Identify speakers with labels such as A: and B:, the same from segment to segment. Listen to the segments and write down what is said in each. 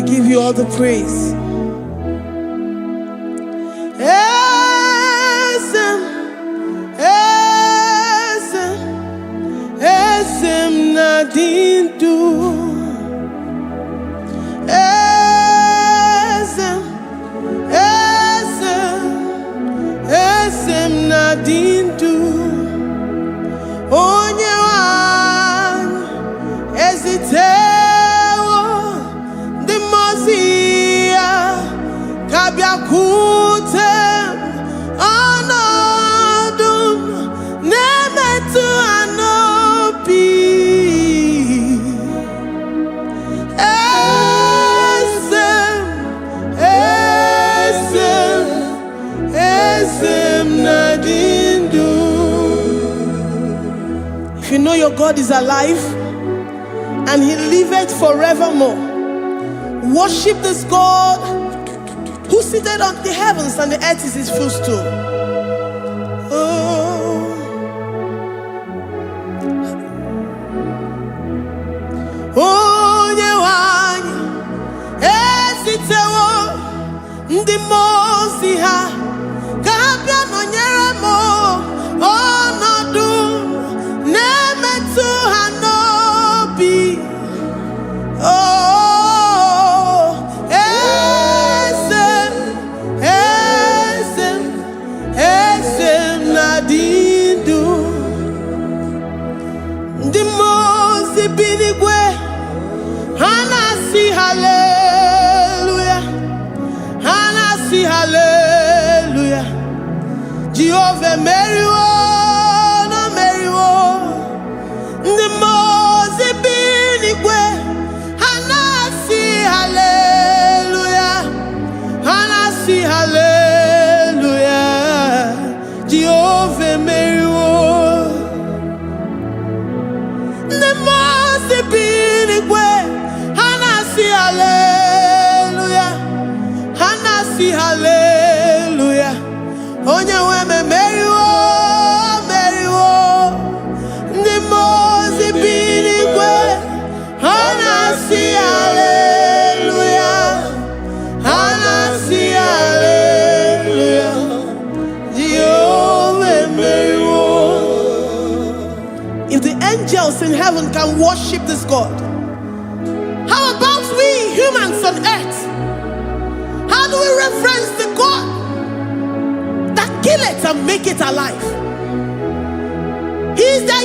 A: give you all the praise. Esem nadindu. Esem nadindu. Onye wan ezitewo di mozia kabia kutem anodum nemetu anobi. Esem nadindu. If you know your God is alive and he liveth forevermore, worship this God who seated on the heavens and the earth is his footstool. Oh, onye wanyi esitewo ndi mozi ha kabia nonyere mo onodu nemetu hanobi. Oh, esem nadindu. Ndi mozi binigwe hanasi hallelujah, hanasi hallelujah. Jehovah Meriwo, no Meriwo. Ndi mozi binigwe hanasi hallelujah, hanasi hallelujah. Jehovah Meriwo. Ndi mozi binigwe hanasi hallelujah, hanasi hallelujah. Onye weme Meriwo, Meriwo. Ndi mozi binigwe hanasi hallelujah, hanasi hallelujah. Jehovah Meriwo. If the angels in heaven can worship this God, how about we humans on earth? How do we reference the God that kill it and make it alive? He is the I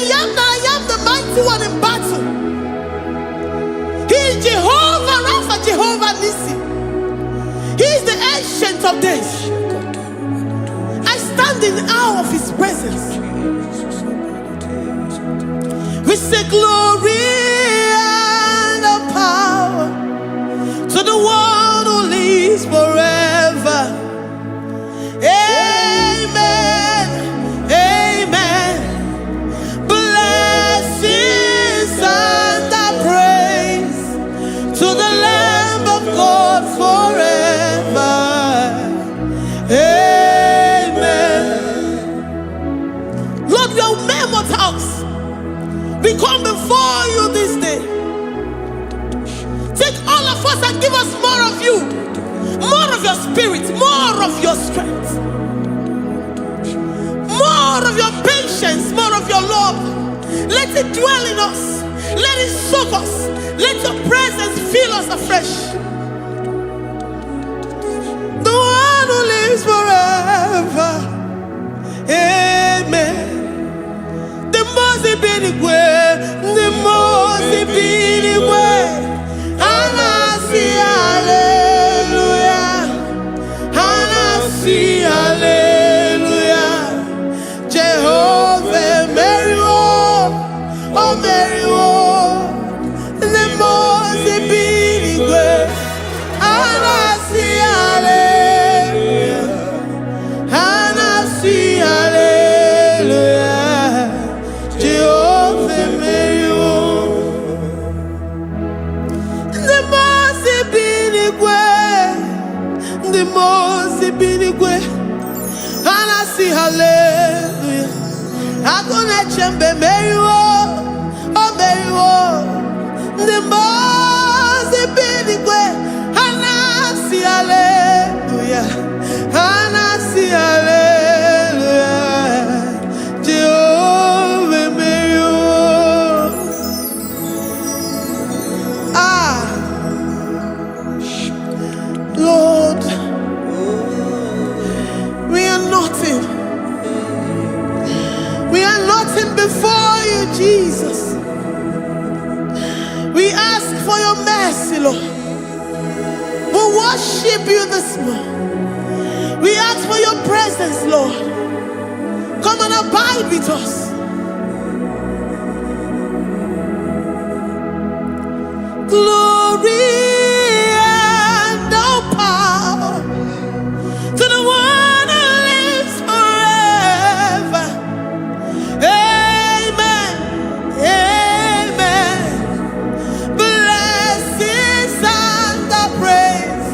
A: am, the mighty one in battle. He is Jehovah Rapha, Jehovah Nissi. He is the ancient of days. I stand in awe of his presence. We say glory and power to the one who lives forever. Amen, amen. Blessings and praise to the Lamb of God forever. Amen. Lord, we are mere mortals. We come before you this day. Take all of us and give us more of you, more of your spirit, more of your strength, more of your patience, more of your love. Let it dwell in us. Let it soak us. Let your presence fill us afresh. The one who lives forever. Amen. The most binigwe, the most binigwe. Hanasi hallelujah, hanasi hallelujah. Jehovah Meriwo, oh Meriwo. The most binigwe. Hanasi hallelujah, hanasi hallelujah. Jehovah Meriwo. The most binigwe. Hanasi hallelujah. Agone chembe Meriwo, oh Meriwo. The most binigwe. your mercy, Lord. We worship you this morning. We ask for your presence, Lord. Come and abide with us. Glory and all power to the one who lives forever. Amen. Amen. Blessings and the praise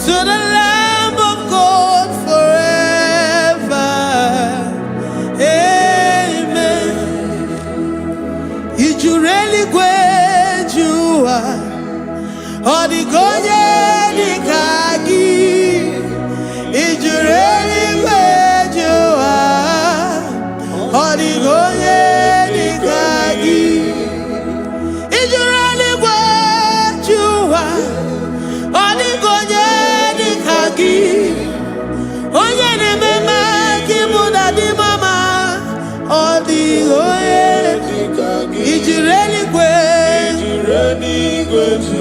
A: to the Lamb of God forever. Amen. You really great you are. Odigonye dikagi. You really great you are. Odigonye dikagi. You really great you are. Odigonye dikagi. Onye ne mema kimuda di mama. Odigonye dikagi. You really great.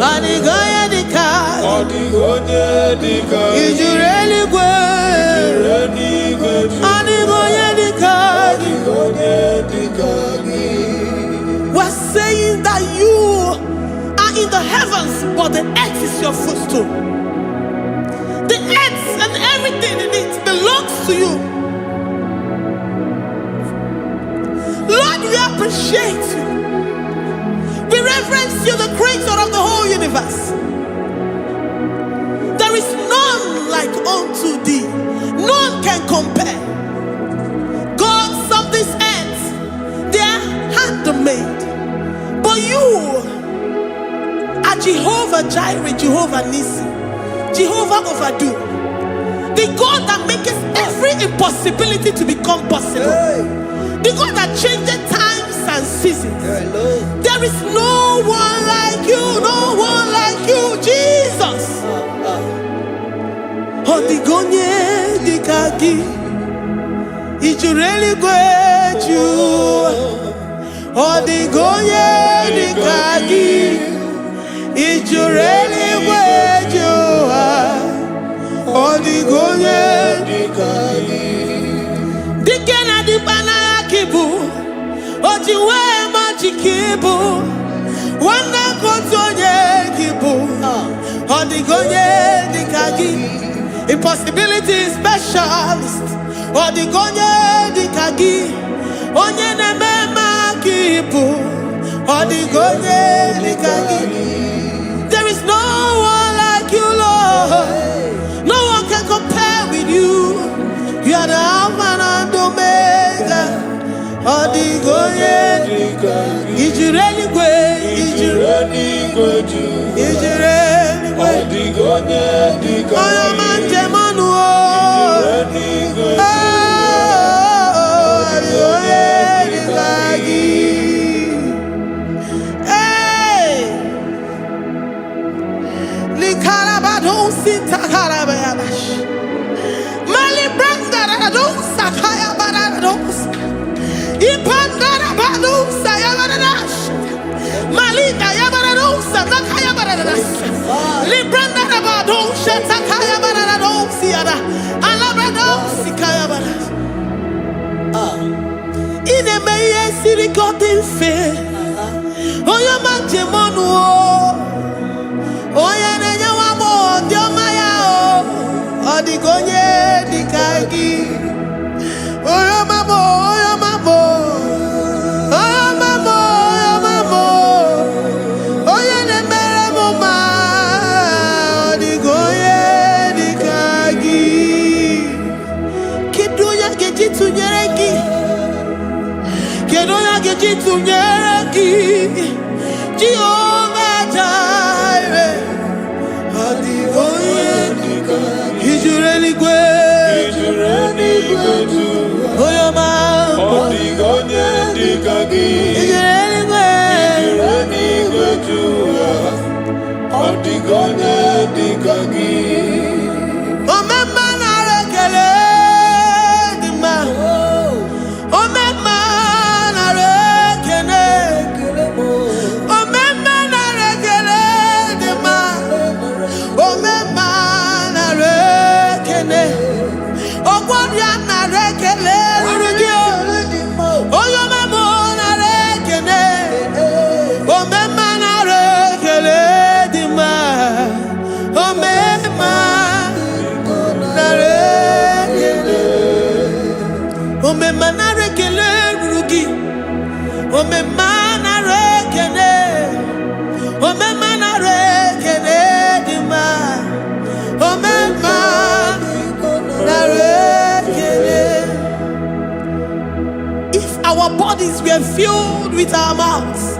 A: Odigonye dikagi. Odigonye dikagi. You really great. Odigonye dikagi. We're saying that you are in the heavens, but the earth is your footstool. The earth and everything in it belongs to you. Lord, we appreciate you. We reverence you, the creator of the whole universe. There is none like unto thee. None can compare. Gods of this earth, they are handmade. But you are Jehovah Jireh, Jehovah Nissi, Jehovah Overdo. The God that makes every impossibility to become possible. The God that changes times and seasons. There is no one like you, no one like you, Jesus. Odigonye dikagi. You really great you. Odigonye dikagi. You really great you. Odigonye dikagi. Dikena dibana kibu. Ojiwe majikibu. Wana kotonye kibu. Odigonye dikagi. Impossibility specialist. Odigonye dikagi. Onye nemema kibu. Odigonye dikagi. There is no one like you, Lord. No one can compare with you. You are the Alpha and Omega. Odigonye dikagi. Is you really great? Is you really great? Is you really great? Odigonye dikagi. Oh, man, Jemanu. Odigonye dikagi. Oyo mamo, oyo mamo. Oyo mamo, oyo mamo. Oyo nemere mama. Odigonye dikagi. Kidunya gejitu nyereki. Kidunya gejitu nyereki. Jehovah Jireh. Odigonye dikagi. Is you really great? Is you really great? Oh, your man. Odigonye dikagi. Is you really great? Is you really great? Odigonye dikagi. Oh, my man, I rekele di ma. Oh, my man, I rekele. Oh, my man, I rekele bodies were filled with our mouths.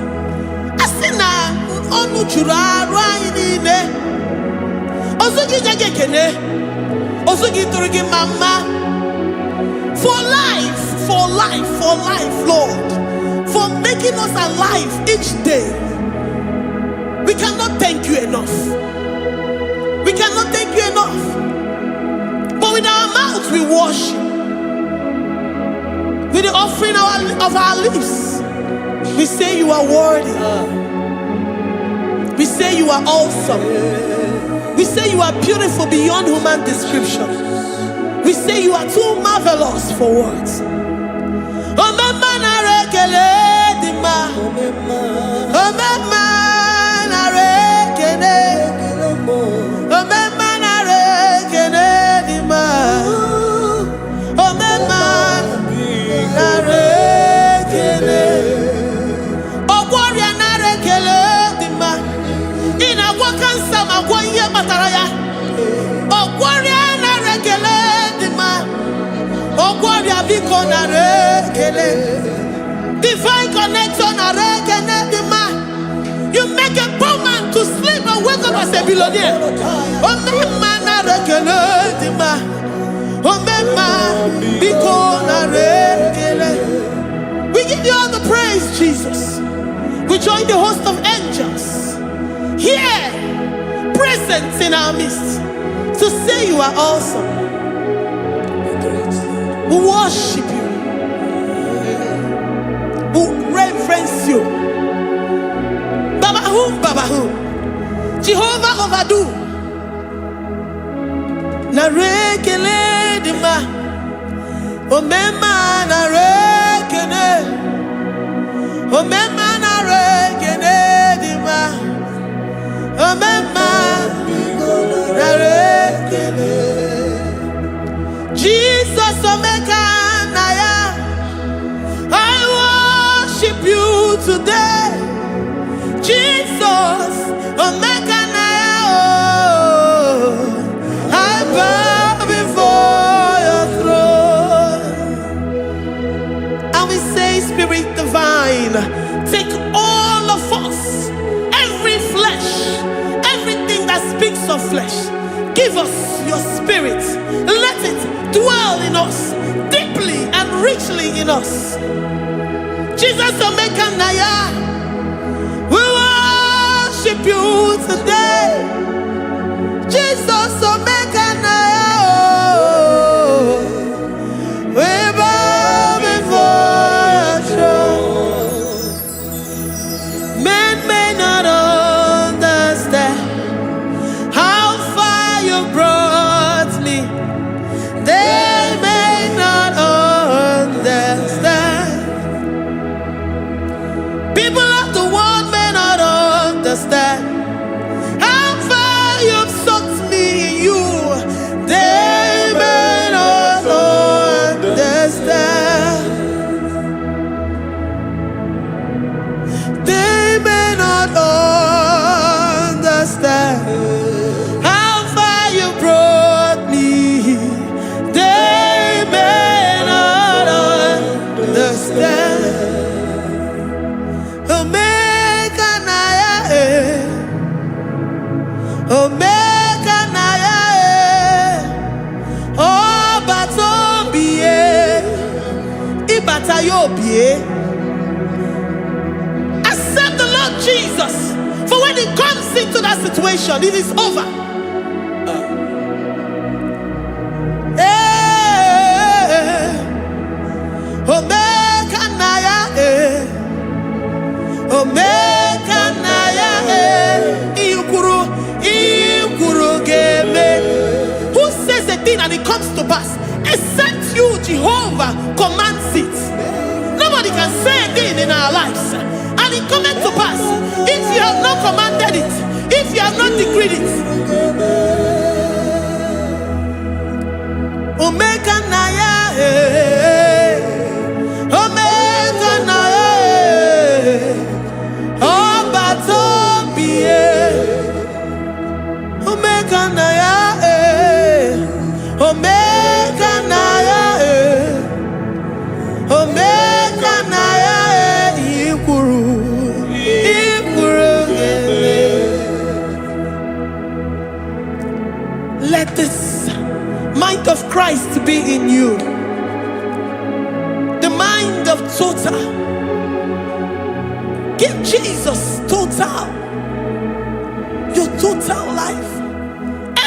A: Asina onu churaru ayine. Osugi jagekene. Osugi turugi mama. For life, Lord. For making us alive each day. We cannot thank you enough. We cannot thank you enough. But with our mouths we worship. With the offering of our lips, we say you are worthy. We say you are awesome. We say you are beautiful beyond human description. We say you are too marvelous for words. Divine connection. You make a poor man to sleep and wake up as a billionaire. We give you all the praise, Jesus. We join the host of angels here, present in our midst, to say you are awesome. We worship you. We reverence you. Baba who? Jehovah overdo. Na rekele dima. Omema na rekene. Omema na rekene dima. Omema na rekene. Jesus Omega Naya, I worship you today. Jesus Omega Naya, I bow before your throne. And we say, Spirit Divine, take all of us, every flesh, everything that speaks of flesh. Give us your spirit. Let it dwell in us, deeply and richly in us. Jesus Omega Naya, we worship you today. Jesus Omega Naya, we bow before your throne. Men may not understand how far you brought me. They may not understand. People of the world may not understand how far you've sucked me in you. They may not understand. They may not understand how far you brought me. They may not understand. Omega Naya, Omega Naya, oh Batobie, Ibatayobie. Accept the Lord Jesus, for when He comes into that situation, it is over. Omega Naya, Omega Naya, Iukuru Game. Who says a thing and it comes to pass? Except you, Jehovah, commands it. Nobody can say a thing in our lives and it comes to pass if you have not commanded it, if you have not decreed it. Omega Naya, Omega Naya, oh Batobie, Omega Naya, Omega Naya, Omega Naya. Christ be in you. The mind of total. Give Jesus total. Your total life.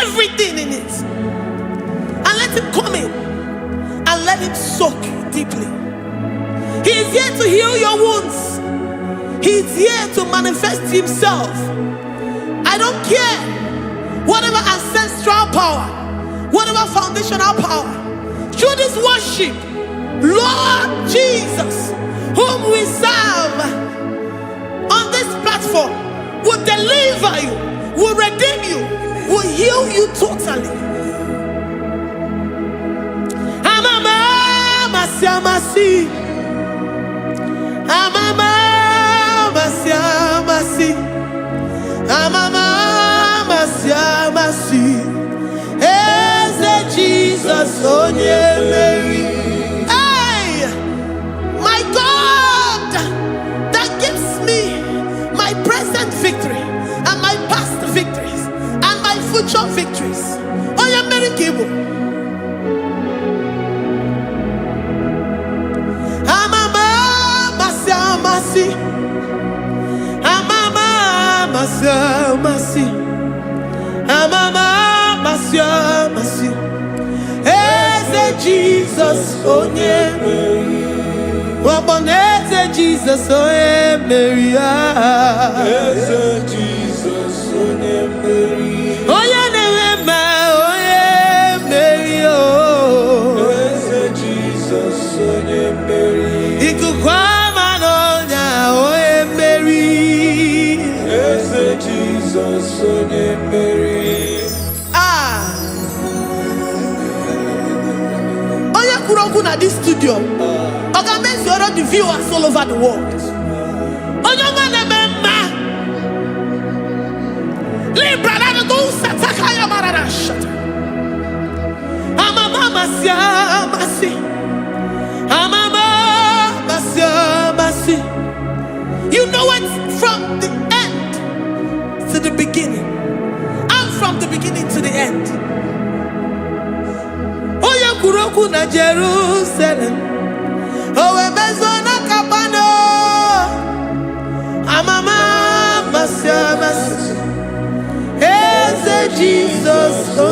A: Everything in it. And let him come in. And let him soak deeply. He is here to heal your wounds. He is here to manifest himself. I don't care. Whatever ancestral power, whatever foundational power, through this worship, Lord Jesus, whom we serve on this platform, will deliver you, will redeem you, will heal you totally. Jesus, oh yeah, Mary. Hey, my God, that gives me my present victory and my past victories and my future victories. Oh yeah, Mary Kibu. Amama masi, amama masi, amama masi. Jesus, oh yeah, Mary. Waboneze Jesus, oh yeah, Mary. Jesus, oh yeah, Mary. Oh yeah, Mary. Oh Jesus, oh yeah, Mary. Ikukwama nonya, oh yeah, Mary. Jesus, oh yeah, Mary. At this studio, organize the viewers all over the world. You know it from the end to the beginning, and from the beginning to the end. Kuroku na Jerusalem, oh emezona kapano, amama masiamas, eze Jesus, oh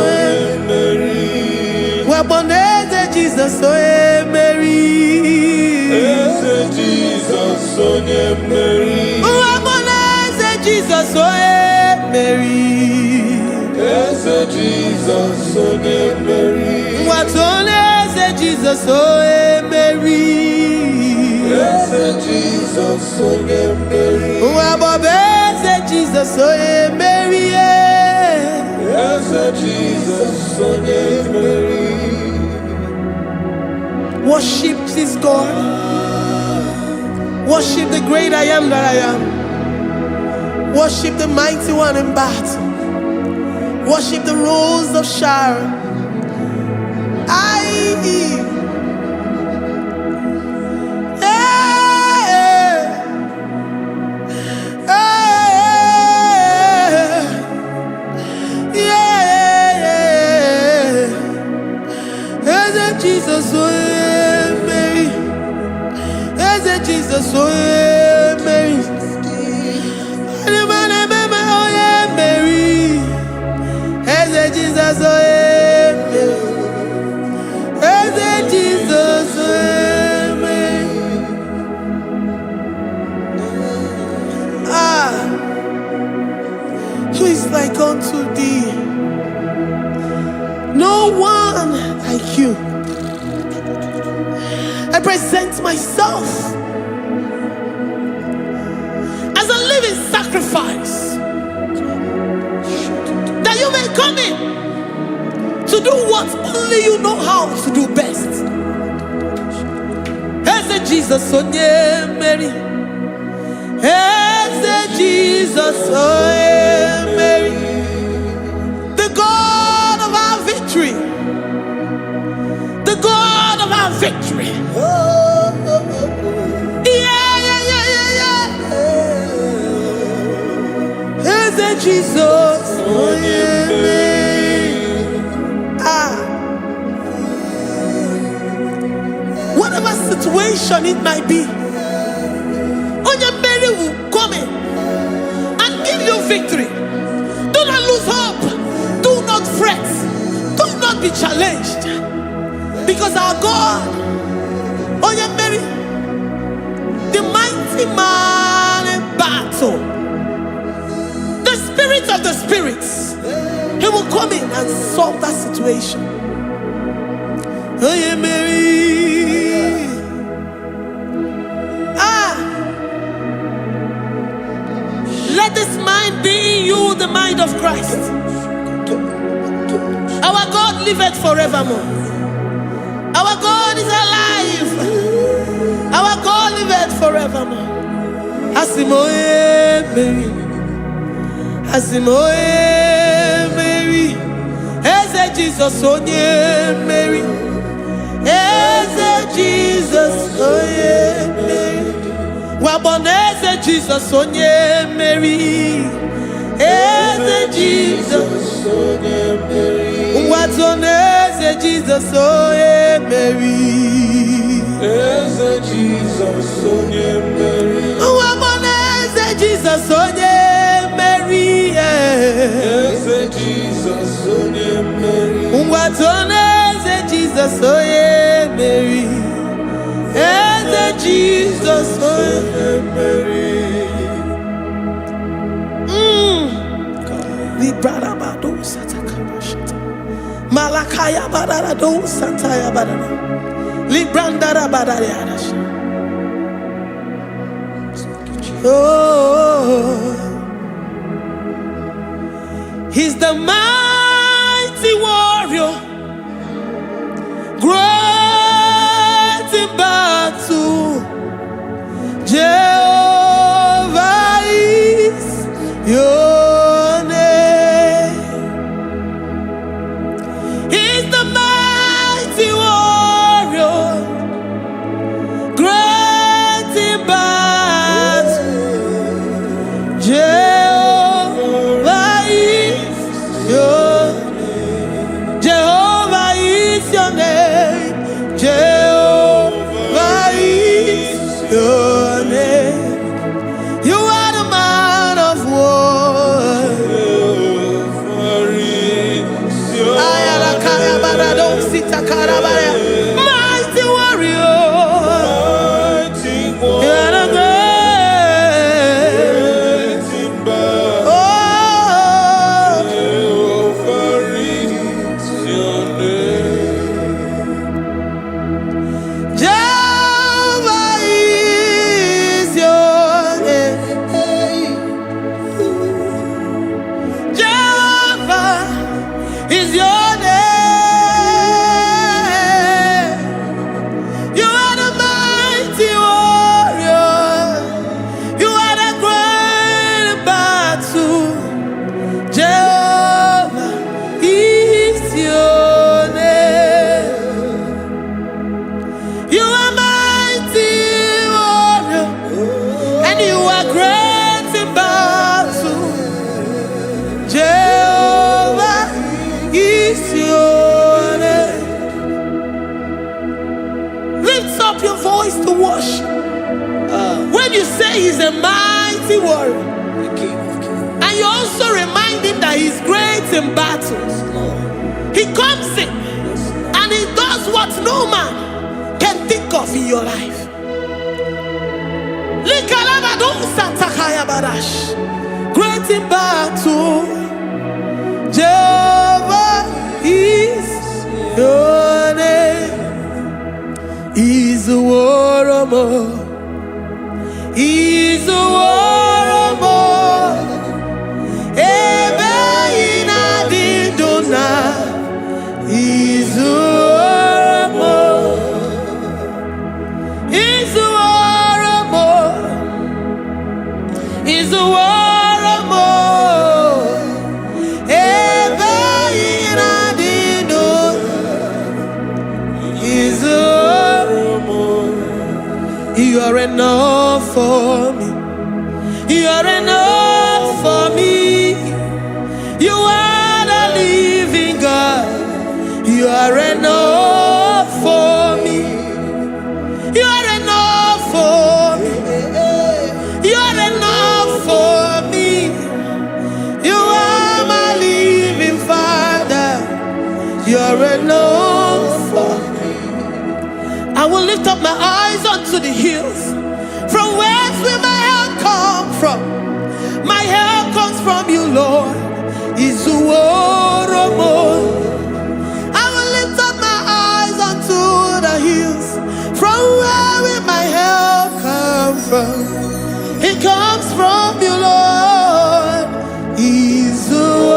A: Mary, waboneze Jesus, oh Mary, eze Jesus, oh Mary, waboneze Jesus, oh Mary, eze Jesus, oh Mary. What on is Jesus, oh Mary? Yes, Jesus, oh Mary. What is Jesus, oh Mary? Yes, Jesus, oh Mary. Worship this God. Worship the great I am that I am. Worship the mighty one in battle. Worship the rose of Sharon. Jesus, oh Mary, as a Jesus, oh Mary, oh yeah, Mary, as a Jesus, oh Mary, as a Jesus, oh Mary. Who is like unto thee? No one like you. I present myself as a living sacrifice, that you may come in to do what only you know how to do best. As a Jesus, oh yeah, Mary. As a Jesus, oh yeah, Mary. The God of our victory. The God of our victory. Jesus, oh yeah, situation it might be, Onyemeri will come in and give you victory. Do not lose hope. Do not fret. Do not be challenged. Because our God, Onyemeri, the mighty man in battle, the spirit of the spirits, he will come in and solve that situation. Onyemeri. Let this mind be in you, the mind of Christ. Our God liveth forevermore. Our God is alive. Our God liveth forevermore. Asimoye Mary. Asimoye Mary. Eze Jesus onye Mary. Eze Jesus onye Mary. Waboneze Jesus onye Mary. Eze Jesus onye Mary. Watoneze Jesus onye Mary. Eze Jesus onye Mary. Waboneze Jesus onye Mary. Eze Jesus onye Mary. Watoneze Jesus onye Mary. Eze Jesus onye Mary. Librarabado satakabashata. Malakaya bararado sataya barara. Librandara barariadash. Oh, he's the mighty warrior, great in battle. Jehovah is your name. He's the mighty warrior, great in battle. Jehovah is your name. Jehovah is your name. Jehovah is your name. You are the man of war. Jehovah is your name. Mighty warrior. Mighty warrior. You are the great in battle. Oh, Jehovah is your name. Jehovah is your name. Jehovah is your name. You are the mighty warrior. You are the great battle. Jehovah is your name. You are mighty warrior, and you are great in battle. Jehovah is your name. Lift up your voice to worship. When you say he's a mighty warrior, and you also remind him that he's great in battles, he comes in and he does what no man can think of in your life. Great in battle, Jehovah is your name. He's a warrior. He's a warrior. Ebe ina didona. He's a warrior. He's a warrior. He's a warrior. Ebe ina didona. He's a warrior. You are enough for me. You are enough for me. You are the living God. You are enough for me. You are enough for me. I will lift up my eyes unto the hills. From whence will my help come from? My help comes from you, Lord. Izuoromo. I will lift up my eyes unto the hills. From where will my help come from? It comes from you, Lord. Izuoromo.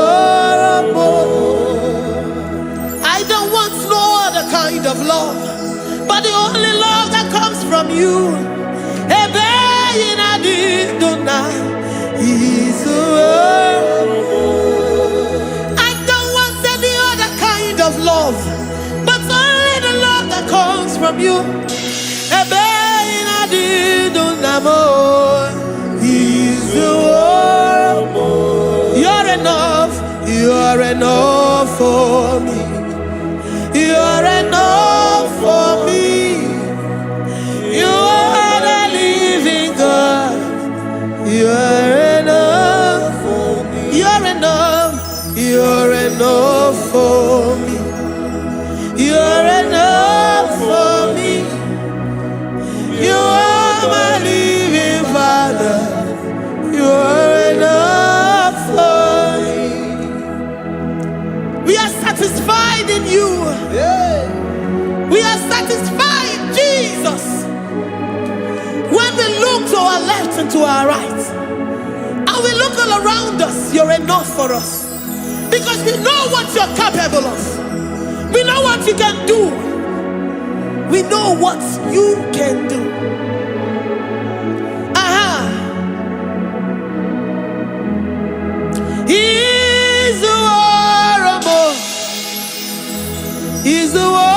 A: I don't want no other kind of love, but the only love that comes from you. I don't want any other kind of love, but only the love that comes from you. You're enough. You're enough for me. You're enough for me. You are the living God. You're enough for me. You're enough. You're enough for me. You're enough for me. You are my living Father. You're enough for me. We are satisfied in you. We are satisfied, Jesus. When we look to our left and to our right, and we look all around us, you're enough for us. Because we know what you're capable of. We know what you can do. We know what you can do. He's the war. He's the war.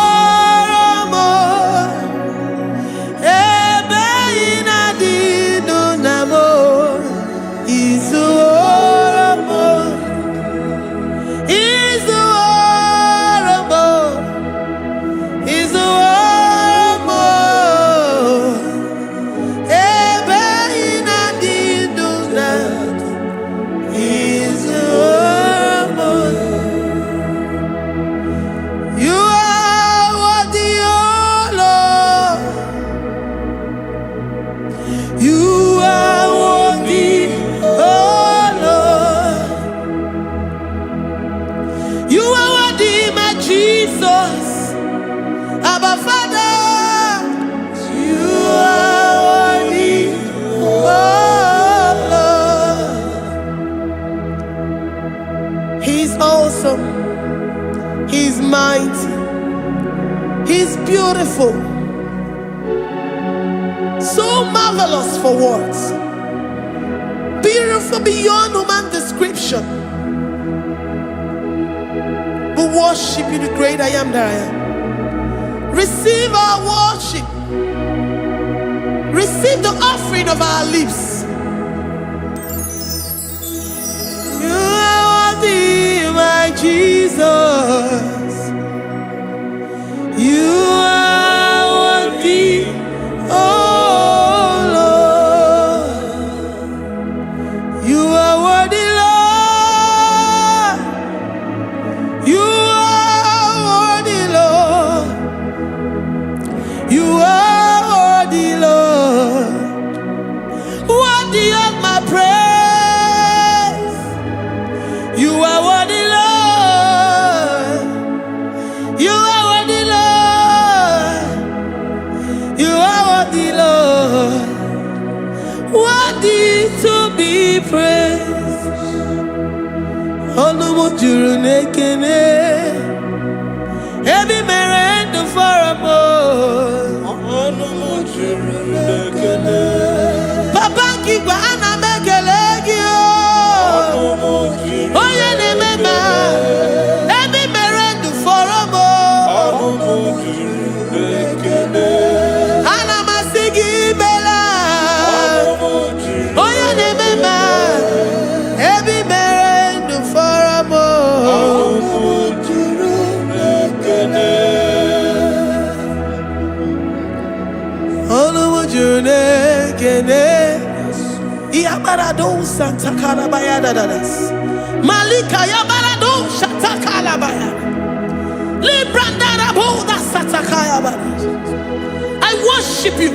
A: He's mighty. He's beautiful. So marvelous for words. Beautiful beyond human description. We worship you, the great I am that I am. Receive our worship. Receive the offering of our lips. You are worthy, my Jesus. You are worthy, oh Lord. You are worthy, Lord. You are worthy, Lord. You are worthy, Lord. Worthy of my praise. You are worthy, Lord. You are worthy, Lord. You are worthy, Lord. Worthy to be praised. Onumujuru nekene. Every merendo for a more. Onumujuru nekene. Papa kigwa ana mekelegio. Oye ne mema. Every merendo for a more. Onumujuru nekene. Ana masigi bela. Oye ne mema. Every merendo for a more. Onumujuru nekene. Yabarado Santa Calabaya Dadas Malika Yabarado Shata Calabaya I worship you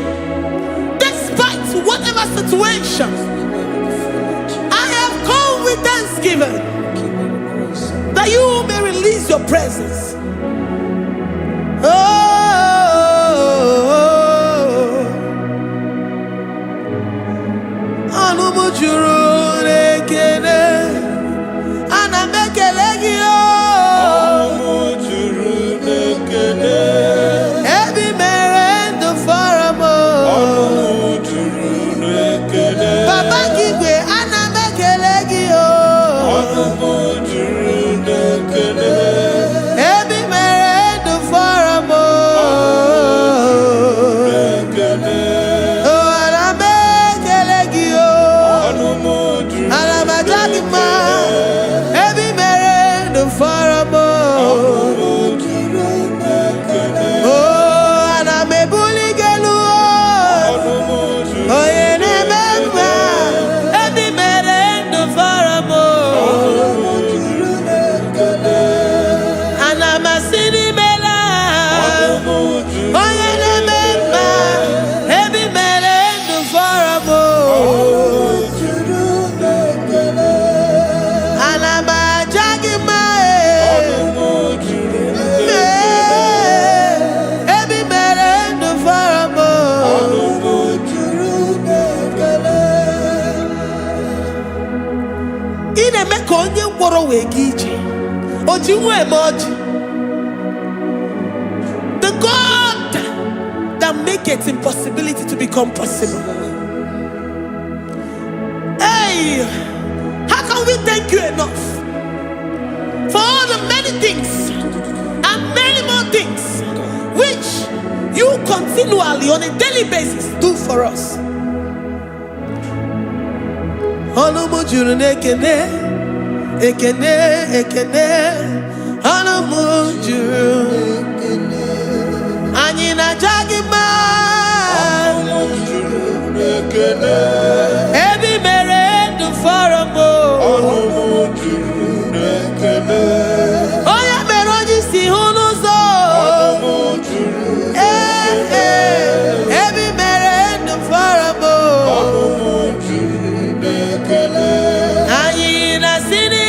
A: despite whatever situation. I have come with thanksgiving that you may release your presence. The God that makes impossibility to become possible. Hey, how can we thank you enough for all the many things and many more things which you continually on a daily basis do for us? Ekene Anamujuru Anyina Jagima Ebi mere du faramo Oya meroji si hunuzo Ebi mere du faramo Anyina sini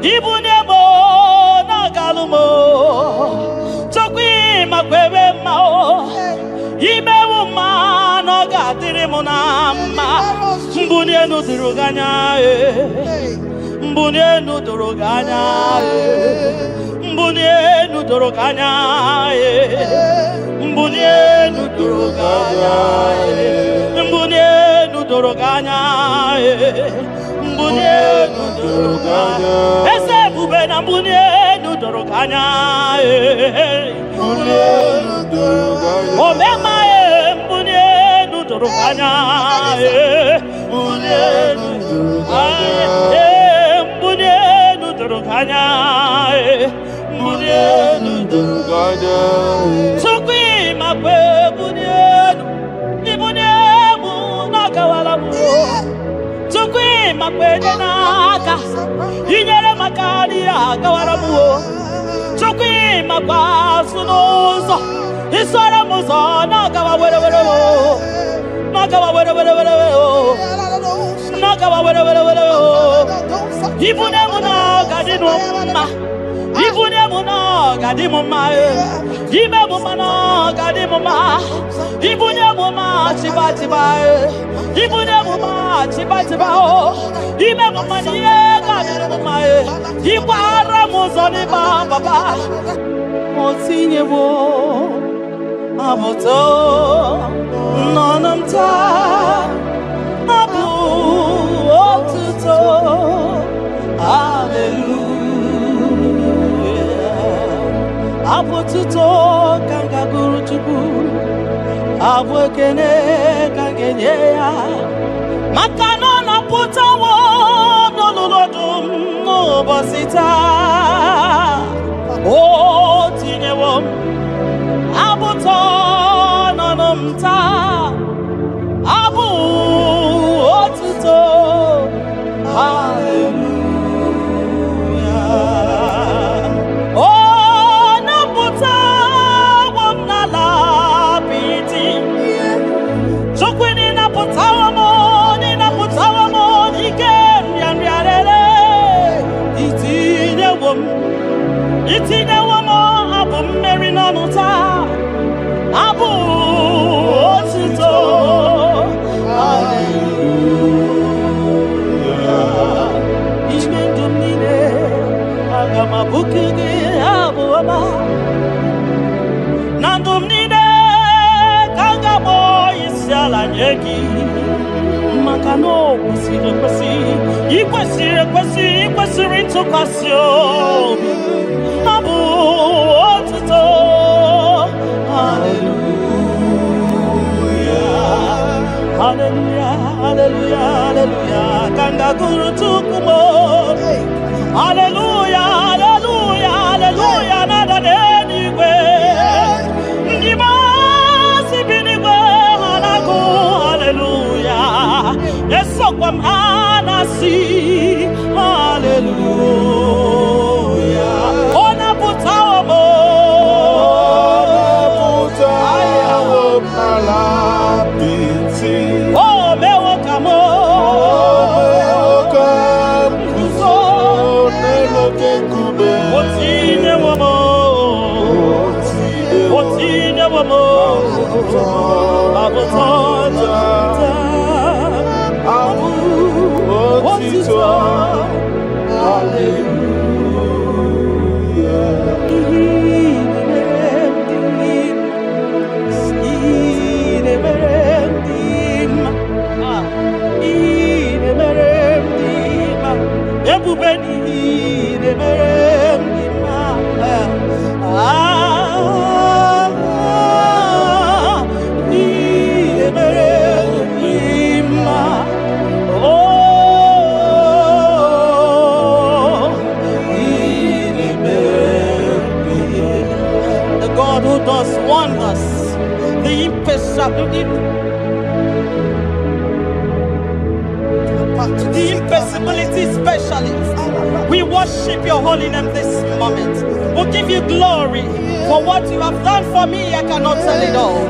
A: Ibunemo na galumo Chokwi makwebe mao Imewu ma no gadirimu na ma Mbunienu duruganya Mbunienu duruganya Mbunienu duruganya Mbunienu duruganya Mbunienu duruganya Mbunienu duruganya Ese bube na mbunienu duruganya Mbunienu duruganya Omema mbunienu duruganya Mbunienu duruganya Mbunienu duruganya Mbunienu duruganya Sukwi makwe mbunienu Mbunienu nakawala mu Sukwi makwede naka Inyere makari agawarabuo Sukwi makwa sunuzo Isora muzo nakawa were Nakawa were Nakawa were Ibune muna gadinu ma Ibune muna gadimu ma Ime muna gadimu ma Ibune muna
B: chiba chiba ibune muma chiba chiba o ime mama niye kadere mama ikwara muzoni baba motinye wo amoto nonamta abu otuto hallelujah abu tuto kanga guru chuku abu kene kangenye ya makano na putawo nololodum no bosita o tinyewo abu to nonomta abu otuto hallelujah oh naputa wamnala piti chokwini naputa wamo ni naputa wamo ikem yanriarele itinye wamo abu mmeri nanuta abu otuto hallelujah ishmendumine agama bukige abu aba nandumine kanga boy isiala nyegi makano ikwesiri ntụkwasị obi abu otuto hallelujah hallelujah hallelujah hallelujah kanga guru tukumo hallelujah hallelujah hallelujah nada denigwe ndima sibinigwe halaku hallelujah yeso kwam anasi hallelujah ona putawo mo
C: Malapiti
B: oh mewo kamo
C: kuzo neloke kube
B: otine womo abutonja
C: abu otito
B: the God who does wonders, the impossibility specialist. We worship your holy name this moment. We'll give you glory for what you have done for me. I cannot tell it all.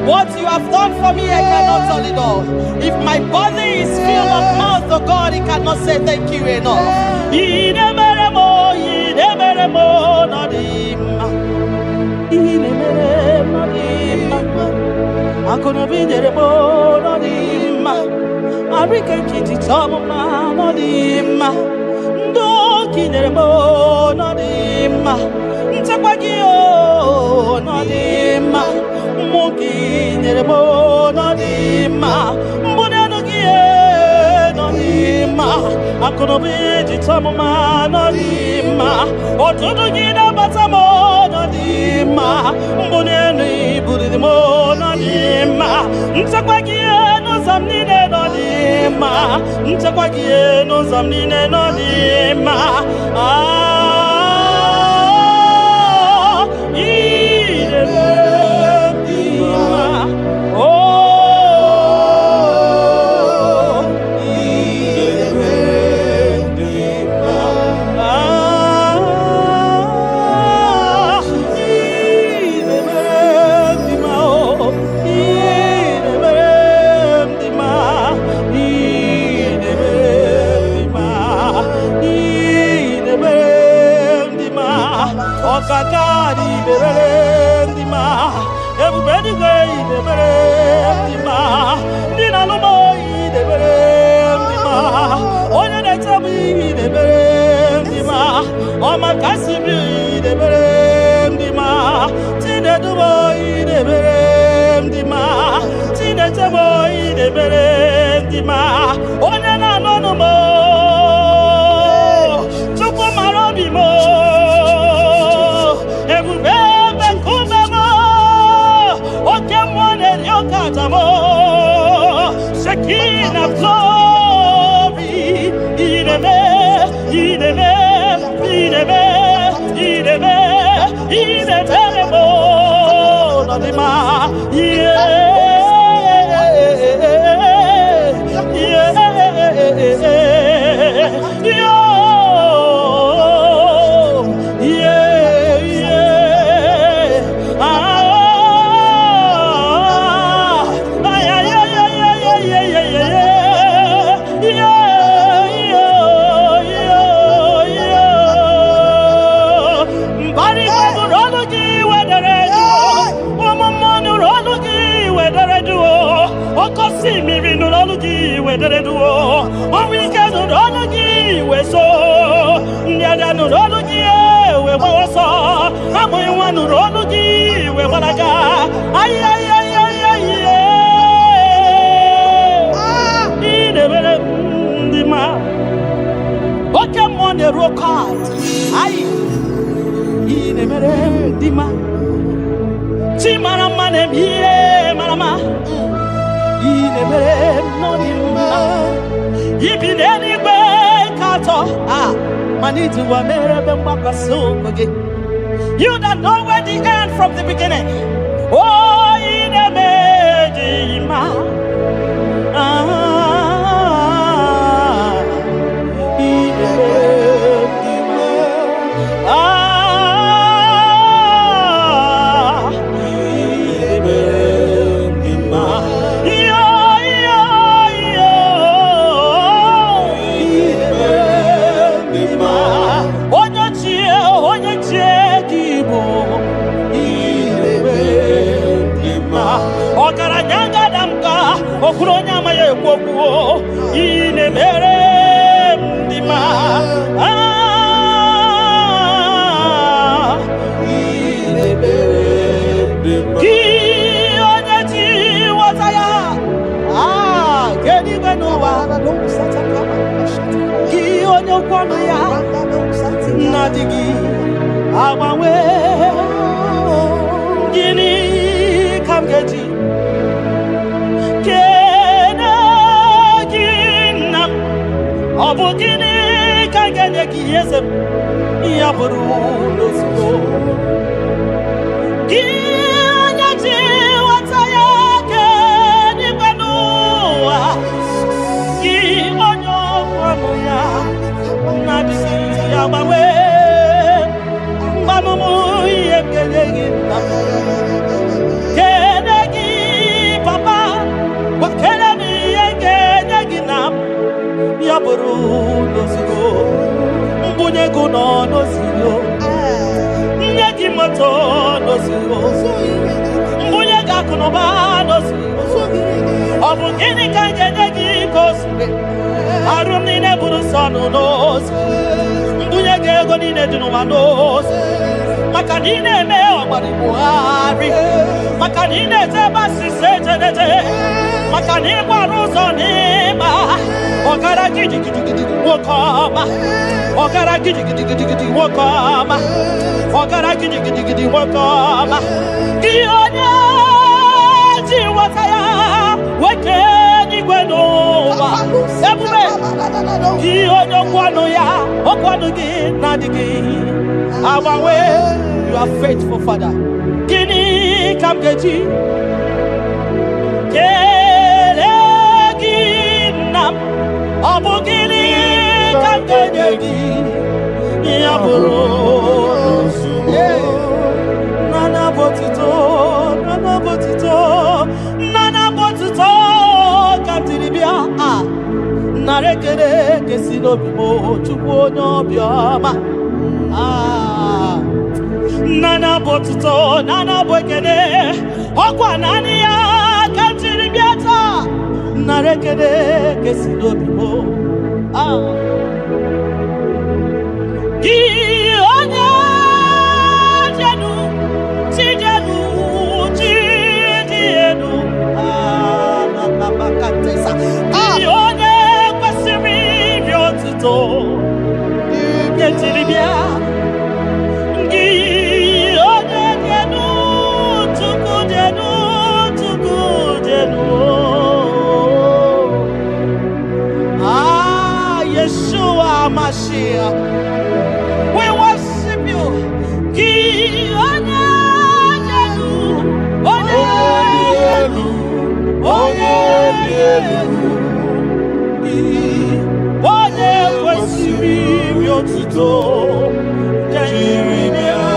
B: What you have done for me, I cannot tell it all. If my body is filled of mouth of God, he cannot say thank you enough. Arika kiti chomma no dimma ndo kineremo no dimma ntakwagio no dimma muki neremo no dimma mbonano gie no dimma akono biji chomma no dimma otudu gina batamo no dimma mbonano ibudimo no dimma ntakwagio no zamnine no dimma ntakwagie no zamnine no dimma
C: Amen.
B: mere ndị ma onye na-anọnụ m Chukwu mara obi m ebube ebe nkume m oke mmụọ na-eri oke aja m Shekinah glory ideme mo nọdịma You that know where the end from the beginning. Oh, in a medima. Our way, you are faithful, Father. Guinea, come get you. Keleginam, Abugini, come get you. Yaburo, Nana Botito, Cantilibia, Narekere, Kesino Bimo, Chupono Bioma. Nana Botito, Nana Bokene, Okwa Nania, Cantilibia, Narekere, Kesino Bimo. Bakata onye kwesịrị iri otuto dịrị ya.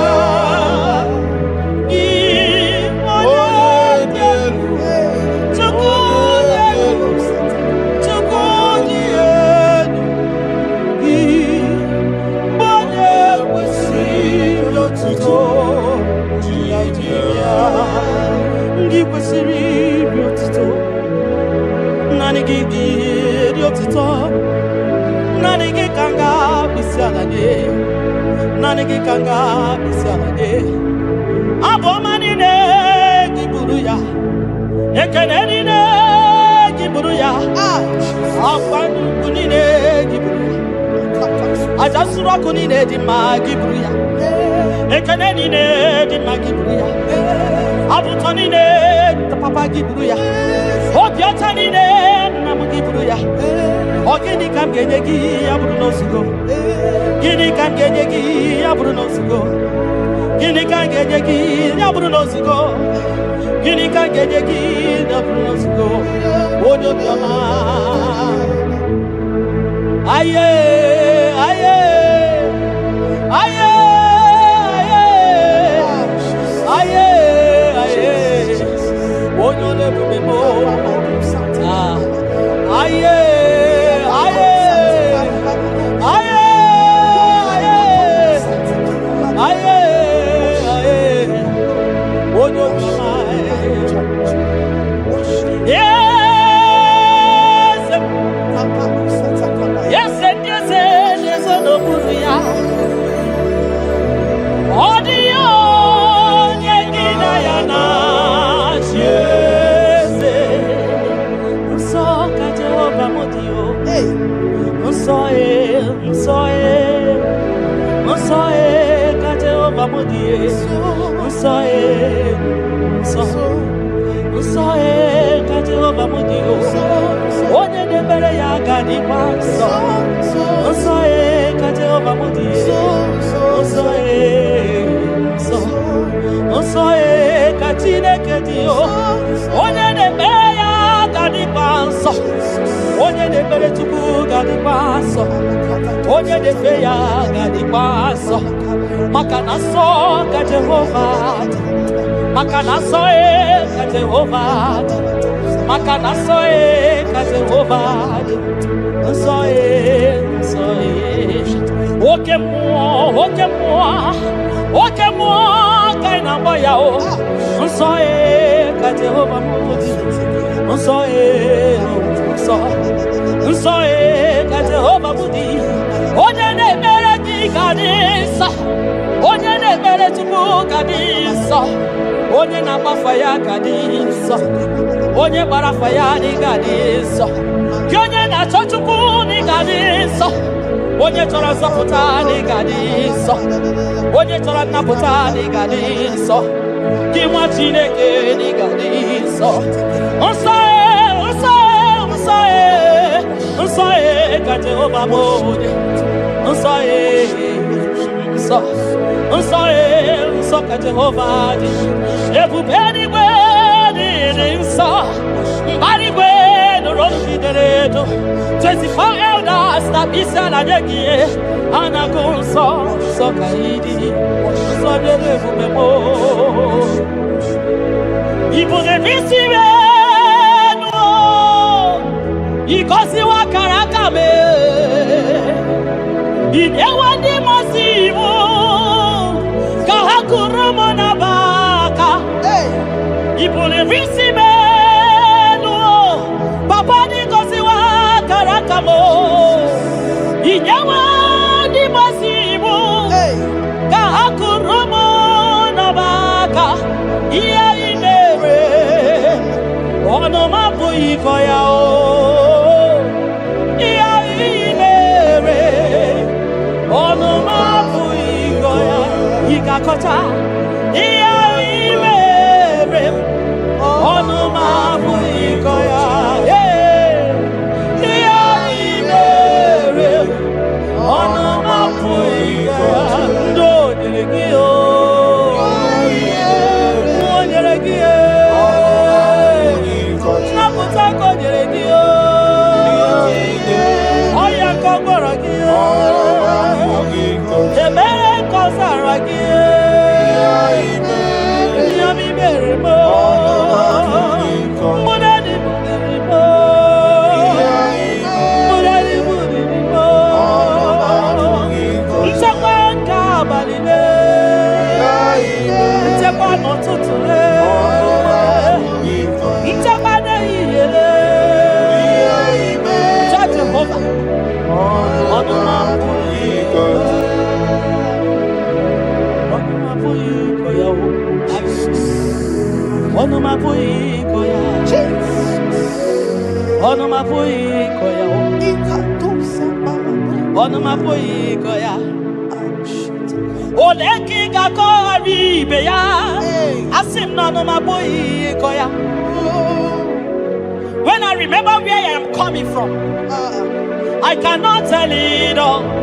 B: Nanigi kanga bisalade abomani ne giburu ya ekeneni ne giburu ya afanu kuni ne giburu ya ajasura kuni ne di ma giburu ya ekeneni ne di ma giburu ya abutoni ne papa giburu ya obiotani ne namu giburu ya ogini kam genyegi aburu no sugo gini kan genyegi aburu no sugo gini kan genyegi aburu no sugo gini kan genyegi aburu no sugo odo bioma aye aye aye aye aye odo le bubemo aye onye na-agbafa ya gadịsọ onye gbara afa ya n'ịgadịsọ gị onye na-achọ Chukwu n'ịgadịsọ onye chọrọ nzọpụta n'ịgadịsọ onye chọrọ nnapụta n'ịgadịsọ gị nwa Chineke n'ịgadịsọ nsọ nsọ nsọ nsọ ka Jehova bụ onye nsọ nsọ nsọ nsọ ka Jehova dị ebube eluigwe dị nsọ mbara igwe nụrụ olu edo 24 elders na isi ala nye gị ha na-agụ nsọ nsọ ka ịdị nsọ dịrị ebube m ibu na-ebisi enu ịgọziwa kara aka m ịnyewa ndị mmasị iwu ka ha kụrụ m na baka ibu na-ebisi enu papa dị gọziwa kara aka m ịnyewa ndị mmasị iwu ka ha kụrụ m na baka ihe ị mere ọnụ m abụghị ịkọ ya ihe ị mere ọnụ m abụghị ịkọ ya ị ga-akọcha ihe ị mere ọnụ m abụghị ịkọ ya ihe ị mere ọnụ m abụghị ịkọ ya ndị o nyere gị o nyere gị napụta ka o nyere gị When I remember where I am coming from, I cannot tell it all.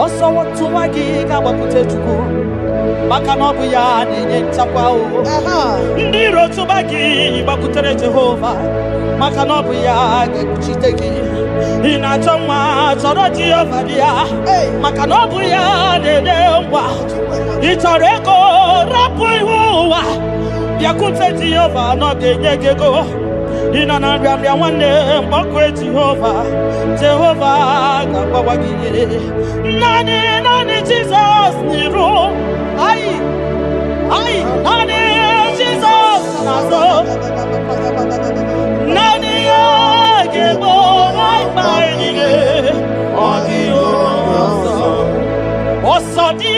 B: ọsọ wọtụwa gị ga-agbakwute Chukwu maka na ọ bụ ya na-enye nchekwa o. Ndị iro tụba gị gbakwutere Jehova maka na ọ bụ ya ga-ekpuchite gị. Ị na-achọ nwa chọrọ Jehova bịa maka na ọ bụ ya na-enye ngwa. Ị chọrọ ego rapụ ihu ụwa bịakwute Jehova na ọ ga-enye gị ego. Ị nọ na nrịanrịa nwanne mkpọkue Jehova ga-agbawa gị. Naanị Jizọs n'iru, naanị Jizọs n'azụ, naanị ya ga-egbo mkpa niile. Ọ dịghị ọsọ dị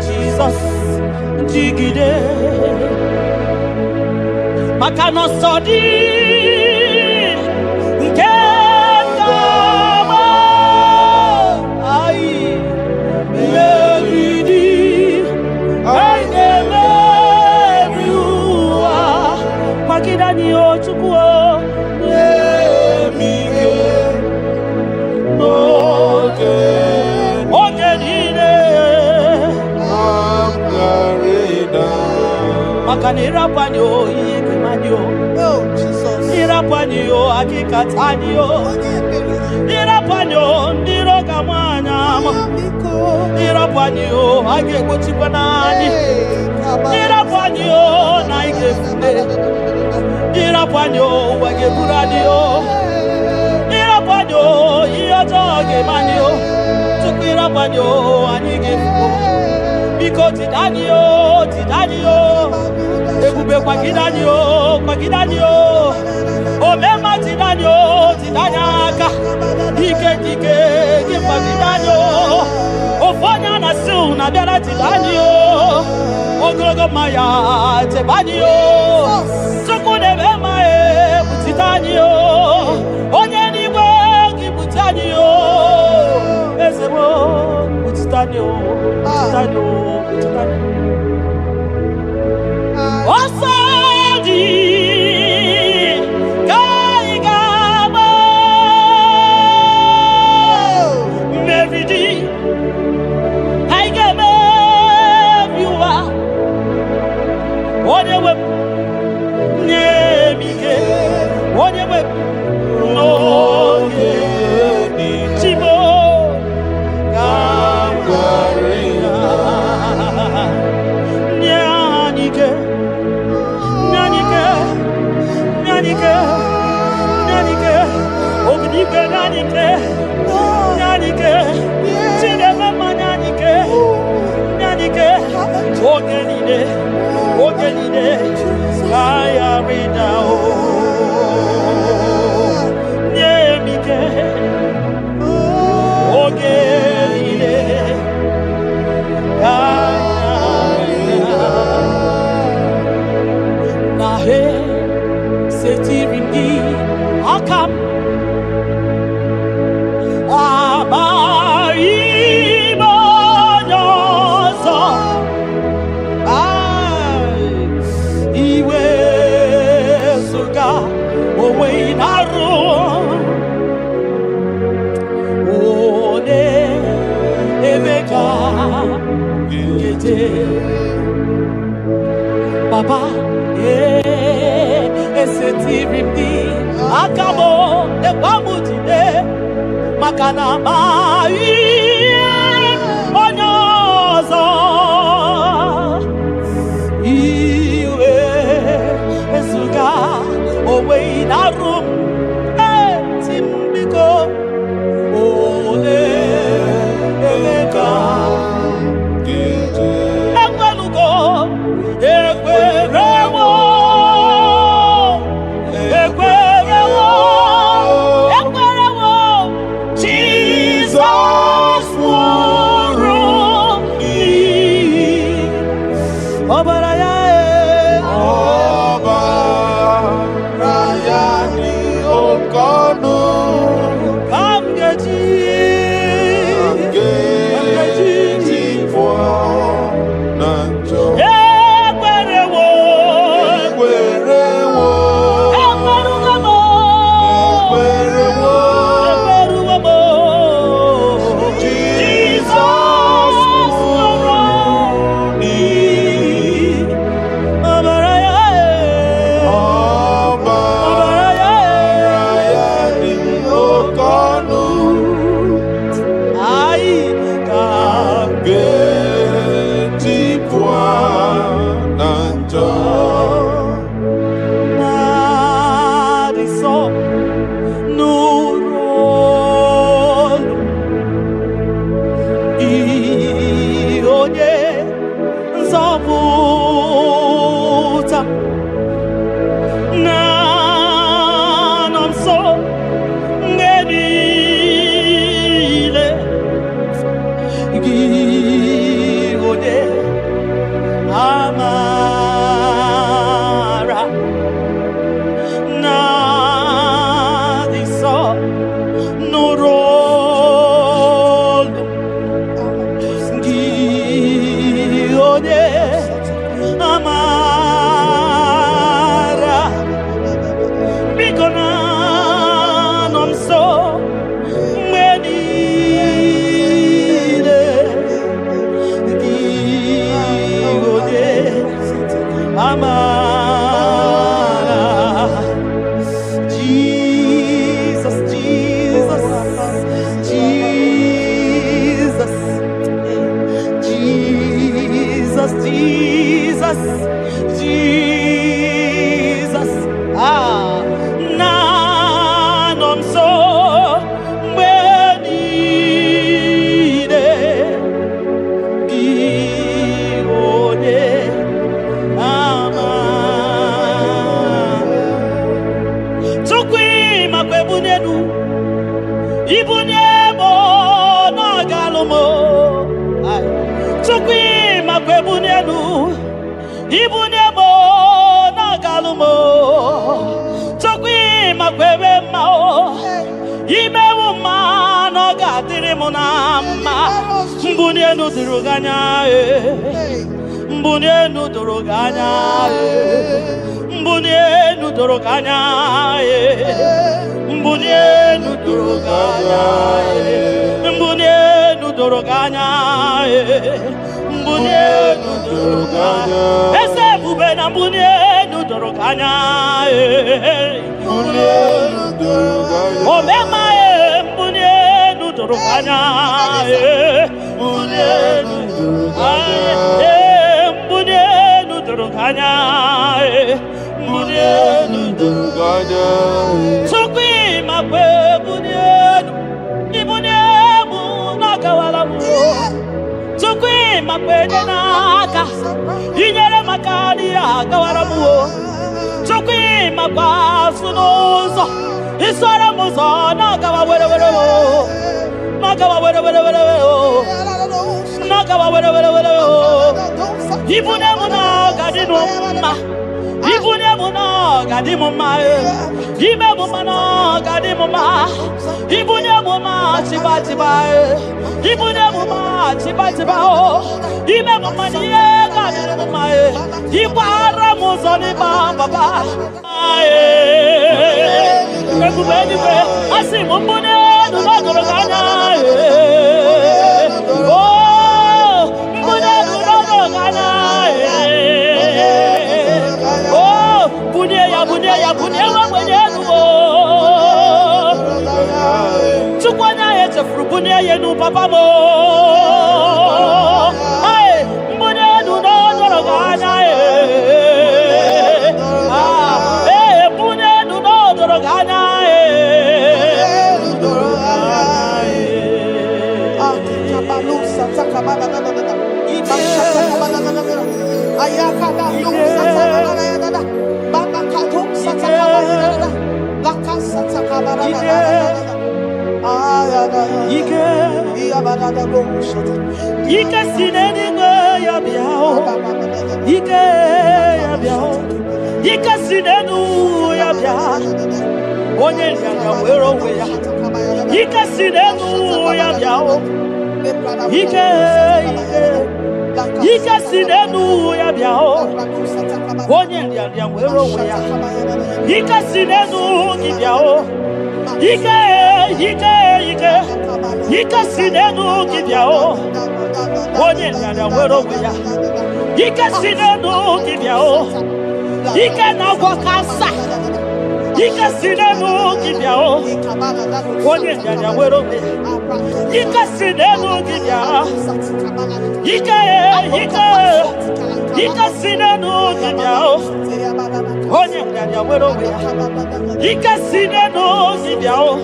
B: Jesus, jigide maka na ọsọ dị nke ndama meridi na-emeri ụwa kwagide anyị o Chukwu emike n'oge niile. Maka na ịrapanye o ihe kemanye o, ịrapanye o akịkatanye o, ịrapanye o ndị iro ga-amanye ama, ịrapanye o a ga-egbochikwa n'anyị, ịrapanye o na ị ga-efule, ịrapanye o ụwa ga-eburu anyị o, ịrapanye o ihe ọjọọ ga-emanye o, tupu ịrapanye o anyị ga-efu. Biko tidani o, ebube kwagide anyị o, omema tidani aka, ike dike gị kwagide anyị o, ofu onye a na-asị na bịara tidani o, ogologo mma ya tebani o, Chukwu na-eme mma ebutite anyị o, onye n'igwe gị bute anyị o, eze m butite anyị o, ọsọ dị ka anyị ga-agba mmeri dị anyị ga-emebi ụwa. Onye nwe m nye m ike, onye nwe m n'oge Chimo oge niile ka ya rịda o, nye m ike oge niile ka ya rịda. Na he setiri m gị aka m amaghị m onye ọzọ iwezuga onwe na-arụ onye ebe ka gete Baba esetiri m gị aka m ekwa m jide maka na amaghị onye ọzọ iwe ezuga onwe na-arụ m eti m biko ole eme ka diri munama mbuni enu duruganya mbuni enu duruganya mbuni enu duruganya mbuni enu duruganya mbuni enu duruganya mbuni enu duruganya ese bube na mbuni enu duruganya mbuni enu duruganya omema mbuni enu duruganya mbuni enu duruganya mbuni enu duruganya mbuni enu duruganya sokwi mabwe mbuni enu ibuni emu nakawala mu sokwi mabwe naka inyere makani akawala mu sokwi mabwa sunozo isora muzo nakawa were were nakawa were were were nakawa were were were ibune muna gadinu ma ibune muna gadimu ma ibe muna gadimu ma ibune muna chiba chiba ibune muna chiba chiba ibe muna niye gadimu ma ibara muzo ni baba Ekubeni we asi mumbune dunogoroganya oh mbune dunogoroganya oh bunye ya wa mwenye nuo chukwana ye chefuru bunye ye nu papa mo ai mbune dunogoroganya Ike sineni ya biao Ike ya biao Ike sinenu ya biao Onye nyanga wero weya Ike sinenu ya biao Ike sinenu ya biao Onye nyanga wero weya Ike sinenu ya biao Ike sinenu kibyao onye nyanya wero weya Ike sinenu kibyao Ike na wakasa Ike sinenu kibyao onye nyanya wero weya Ike sinenu kibyao Ike sinenu kibyao onye nyanya wero weya Ike sinenu kibyao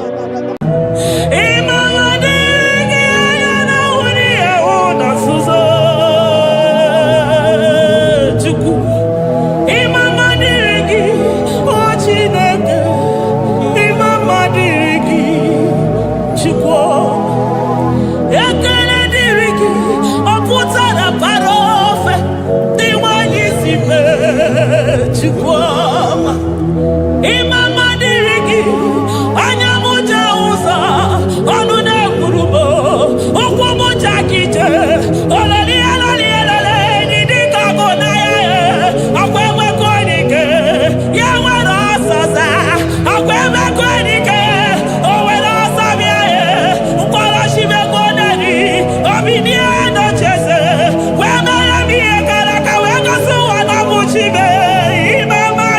B: Mama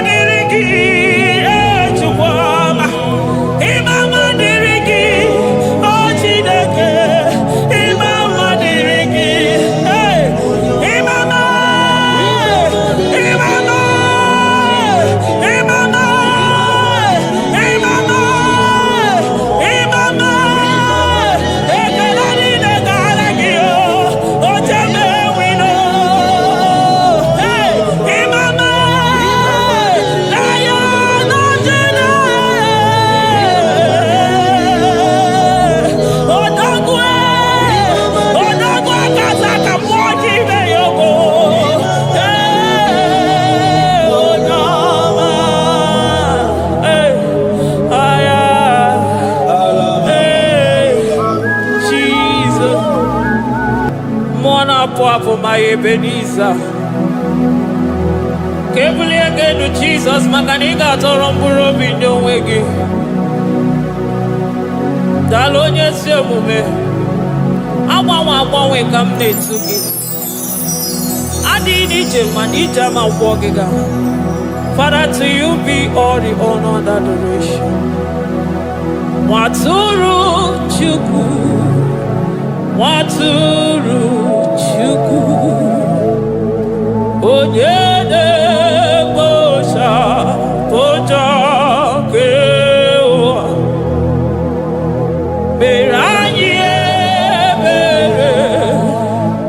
D: Mwana Papa, my Ebenezer. Kebuli again to Jesus, Makaniga Toromburo Bindo Wegi. Dalonya Semume. Awa come to give. Adi Nija ma Wogiga. Father, to you be all the honor and adoration. Waturu Chuku. Waturu Chuku. Onyede Bosha Boja Kewa. Beranye Bere.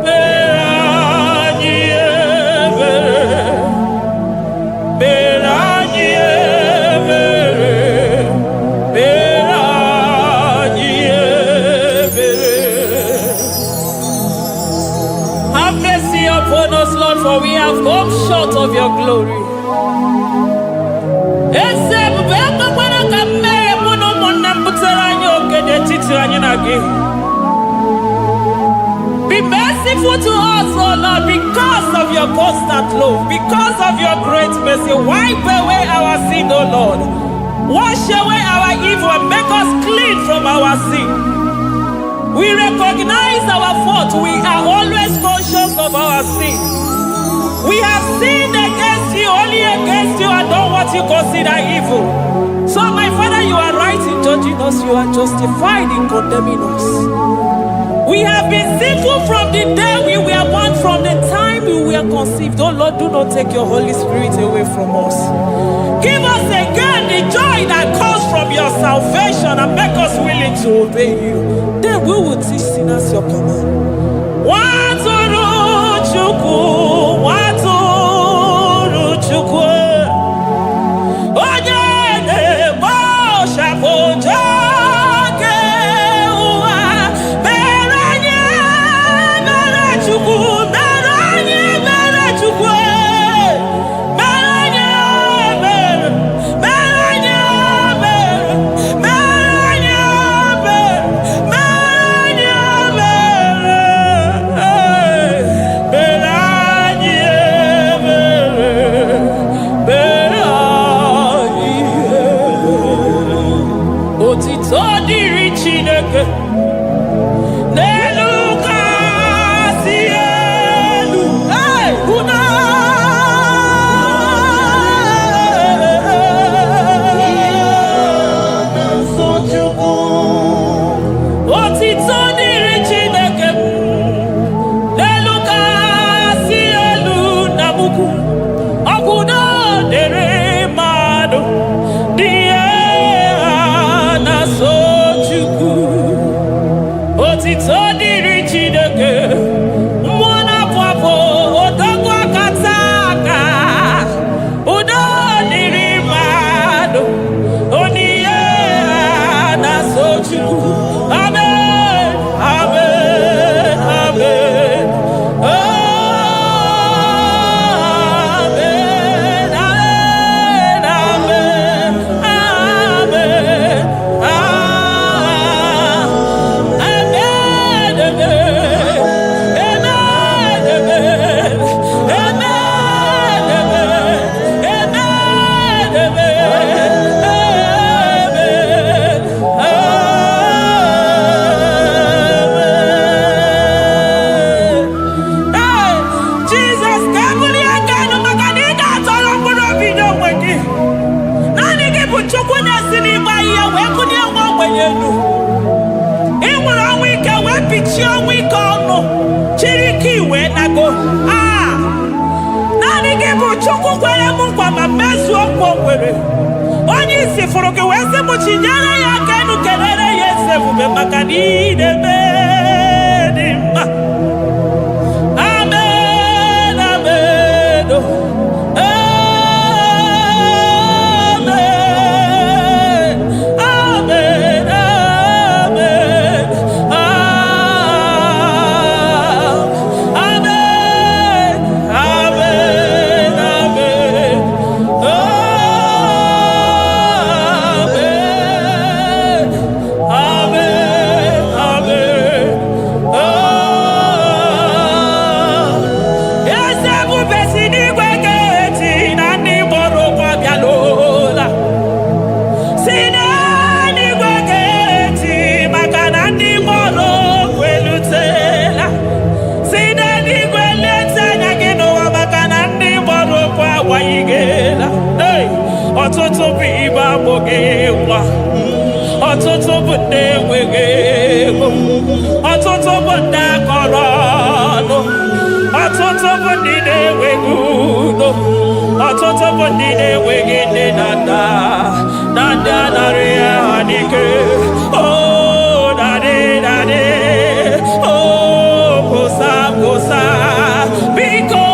D: Beranye Bere. Beranye Bere. Beranye Bere. Have mercy upon us, Lord, for we have come short of your glory. Be merciful to us, oh Lord, because of your constant love, because of your great mercy. Wipe away our sin, oh Lord. Wash away our evil and make us clean from our sin. We recognize our fault. We are always conscious of our sin. We have sinned against you, only against you, and done what you consider evil. So, my Father, you are right in judging us. You are justified in condemning us. We have been sinful from the day we were born, from the time we were conceived. Oh Lord, do not take your Holy Spirit away from us. Give us again the joy that comes from your salvation and make us willing to obey you. Then we will teach sinners your command. Waturu Chuku, Waturu Chuku. Onyede Bosha Boja Kewa. Beranye Bere Chuku, Beranye Bere Chuku. Beranye Bere, Beranye Bere, Beranye Bere, Beranye Bere, Beranye Bere, Beranye. Otito diri Chineke. N'elu kasị elu. Hey, una. Otito diri Chineke. N'elu kasị elu na buku. Ọgwụdo dịrị mmadụ. Dị na-so Chukwu. Otito dịrị Chineke. Mmụọ na-apụ apụ, odogwu akata aka. Udo dịrị mmadụ. Onyinye na-so Chukwu. Amen, amen, amen. Amen, amen, amen, amen, Jesus, kabuli agano makanida toro mbuno bido wegi. Nani gibu chukwu na-esi n'ịgba ihe wee kụnye nwa ogbenye elu. Ị nwere ọnwụ ike wee pichie ọnwụ ike ọnụ. Chiri ike iwe nago. Naanị gị bụ Chukwu kwere m nkwa ma mezuo nkwa o kwere. Onye isi fụrụ gị wee sị m chinyere ya aka enu kelere ya eze ebube maka na ị na-eme dị mma. Amen, amen, oh. Amen, amen, amen, amen, amen, amen, amen, amen, amen. ọtụtụ bụ ndị akọrọ ọnụ, ọtụtụ bụ ndị na-enweghị udo, ọtụtụ bụ ndị na-enweghị nne na nna, na ndị anara ya n'ike. Oh, daddy, daddy, oh, gosa, gosa, biko.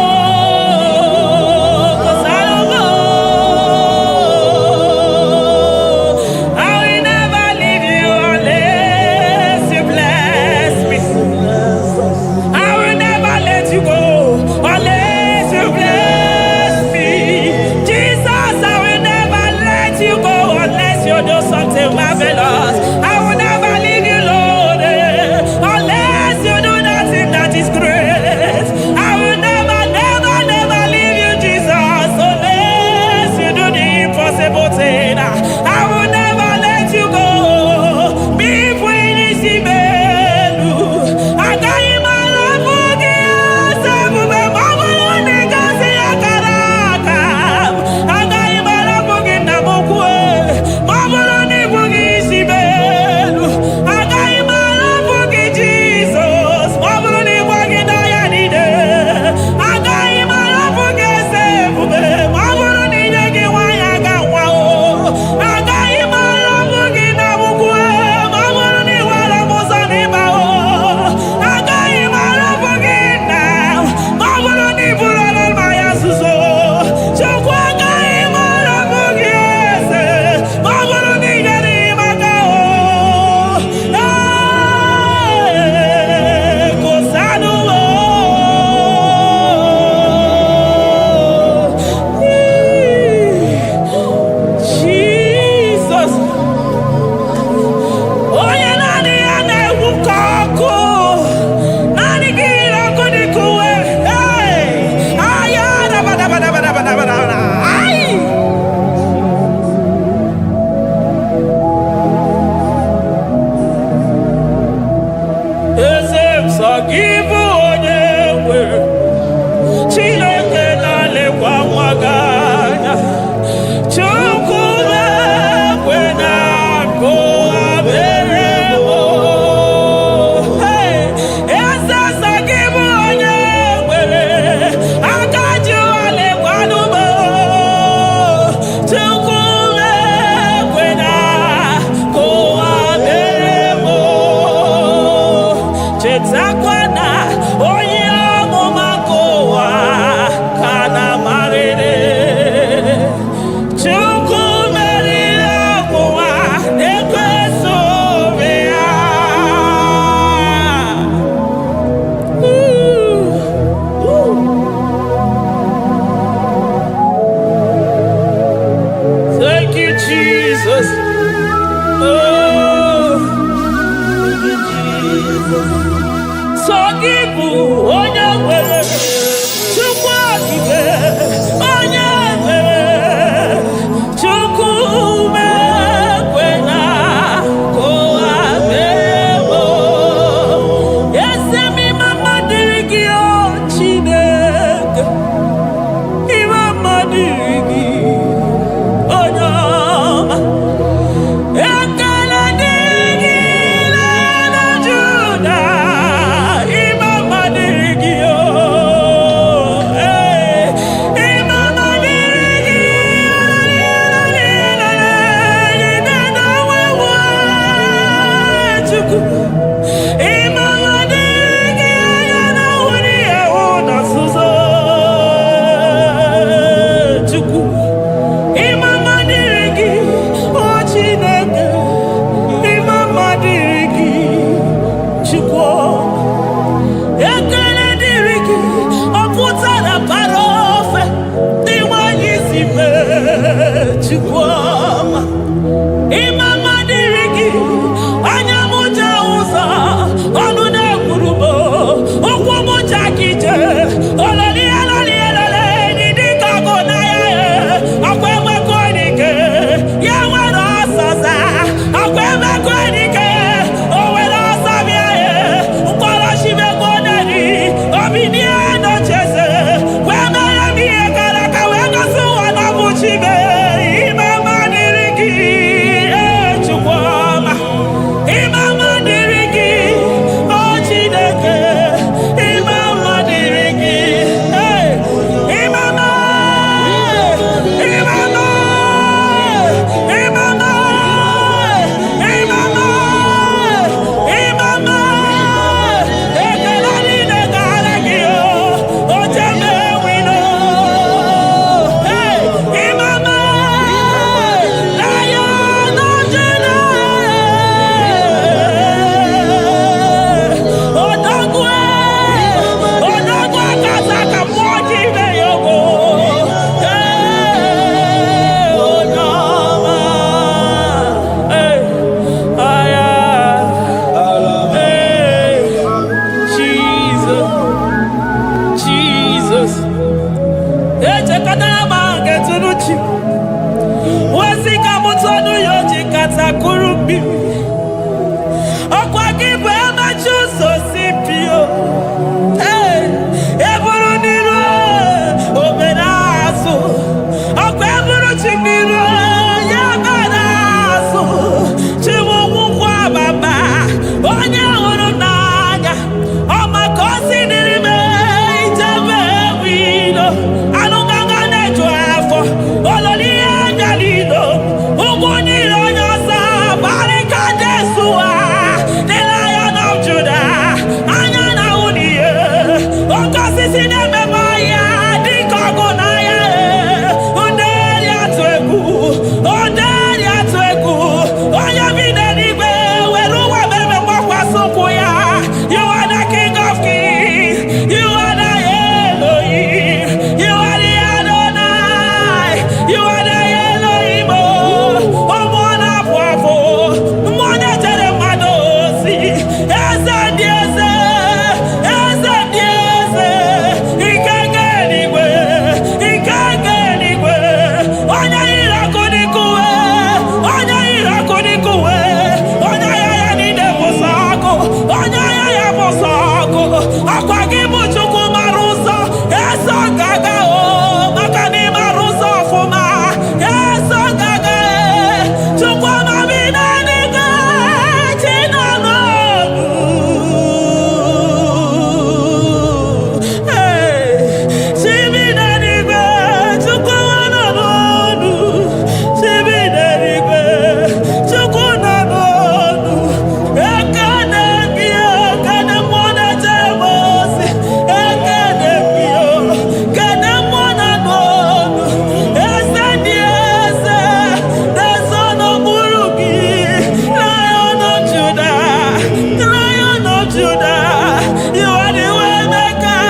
D: Judah. You are the way maker,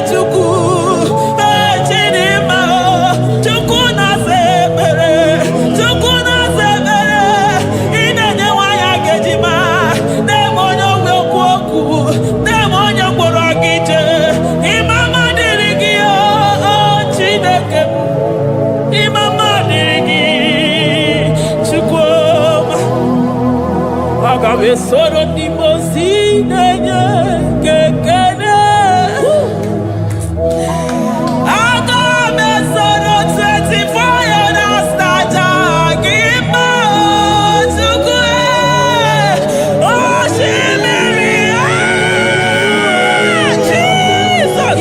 D: Chuku. Chidima, Chuku na sebere, Chuku na sebere. Ine nyewaya gejima, demonyo wekuoku, demonyo borogije. Imama dirigio, Chideke. Imama dirigi, Chukwuma. Agabe soro di mosi nenye kekene. Agabe soro 24 years naja gima Chukwe. Oh shimiri, Jesus.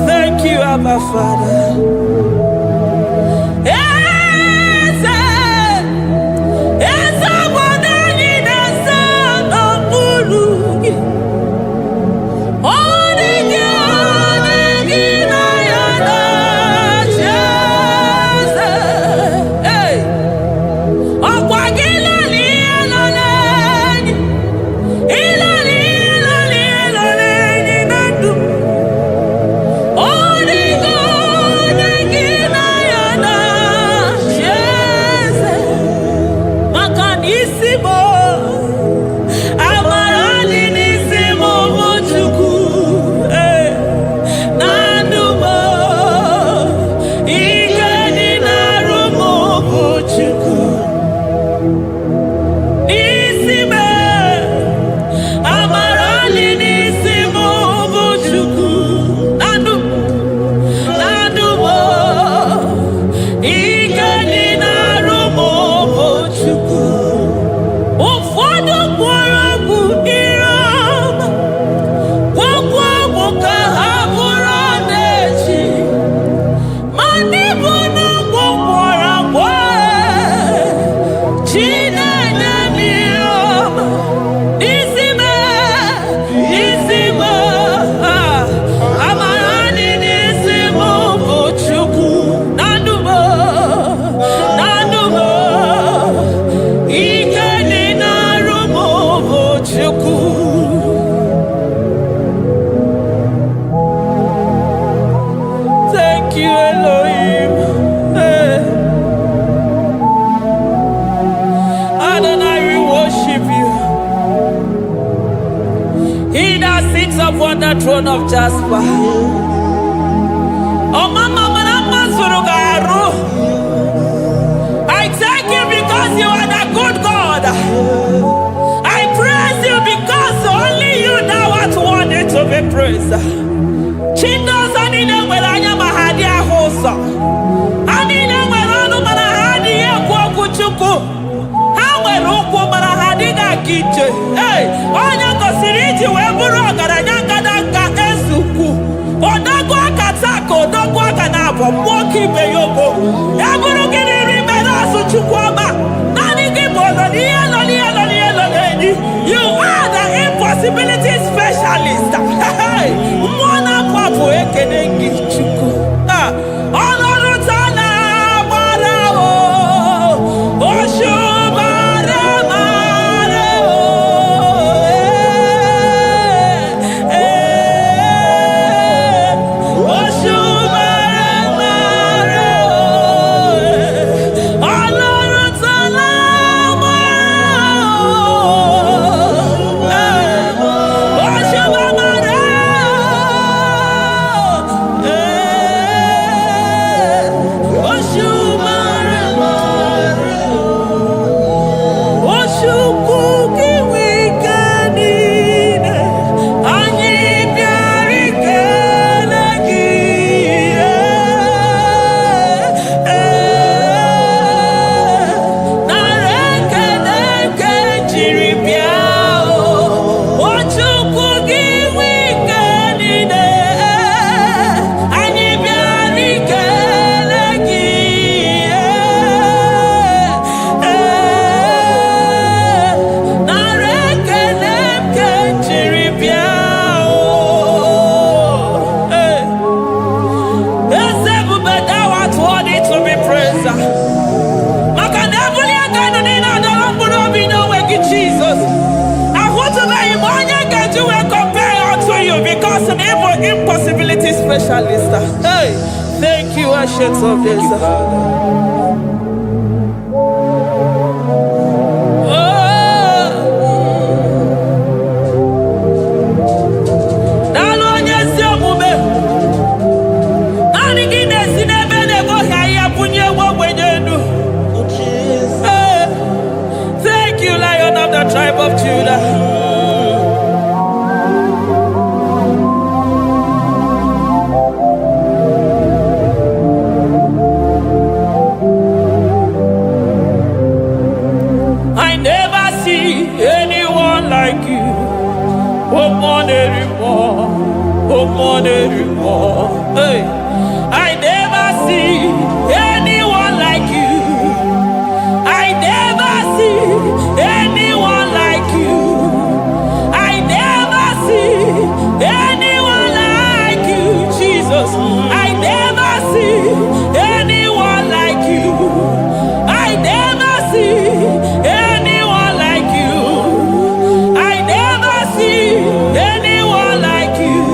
D: Thank you, Abba Father.
E: Oh,
D: Upon the throne of Jasper. Oh, Mama, I thank you because you are the good God. I praise you because only you know what wanted to be praised. Chindos anine welanya mahadia hosa. Anine welanu manahadi kwa kuchuku. Hawe ruku manahadi na kiche. Hey, onya kosiriti weburu garanyanga daka esuku. Odagwa katako, odagwa kanabo, mwoki beyoko. Eburu kiniri menasu chukwama. Nani kibono, nielo. You are the impossibility specialist. Hey, mwana papu ekenengi chuku. Olorutana marao, oshubara marao. Impossibility specialist. Hey, thank you, Ancient of Days. Thank you, Lion of the tribe of Judah. Hey, I never see anyone like you. I never see anyone like you. I never see anyone like you, Jesus. I never see anyone like you. I never see anyone like you. I never see anyone like you.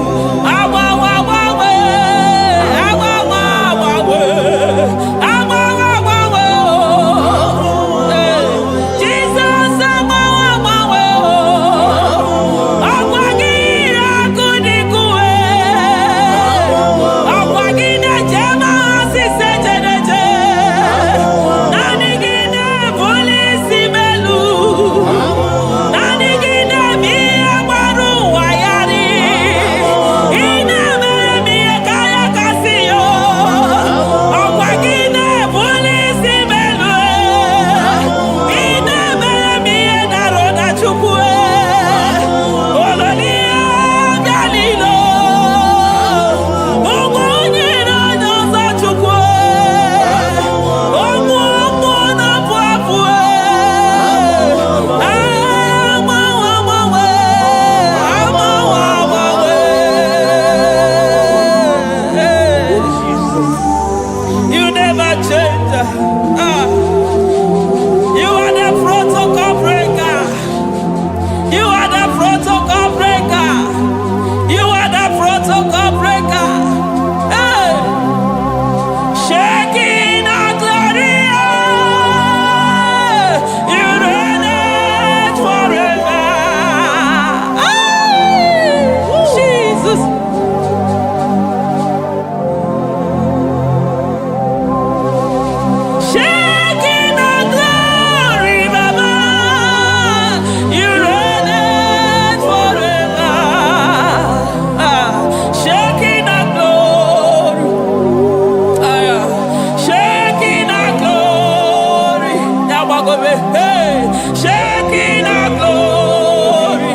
D: Shekinah glory,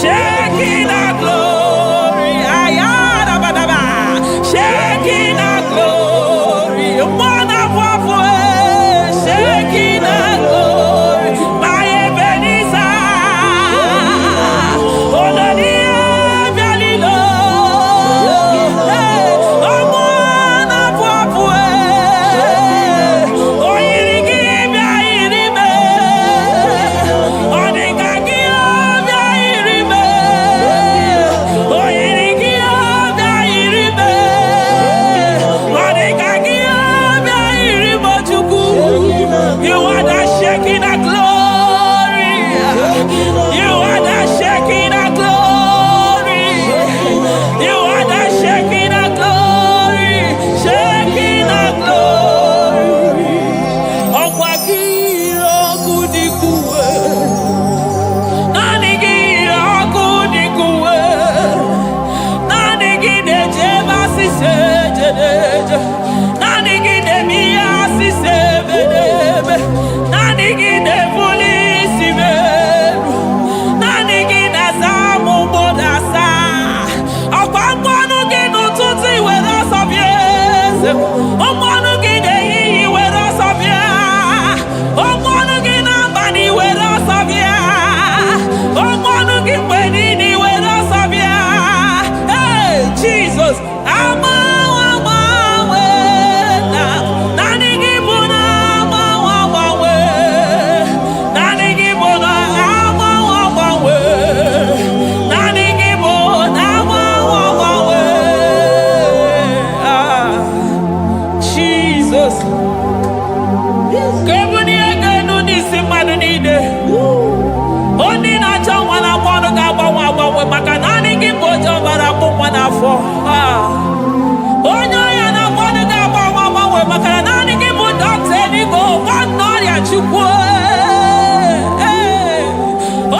D: Shekinah glory, ayadabadaba, Shekinah glory, wonderful, Shekinah glory, my Ebenezer, Olodia Galilo, you are the Shekinah glory. You are the Shekinah glory. You are the Shekinah glory. Shekinah glory. Okwakiro kudikuwe. Nanigiro kudikuwe. Nanigide jeba sisejedeje. Nanigide miya sisebedebe. Nanigide polisi beru. Nanigide zamu bodasa. Okwangwanu ginu tuti wera sabiese. Omwanu gide yiyi wera sabia. Omwanu gina bani wera sabia. Omwanu gimbenini wera sabia. Hey, Jesus. Jesus. Kebuni aganu nisi madu nide. Oni na changwa na kwano gaba wabawe makanani kibojo barabu mwanafo. Onyo ya na kwano gaba wabawe makanani kibojo tenigo wanori ya chukwe.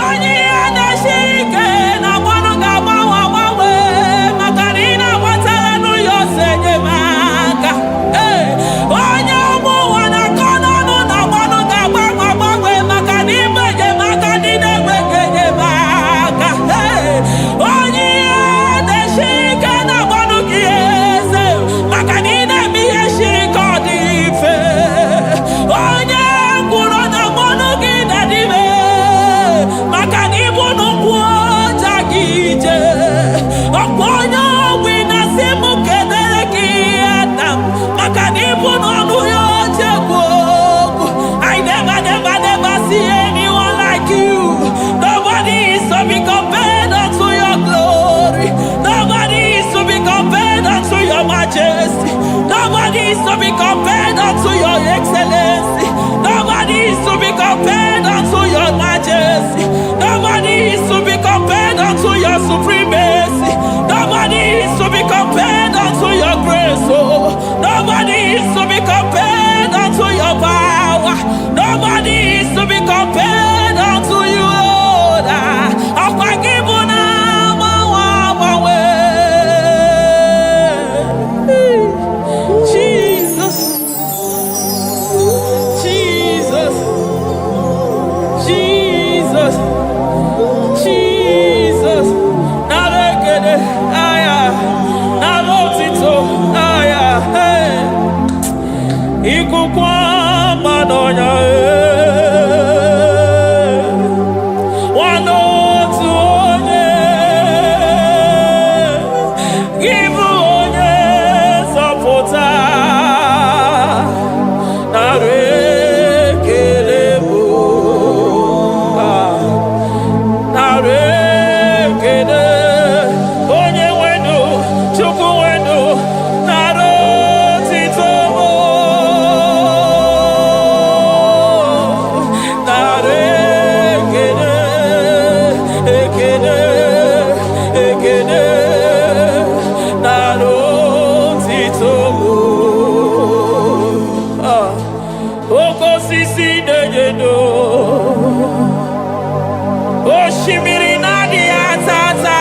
D: Onyi ya na shike na kwano gaba wabawe makanina watala nu yose jemaka. Onye ụmụ wana konono na kwano gaba wabawe makanimbe jemaka dine jemaka. Onye ya na shike na kwano kiese makanine miye shiko dife. Onye kwuro na kwano gida dive makanibu nukwo jagije. Okponyo wina simu kedere ki Adam makanibu nonu yo jegwogu. I never see anyone like you. Nobody is to be compared unto your glory. Nobody is to be compared unto your majesty. Nobody is to be compared unto your excellency. Nobody is to be compared unto your majesty. Nobody is to be compared unto your supremacy. Nobody is to be compared unto your grace. Oh, nobody is to be compared unto your power. Nobody is to be compared unto you, Lord. Akwagibuna mawawe. Jesus. Jesus. Jesus. Jesus. Narekede. Aya. Narotito. Aya. Hey. Ikukwa madonya. Wano tu onye. Give onye sapota. Narekelebo. Narekede. Onye wendo. Chukwu wendo. Narotito. Oshimiri nadi atata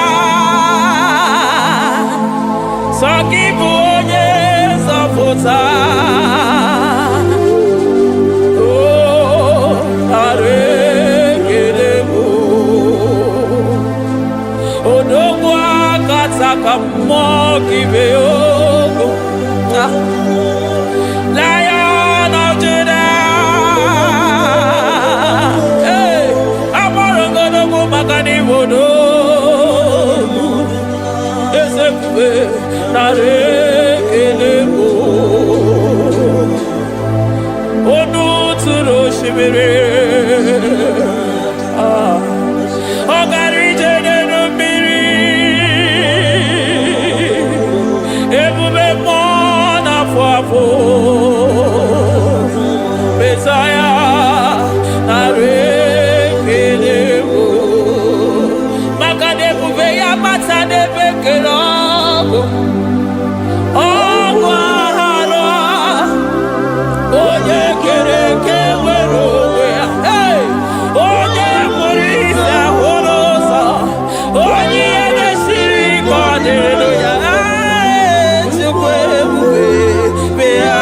D: Sokibu onye zọpụta. Oh more give you. Lion of Judah. Hey, I'm gonna go Makani Modo. Esekwe narekelemo. Onu turo shimere. Messiah, narekelemo. Makade buveya matane bekelamo. Ogwahara, oye kereke werowe. Hey, oye murisa horosa, oye edeshiri kwadeloya. Chukwe buve beya.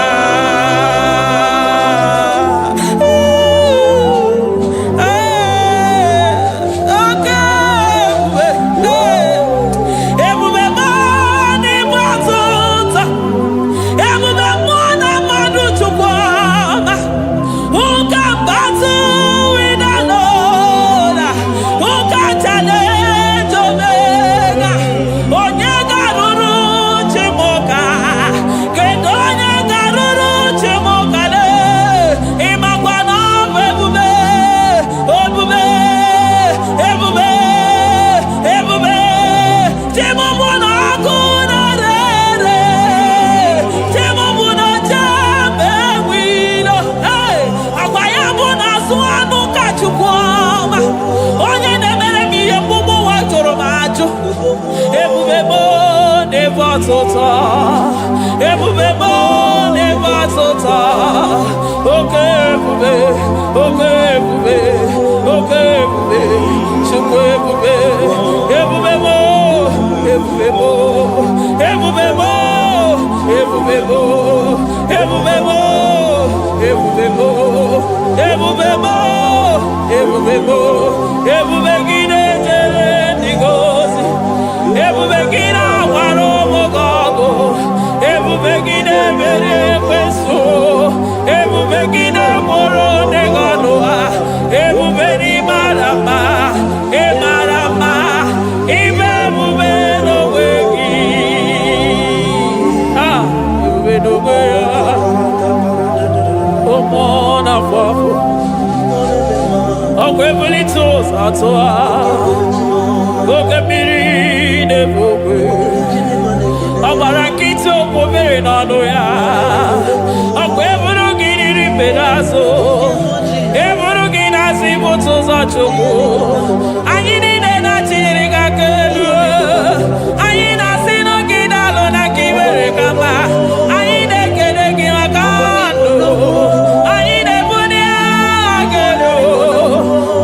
D: Ebubebo never tota. Okay, ebube, okay, ebube, okay, ebube, chukwe ebube, ebubebo, ebubebo, ebubebo, ebubebo, ebubebo, ebubebo, ebubebo, ebubebo, ebubegide jere nigozi, ebubegina waro mogago. Ebubegide mere kweso, ebubegide moro neganoa, ebubeni marama, emarama, ibebube no wegi. Ah, ebube no wegi. Omona fafo, okwebuli toza atoa, okebiri nebube. Abarakito povere nano ya. Akwe evuru gini pedazo. Evuru gina si boto za choko. Ayini nena chiri kakelu. Ayina sino gina lo na kibere kama. Ayine kene kima kando. Ayine buni agelo.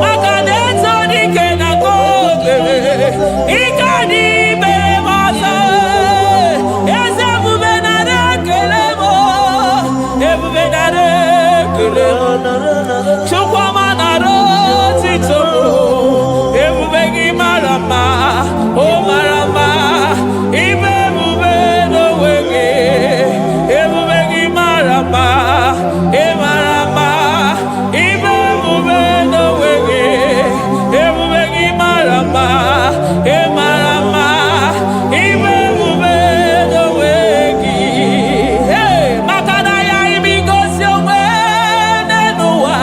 D: Makane toni kena kogele. Ikadi bere masa. Chukwa naro tito, ebubegi marama, oh marama, ibebube no wege, ebubegi marama, marama, ibebube no wege, ebubegi marama, marama, ibebube no wege. Hey, makana ya imigosi owe nenua.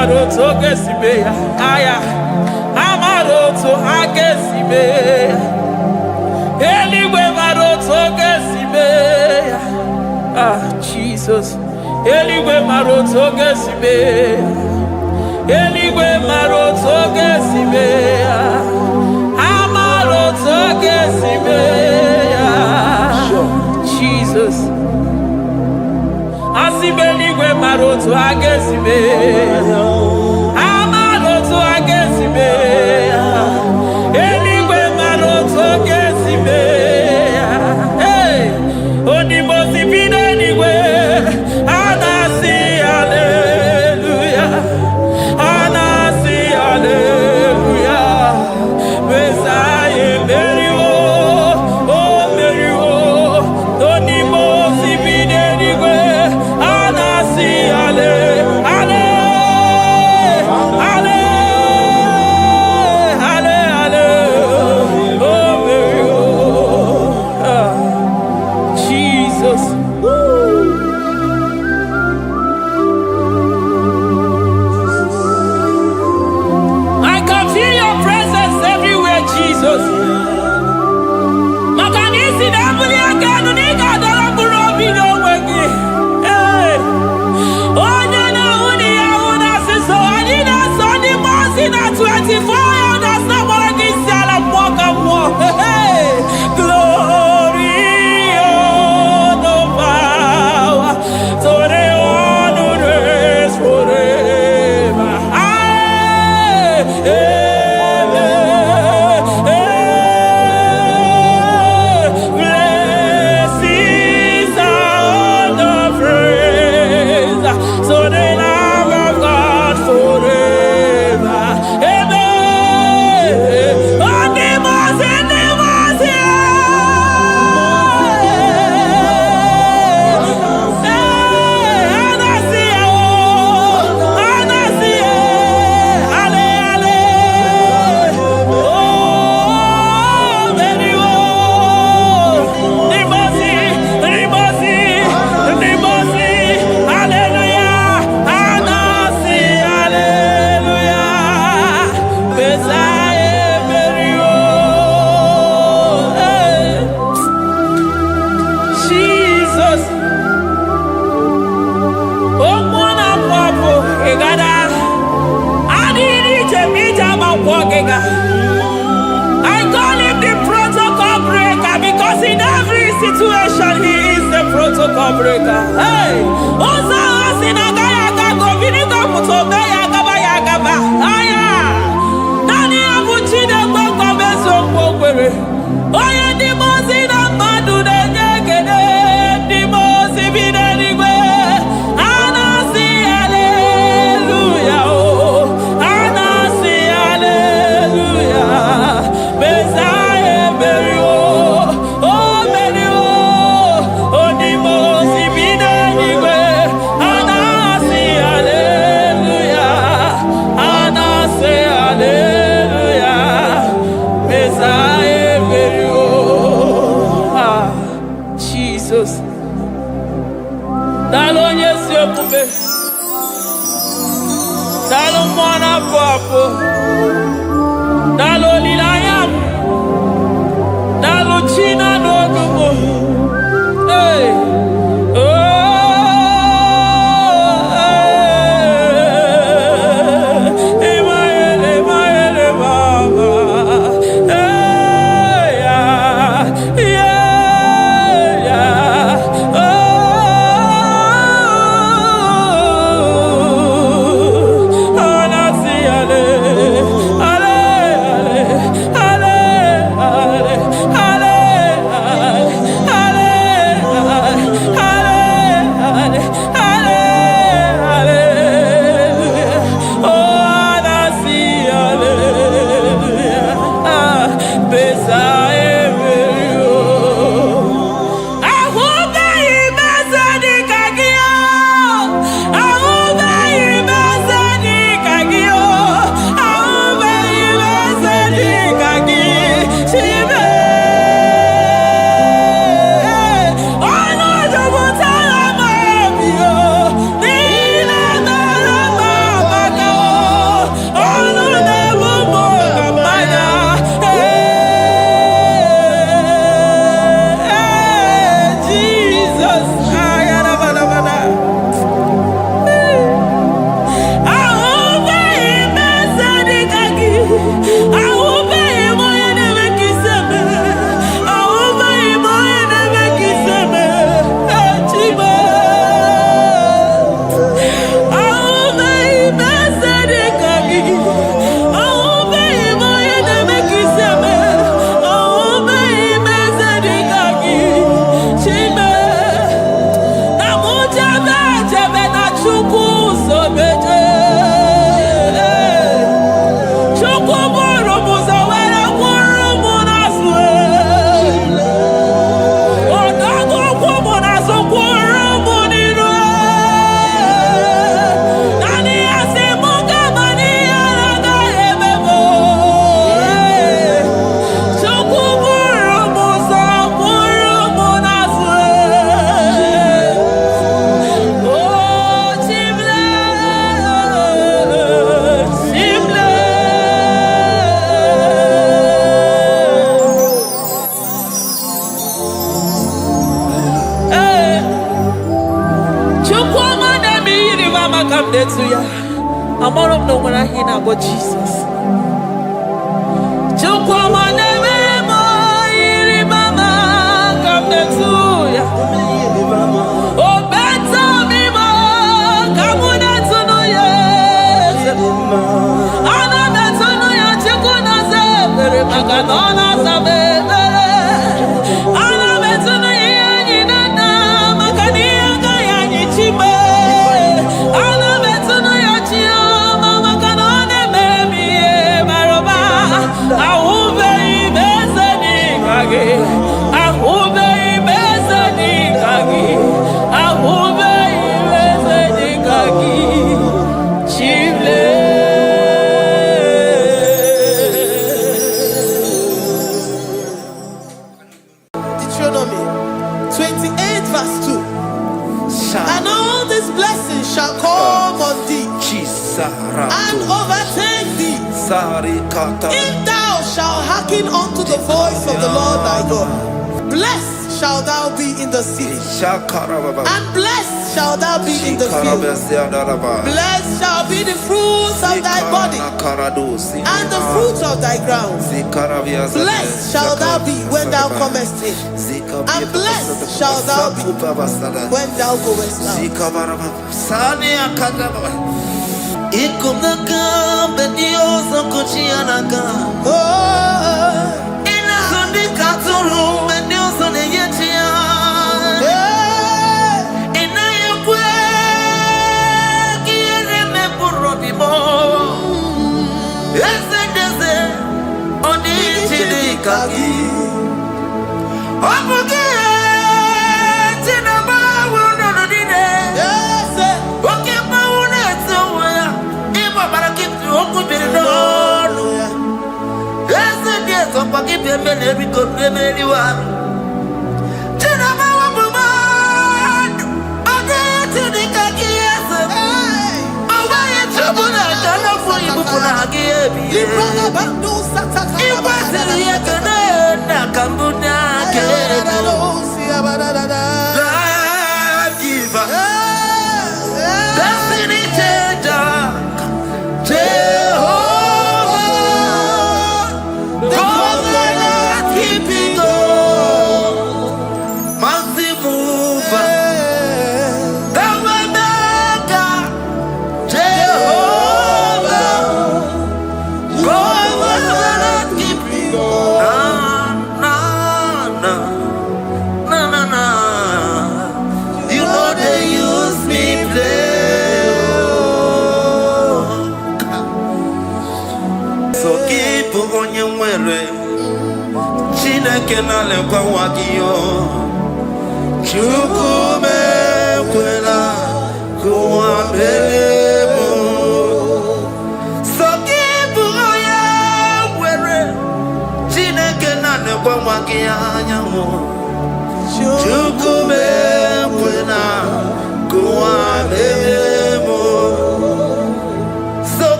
D: maroto gesibeya. Aya. Amaroto agesibeya. Eligwe maroto gesibeya. Ah, Jesus. Eligwe maroto gesibeya. Eligwe maroto gesibeya. Amaroto gesibeya. Jesus. Asibeligwe maroto agesibeya. Amaroto agesibeya. Eligwe maroto gesibeya. Hey, onimosi bide eligwe. Anasi hallelujah. Anasi hallelujah. Messiah Meriwo, oh Meriwo. Onimosi bide eligwe. Anasi hallelujah. I call him the protocol breaker because in every situation he is the protocol breaker. Hey, Osa Asinaga Yagago, Viniga Mutobe Yagaba Yagaba. Aya, Nani Abuchina Boko Beso Pokere. Oya Dimosina Madu de Negede, Dimosi Bidenigwe. Anasi hallelujah. Anasi hallelujah. Messiah Meriwo, oh Meriwo, oh Dimosi Bidenigwe. Anasi hallelujah. Anasi hallelujah. Messiah Meriwo. Ah, Jesus. Dalo nyesi okube. Dalo mwana papo. Dalo lilayam. Dalo china nodumo. Hey. Oh. Emaele, emaele, baba. Hey, yeah, yeah, yeah. Oh. Anasi hallelujah. amara m na o nwere aha ị na-akpọ Jizọs. Chukwuma na-eme m iri mama ka m na-etu ya. O beta m ime ka mụ na-etunu ya eze. Ana m etunu ya Chukwu na-aza ekpere maka na ọ na-aza m ekpere. Ana m etunu ya ihe anyị na-ana maka na ihe agaghị anyị chime. Ana m etunu ya Chioma maka na ọ na-emere m ihe bara ụba. Ahụbeghị m eze dịka gị. Ahụbeghị m eze dịka gị. Ahụbeghị m eze dịka gị. Chile.
A: Deuteronomy 28 verse 2. And all these blessings shall come on thee and overtake thee if thou shalt hearken unto the voice of the Lord thy God. Blessed shalt thou be in the city, and blessed shalt thou be in the field. Blessed shall be the fruit of thy body, and the fruit of thy ground. Blessed shalt thou be when thou comest in, and blessed shalt thou be when thou goest out.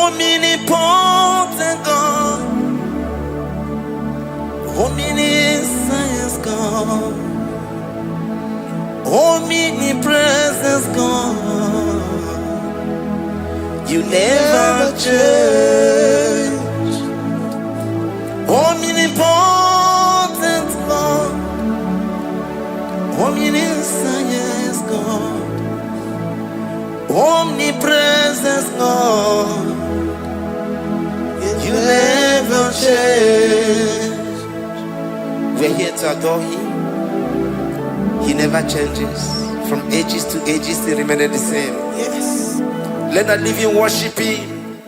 E: Omnipotent God, omniscience God, omnipresence God, you never change. Omnipotent God, omniscience God, omnipresence God, you never change. We're here to adore Him. He never changes. From ages to ages, He remained the same.
A: Yes.
E: Let the living worship Him.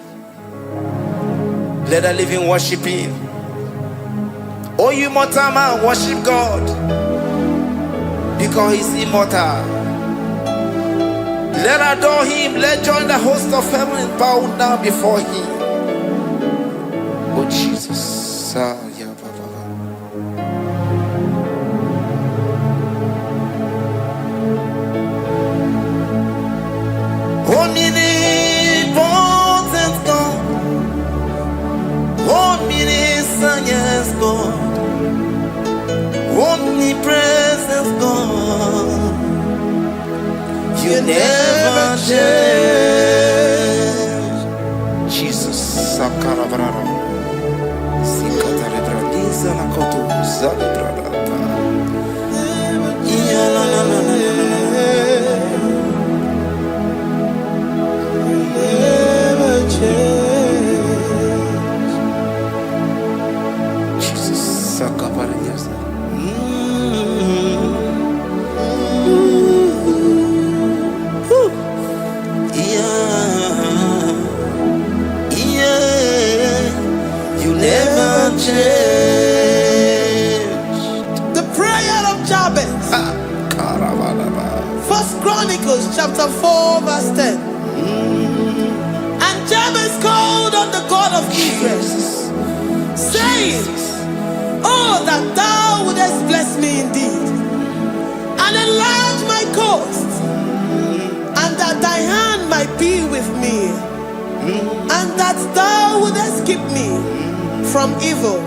E: Let the living worship Him. Oh, you mortal man, worship God, because He's immortal. Let adore Him. Let join the host of heaven and bow down before Him. Oh Jesus. Ah, yeah, omnipotent God, omniscient God, omnipresent God, you never change. Jesus, Sakarabrara, Sikatarebradiza Nakoto, Zalibrada. Jesus, Sakaparadias. You never change.
A: The prayer of Jabez. First Chronicles chapter 4 verse 10. And Jabez called on the God of Israel, saying, oh, that thou wouldest bless me indeed, and enlarge my coast, and that thy hand might be with me, and that thou wouldest keep me from evil,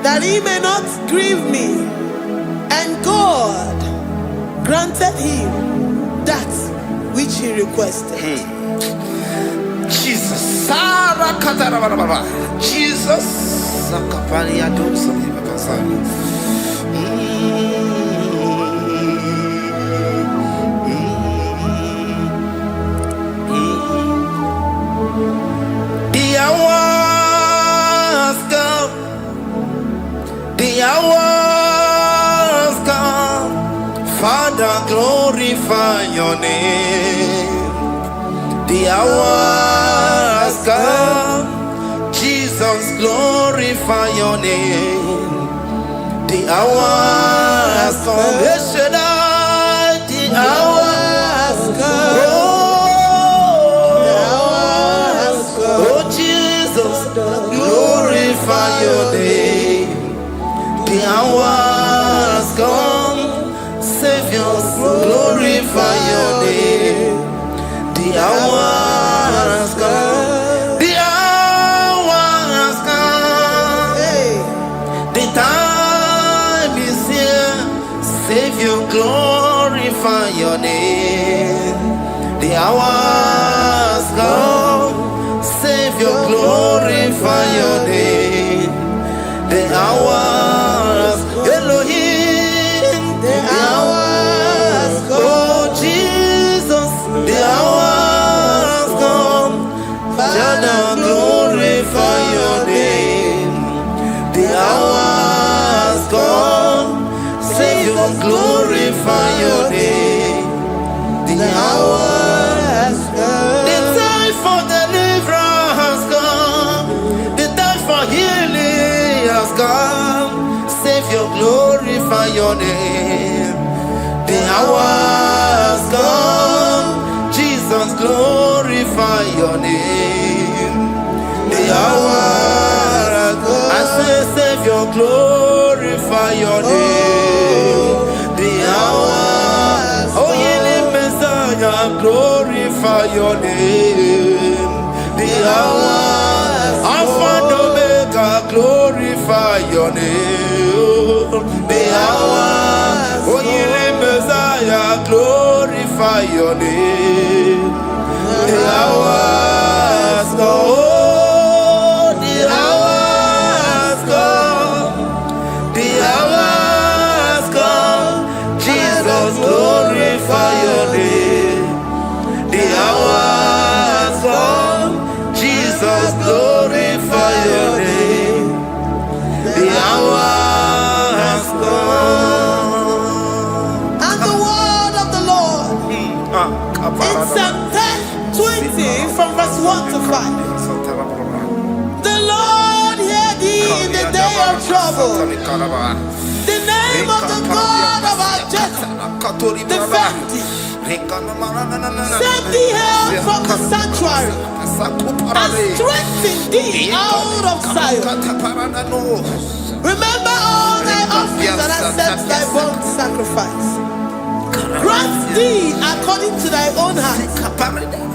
A: that he may not grieve me. And God granted him that which he requested.
E: Jesus, Sarah Katarababa, Jesus, Sakaparia Dosani Bakasani. The hours come, the hours come, Father, glorify your name. The hours come, Jesus, glorify your name. The hours come, Shaddai, the hours come. Oh, Jesus, glorify your name. The hours come, Savior, glorify your name. The hours come, the hours come, the time is here, Savior, glorify your name. The hours come, Savior, glorify your name. The hours, Elohim, the hours, oh Jesus, the hours come, Father, glorify your name. The hours come, Savior, glorify your name. The hours come, the time for deliverance has come, the time for healing has come, Savior, glorify your name. The hours come, Jesus, glorify your name. The hours come, I say, Savior, glorify your name. The hours, oh, healing Messiah, glorify your name. The hours, Alpha and Omega, glorify your name. The hours, oh, healing Messiah, glorify your name. The hours come, oh, the hours come, the hours come, Jesus, glorify your name. The hours come, Jesus, glorify your name. The hours come.
A: The name of the God of our Jacob. Defend thee. Send thee help from the sanctuary. And strengthen thee out of Zion. Remember all thy offerings and accept thy burnt sacrifice. Grant thee according to thy own heart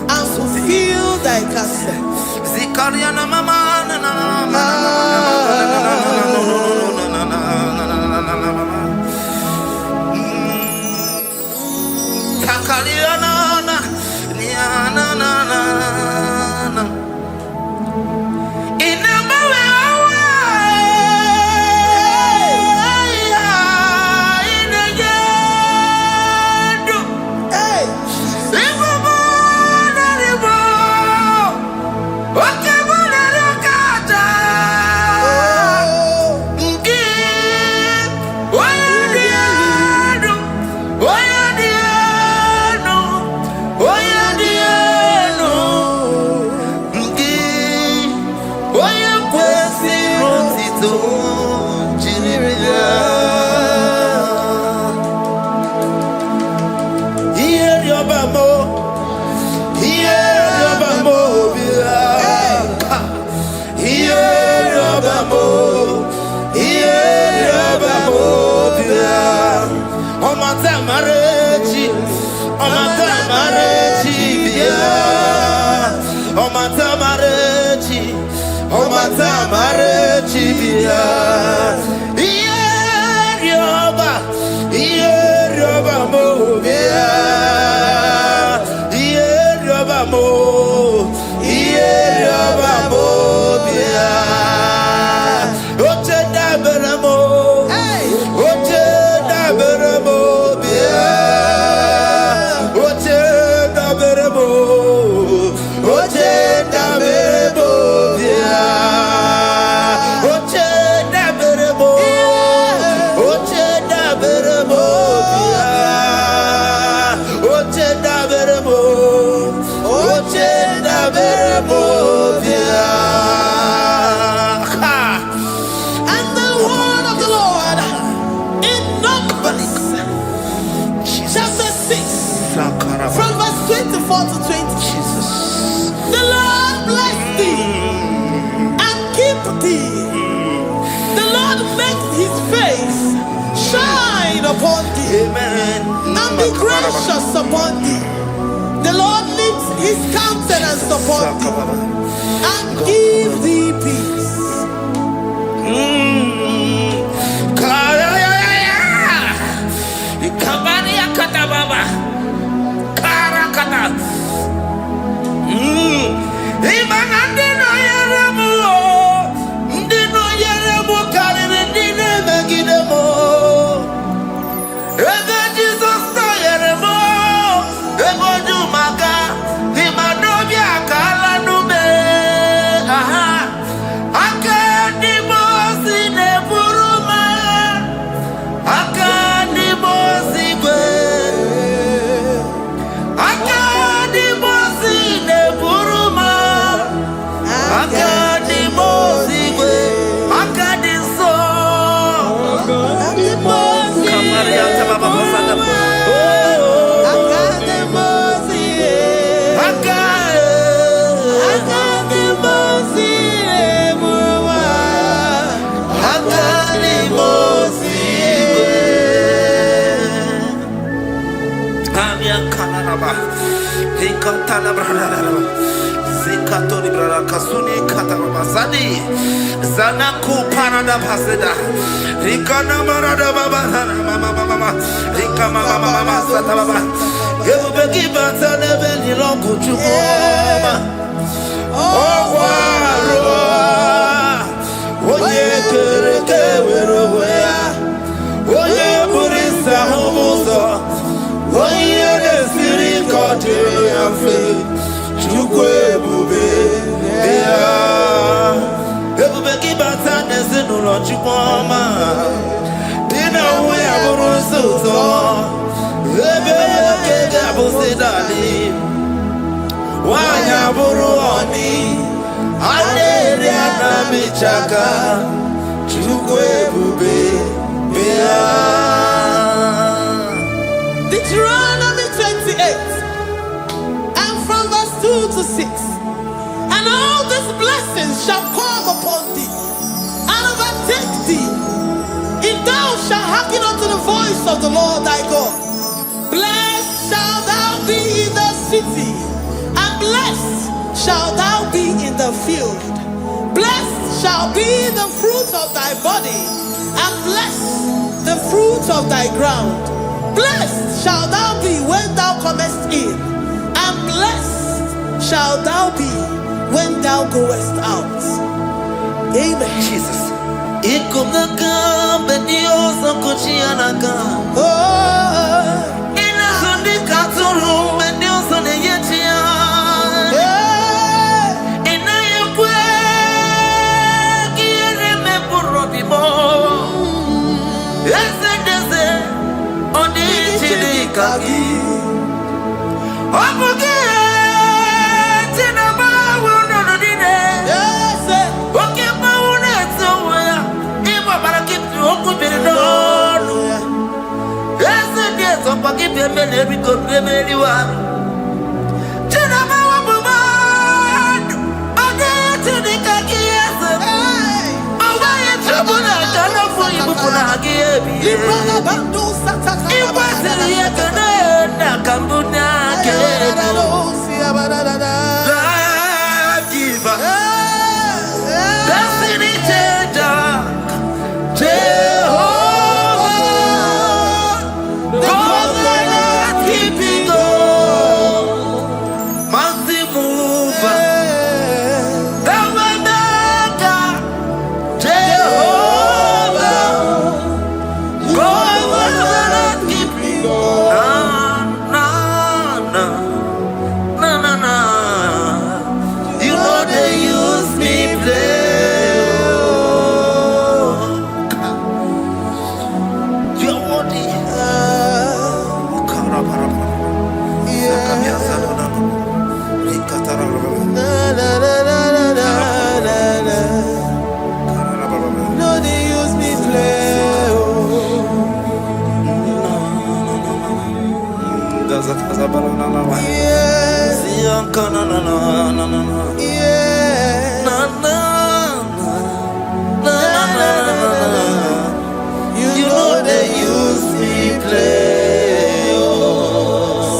A: and fulfill thy counsel. Upon thee, amen, and be gracious upon thee. The Lord lifts his countenance upon thee and give thee peace.
E: Zanaku parada paseda Rikana marada baba mama Rikama mama sata baba Yebeki bata nebeli longu chukoma Owaro Oye kereke weroya Oye burisa humuso Oye desiri kote yafe Chukwe bube Ebubeki bata nesinu lo chukwama Dina uwe aburu suzo Ebeke gabusi dali Wanya buru oni Aleri anamichaka
A: Deuteronomy 28, and from verse 2 to 6. And all these blessings shall come upon thee and overtake thee, if thou shalt hearken unto the voice of the Lord thy God. Blessed shalt thou be in the city, and blessed shalt thou be in the field. Blessed shall be the fruit of thy body, and blessed the fruit of thy ground. Blessed shalt thou be when thou comest in, and blessed shalt thou be when thou goest out. Amen.
E: Jesus.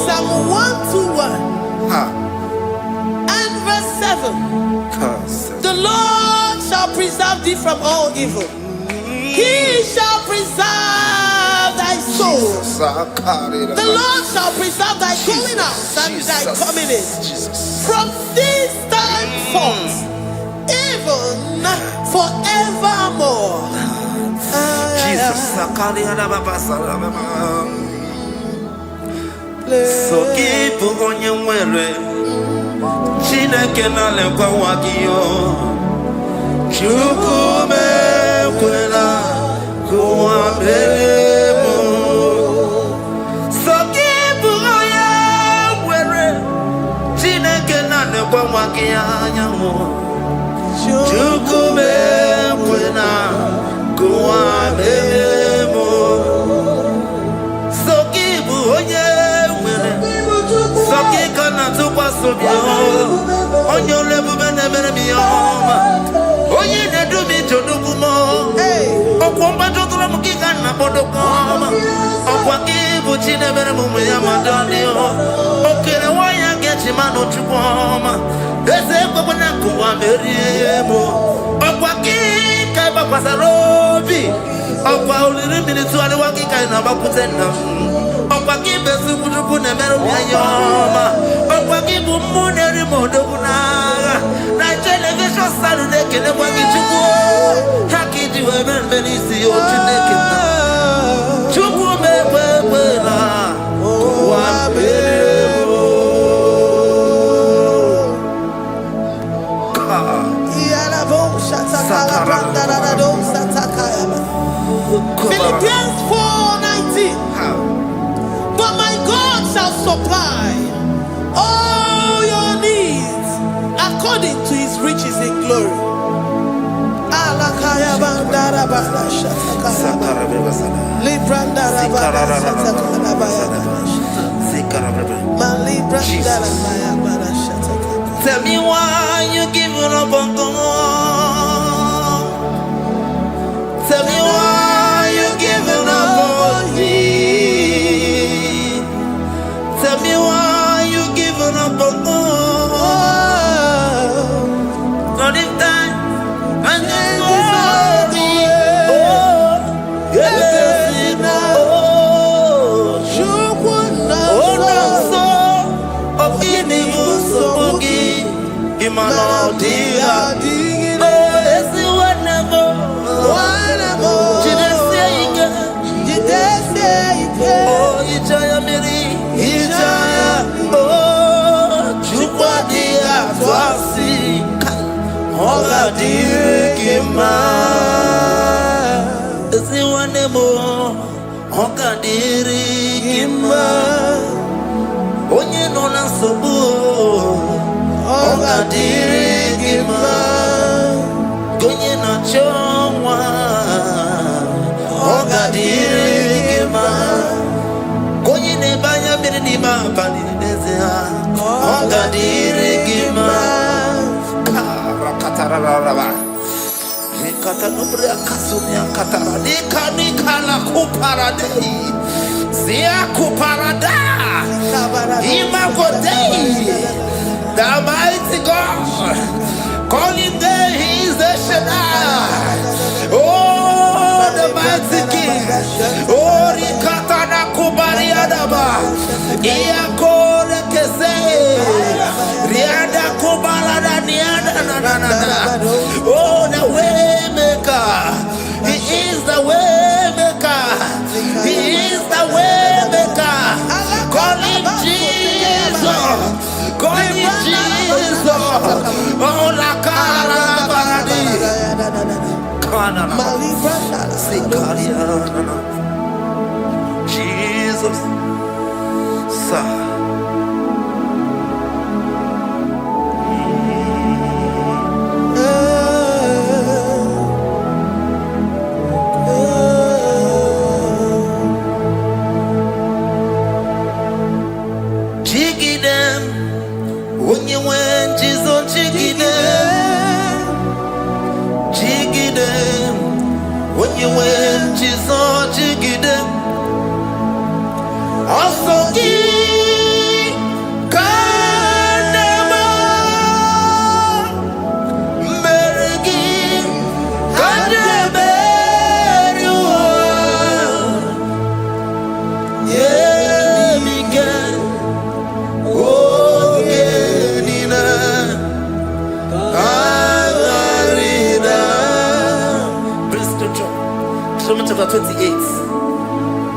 A: Psalm 121 and verse 7. The Lord shall preserve thee from all evil. He shall preserve thy soul. The Lord shall preserve thy going out and thy coming in from this time forth, even forevermore.
E: Sokipu onye nwere Chineke na-lekwa nwa gị o. Chukwu mekwela ka ụwa mere mụ. Sokipu onye nwere Chineke na-lekwa nwa gị anya mụ. Chukwu mekwela ka ụwa mere mụ. Sokipu onye Sokika na tukwaso bia onye olebube na-emere m ihe ọma onye na-edu m ije odugumo ọkwa mgbajọtụrụ m gị ka nna kpọdokọma ọkwa gị bụ chi na-emere m ụmụ ya ma dọlị okere nwanyị a ga-echi manụ chukwu ọma eze ekwekwe na nkụwa merie m ọkwa gị ka ị gbakwasara obi ọkwa oliri mmiri tụgharịwa gị ka ị na-agbakwute nna m ọkwa gị bụ ezigbo na-emere m ya ọma ọkwa gị bụ mmụ na-eri m odogwu n'agha na telivishọn salụ na-ekelekwa gị chukwu ha ka iji wee mere mbe n'isi ya otu na-ekele chukwu m ekwe ekwela ụwa mere
A: Philippians 4:19. But my God shall supply all your needs according to his riches in glory.
E: Tell me why you giving up on God. Tell me why you giving up on me. Tell me why you giving up on God. Not in time, and then glory. Oh, yeah, oh, no, so of evil, so boogie. Imano dia, oh, esi wanamo, oh, Ijaya Miri, Ijaya, oh, Chukwa dia, Twasi, Oga dirikima, esi wanamo, Oga dirikima, onye nona sobu. Oga dirigima, gonye na chongwa. Oga dirigima, gonye ne banya mirinima bani nezea. Oga dirigima, karakatara. Nikata nubria kasunya katara. Nikala kuparadei, zia kuparada, imagodei. The mighty God, call him there, he is the Shaddai. Oh, the mighty King. Oh, Rikatana Kubariadaba. Iakore Kese. Riada Kubalada Niada. Oh, the way maker. He is the way maker. He is the way maker. Call him Jesus. God is Jesus. Oh, la cara baradi. Kana na. Sikaria na. Jesus. Sa. Chapter 28.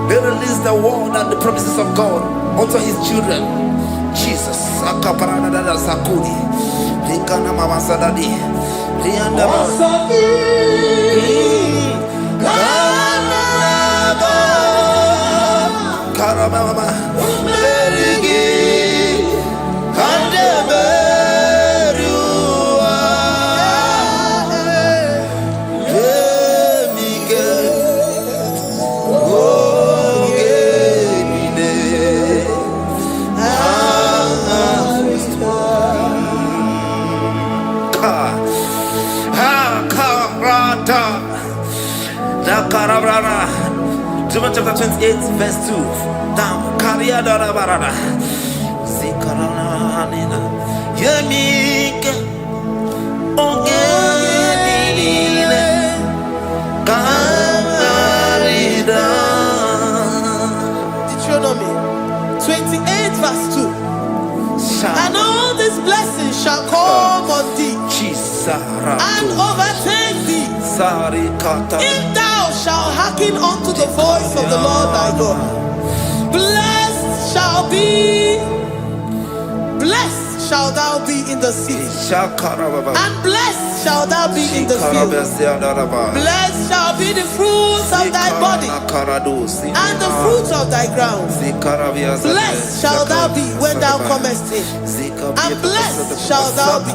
E: They release the word and the promises of God unto his children. Jesus. Akaparanada Sakudi. Likana Mama Sadadi. Lianda Karababa. John chapter 28, verse 2. Down. Kariada Barada. Zikarana Nina. Yemik. Ogenine. Kamarida.
A: Deuteronomy 28, verse 2. And all these blessings shall come on thee and overtake thee. If thou shalt hearken unto the voice of the Lord thy God, blessed shall thou be in the city, and blessed shall thou be in the field. Blessed shall be the fruits of thy body, and the fruits of thy ground. Blessed shall thou be when thou comest in, and blessed shall thou be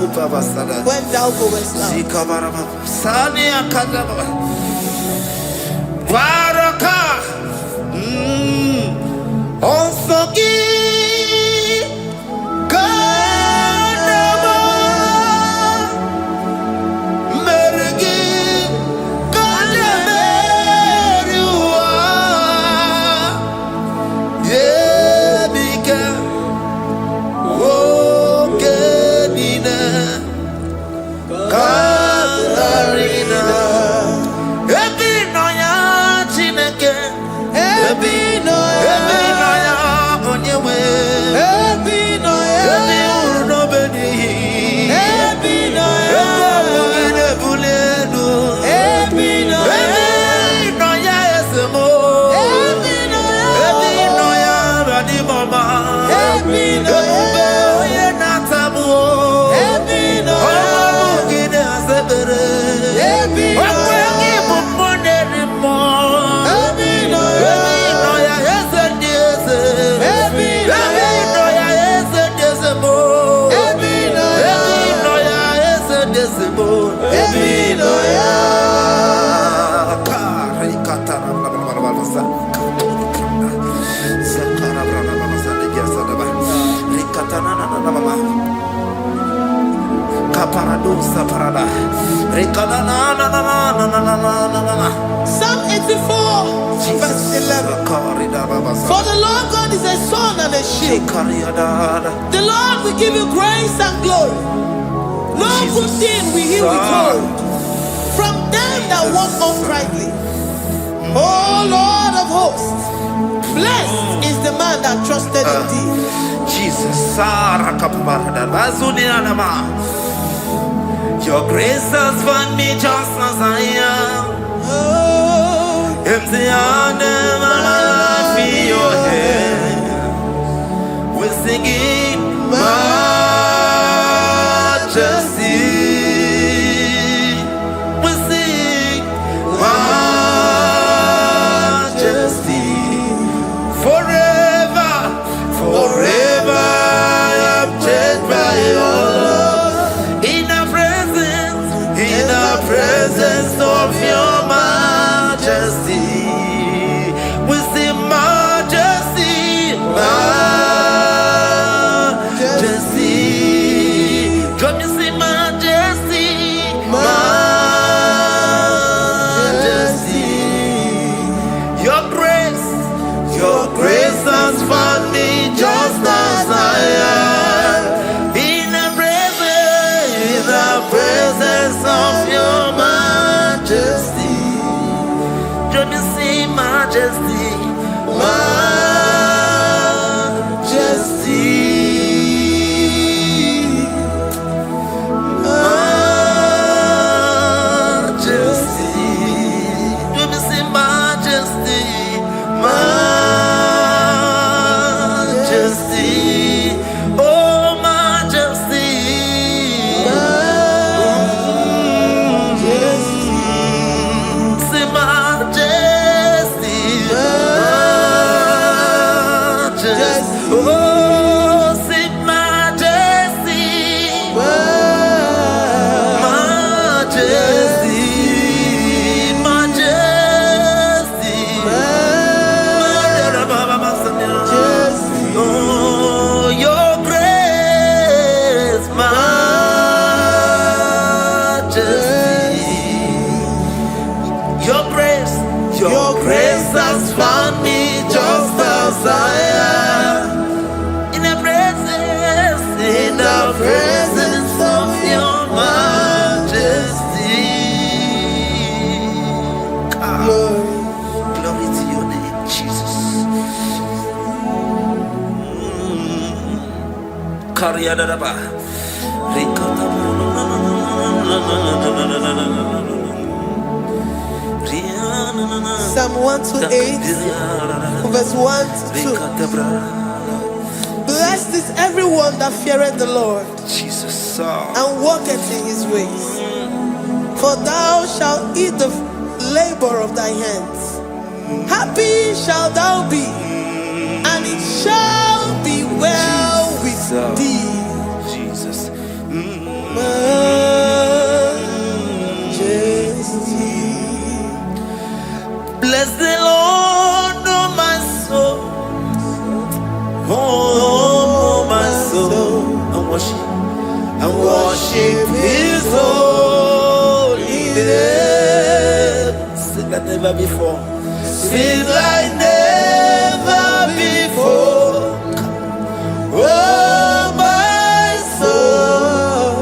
A: when thou goest out.
E: Baraka. Onsoki. Kanama. Merigi. Kanameriwa. Yebika. Okedina. Katarina. Ebinoya Chineke. Ebinoya Onyewe. Ebinoya Urunobeni. Ebinoya Ebogine Bulenu. Ebinoya Esemo. Ebinoya Radimama. Ebinoya Oye Natamu. Ebinoya Asebere. Wakwengi Mumoneri Mo. Ebinoya Esediese. Ebinoya Esediese Mo. Ebinoya Esediese Mo. Ebinoya Kari Katara Blablabla. Sakara Blablabla. Digiasadaba. Rikatana Mama. Kaparadosa Parada. Rikana.
A: Psalm 84, verse 11. For the Lord God is a sun and a shield. The Lord will give you grace and glory. No good thing will he withhold from them that walk uprightly. O Lord of hosts, blessed is the man that trusted in thee.
E: Jesus, your grace has found me just as I am. Empty handed, my life in your hand. We're singing majesty. We sing majesty. Forever, forever, I'm changed by your love. In the presence of your majesty. We sing majesty, majesty. Come you sing majesty, majesty. Your grace has found me just as I am. In the presence of your majesty. Let me see majesty, majesty, majesty. Let me see majesty, majesty. Oh majesty. Oh, sing majesty, majesty, majesty, majesty. Oh, your grace, majesty, your grace has found me just as I am. In the presence of your majesty. Glory to your name, Jesus.
A: Psalm 128, verse 1 to 2. Blessed is everyone that feareth the Lord,
E: Jesus,
A: and walketh in his ways. For thou shalt eat the labor of thy hands. Happy shalt thou be, and it shall be well with thee.
E: Jesus.
A: Majesty.
E: Blessed never before. Sing like never before. Oh, my soul,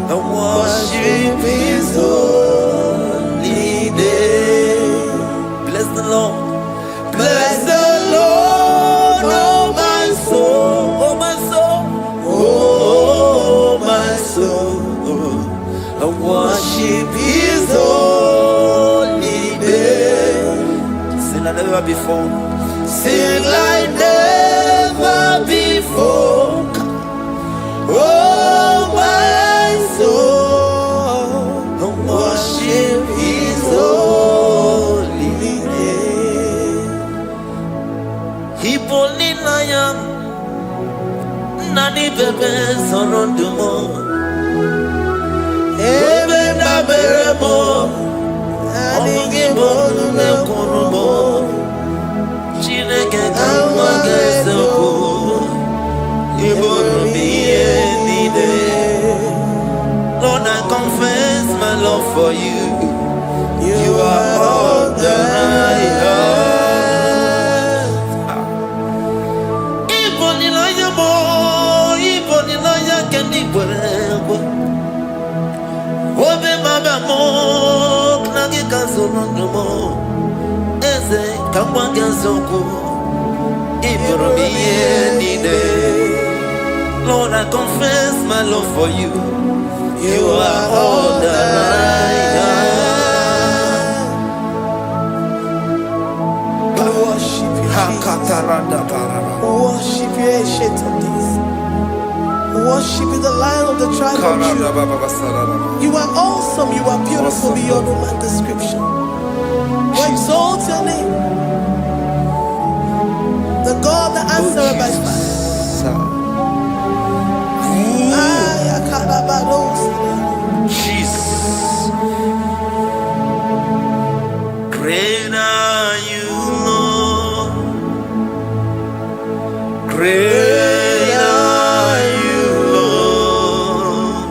E: I worship His holy name. Bless the Lord. Bless the Lord, oh my soul, oh my soul, oh my soul. I worship His holy name. Sing like never before. Sing like never before. Oh my soul, I worship His holy name. Hipoli layam nani bebe sorondumo. Ebe na beremo, omugi bolu me kurumo. Chineke kama gesoko, ibolu miye nide. Lord, I confess my love for you. You are all that I have. Iboni laya mo, iboni laya kendi bwebo. Obe maba mo, knagi kazono mo. Eze kama gesoko, ibolu miye nide. Lord, I confess my love for you. You are all that I have.
A: We worship you, Jesus. We worship you, ancient of days. We worship you, the Lion of the tribe of Judah. You are awesome. You are beautiful beyond human description. We exalt your name, the God that answers by fire.
E: Jesus, great are you, Lord. Great are you, Lord.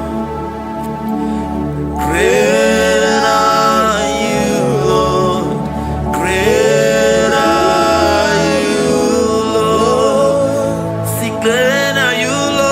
E: Great are you, Lord. Great are you, Lord. See, great are you, Lord.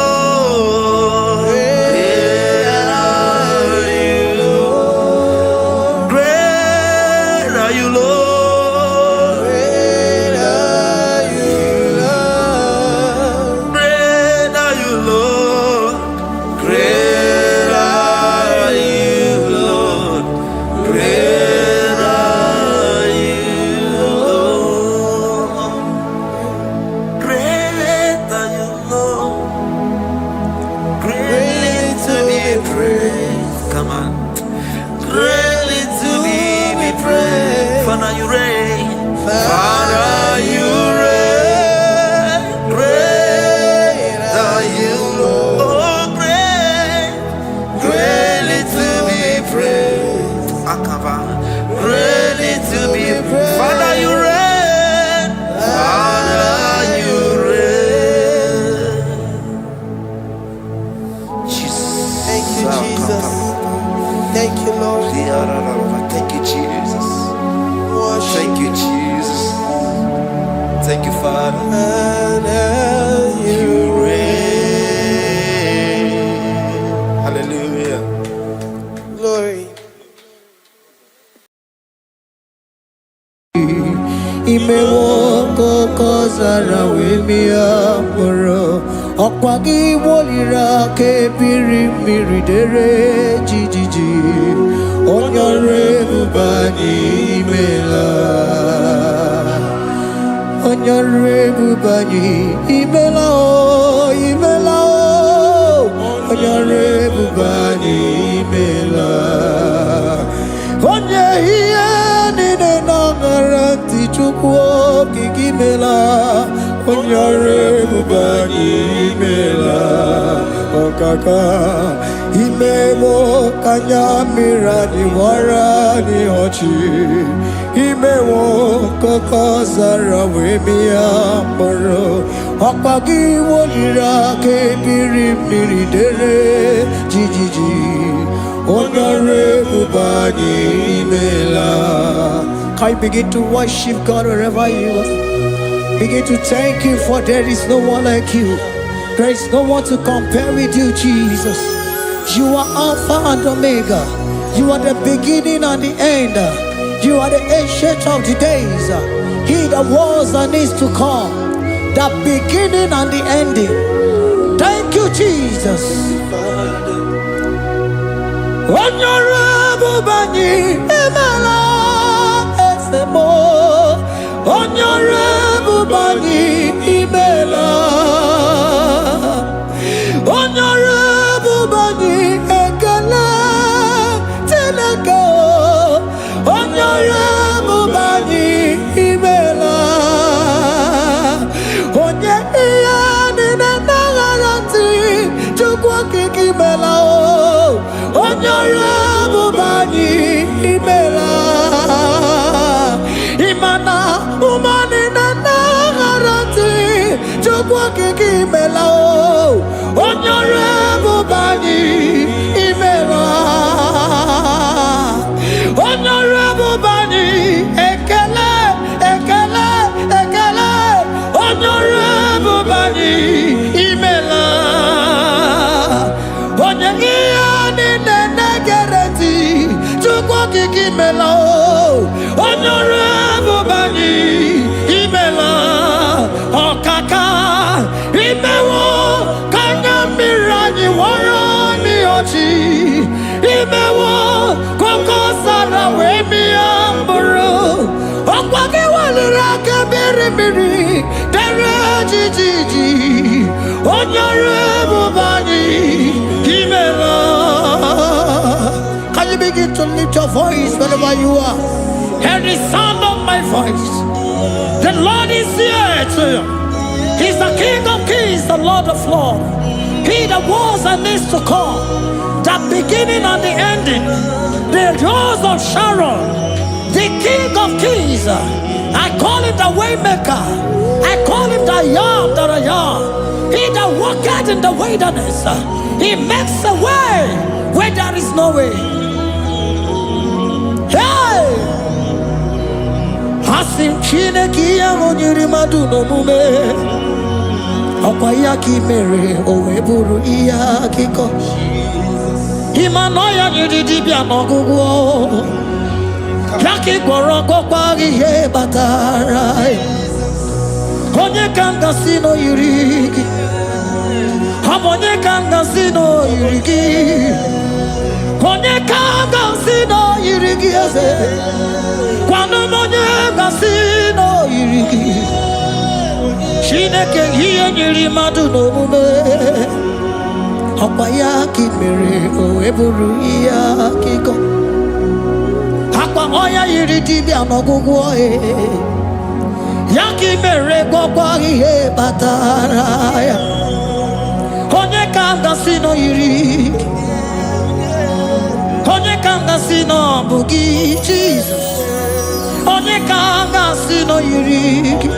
A: Thank you, Lord.
E: Thank you, Jesus. Thank you, Jesus. Thank you, Father. You reign. Hallelujah.
A: Glory.
F: Imewoko kozara wemia moro Okwagi wolira ke biri jijiji Onyore bubani imela Onyore bubani imela o Onyore bubani imela Onye hiye nine nangaranti chukwo kikimela Onyore bubani imela Okaka Imemo kanyamira ni wara ni hochi Imemo kokozara wemia moro Okpagi wolira ke biri jijiji Onyore bubani imela Can you begin to worship God wherever you are? Begin to thank Him, for there is no one like you. There is no one to compare with you, Jesus. You are Alpha and Omega. You are the beginning and the end. You are the ancient of the days. He that was and is to come. The beginning and the ending. Thank you, Jesus. Honorable Bani Emela Esemo. Honorable Bani Emela. Honorable Bani Ekele Teleko. Honorable Bani Emela. Onye iya nina nangaranti chukwa kikimela. Honorable Bani Emela. Imana umani nana garanti chukwa kikimela. Honorable Bani Emela. Honorable Bani Ekele Ekele Ekele. Honorable Bani Emela. Imela, Honorable Bani Emela, Okaka Imewo Kanya Mirani Warani Ochi Imewo Koko Sara Wemi Amburu Okwake Waliraka Biri Biri Dere Jiji Honorable Bani Emela. Can you begin to lift your voice wherever you are? Hear the sound of my voice. The Lord is here to you. He's the King of Kings, the Lord of Lords. He that was and is to come. The beginning and the ending. The rose of Sharon. The King of Kings. I call him the Waymaker. I call him the Yam that I am. He that walketh in the wilderness. He makes a way where there is no way. Hey! Hasim Chineki Yamonyuri Maduno Mume Okwayaki Mere Oweburu Iyakiko Imanoya Nyudibia Nogugo Yaki Goroko Kwagi He Batarai Onye Kanga Sino Yurigi Hamonye Kanga Sino Yurigi Onye Kanga Sino Yurigi Kwano Monye Sino Yurigi Shineke Hiye Nyiri Maduno Mume Okwayaki Mere Oweburu Iyakiko Akwa Oya Yuridi Anogugo Yaki Mere Gokwagi He Bataraya Onye Kanga Sino Yurigi Onye Kanga Sino Bugi Jesus Onye Kanga Sino Yurigi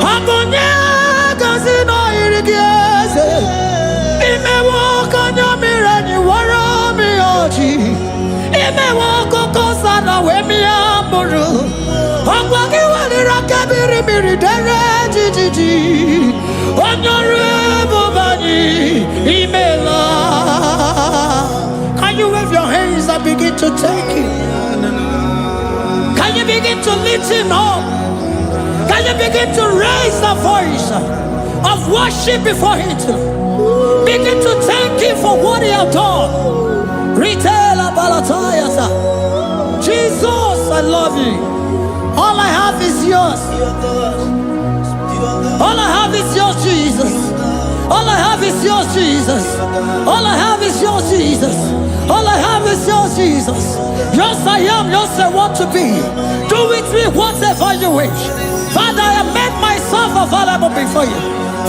F: Onye Kanga Sino Yurigi Imewo Kanya Mirani Wara Miyoji Imewo Koko Sana Wemi Amburu Okwagi Walira Kabiri Miri Dere Jiji Honorable Bani Emela. Can you wave your hands and begin to thank Him? Can you begin to lift Him up? Can you begin to raise the voice of worship before Him? Begin to thank Him for what He has done. Retailer Balatayasa. Jesus, I love you. All I have is yours. All I have is yours, Jesus. All I have is yours, Jesus. All I have is yours, Jesus. All I have is yours, Jesus. Yours I am, yours I want to be. Do with me whatever you wish. Father, I have made myself available before you.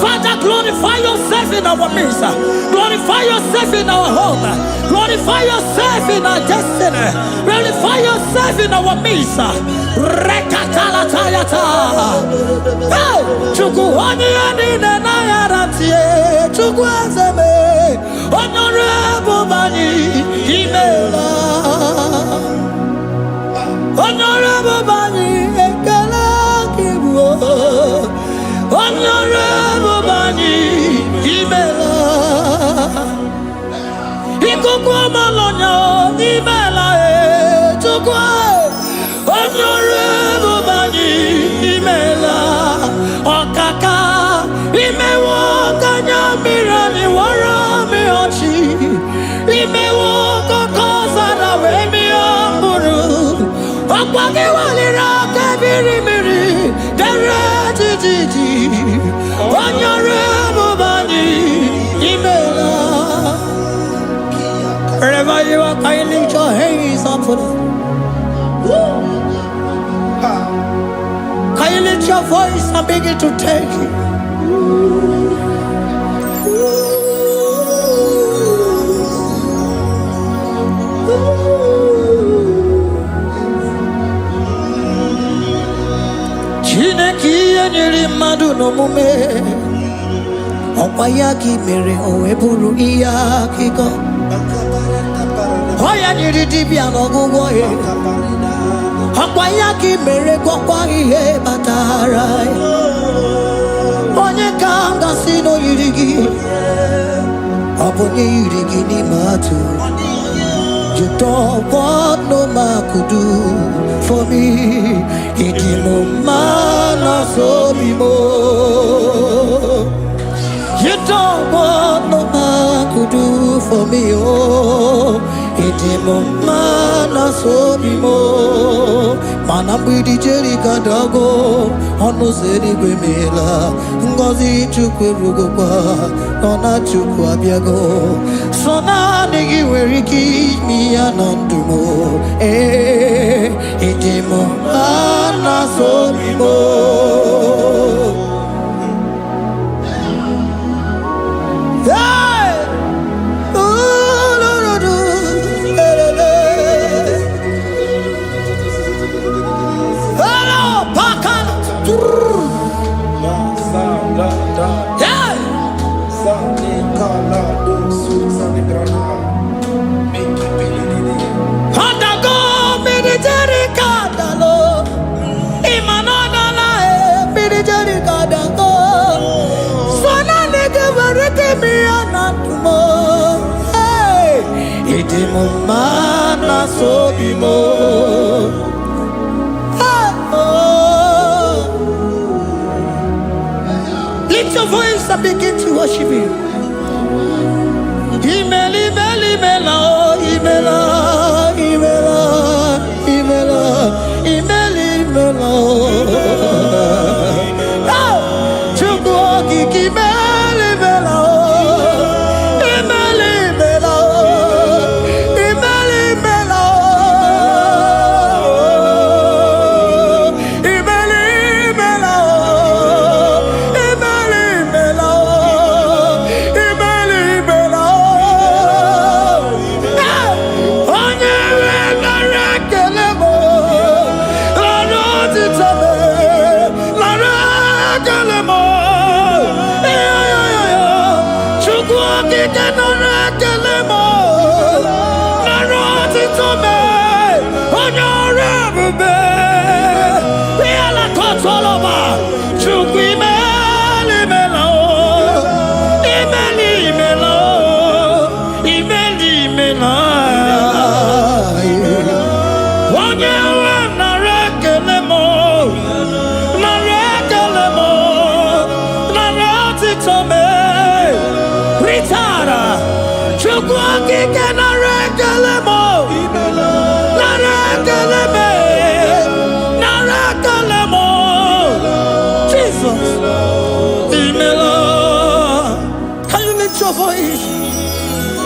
F: Father, glorify yourself in our midst. Glorify yourself in our home. Glorify yourself in our destiny. Glorify yourself in our midst. Rekatalatayata. Hey! Chukwani anine na yaratie. Chukwazeme. Honorable Bani Emela. Honorable Bani, Ekalakibo. Honorable Bani, Imela. Ikukwa Malonya, Imela, Tukwa. Honorable Bani, Imela. Okaka, Imewa, Kanya, Mirani, Warami, Ochi. Imewa, Kokosa, Remi, Amburu. Okwage, Walira, Kabiri, Miri, Dereti, Gigi. Honorable Bani, Imela. Wherever you are, kindly lift your hands up for them. Can you lift your voice and begin to take it? Chineke nyere mmadụ n'omume ọkwa ya ka i mere o wee bụrụ ihe akụkọ ọ ya nyere dibịa n'ọgwụgwọ ya ọkwa ya ka i mere gwọkwa ihe batara ya onye ka m gasị n'oyiri gị ọ bụ onye yiri gị n'ime atụ you don't want no man could do for me ịdị m mma n'ọsọ obi m you don't want no man could do for me oh ịdị m mma n'ọsọ obi m mana mgbidi Jeriko dago ọnụ ụzọ eluigwe meela ngọzi Chukwu erugokwa nọ na Chukwu abịago so naanị gị nwere ike ime ya na ndụ m ịdị m mma n'ọsọ obi m Mana sobimo lift your voice and begin to worship him. Imela, imela, imela, imela, imela, imela, imela, imela. Chukwu okike imela, imela.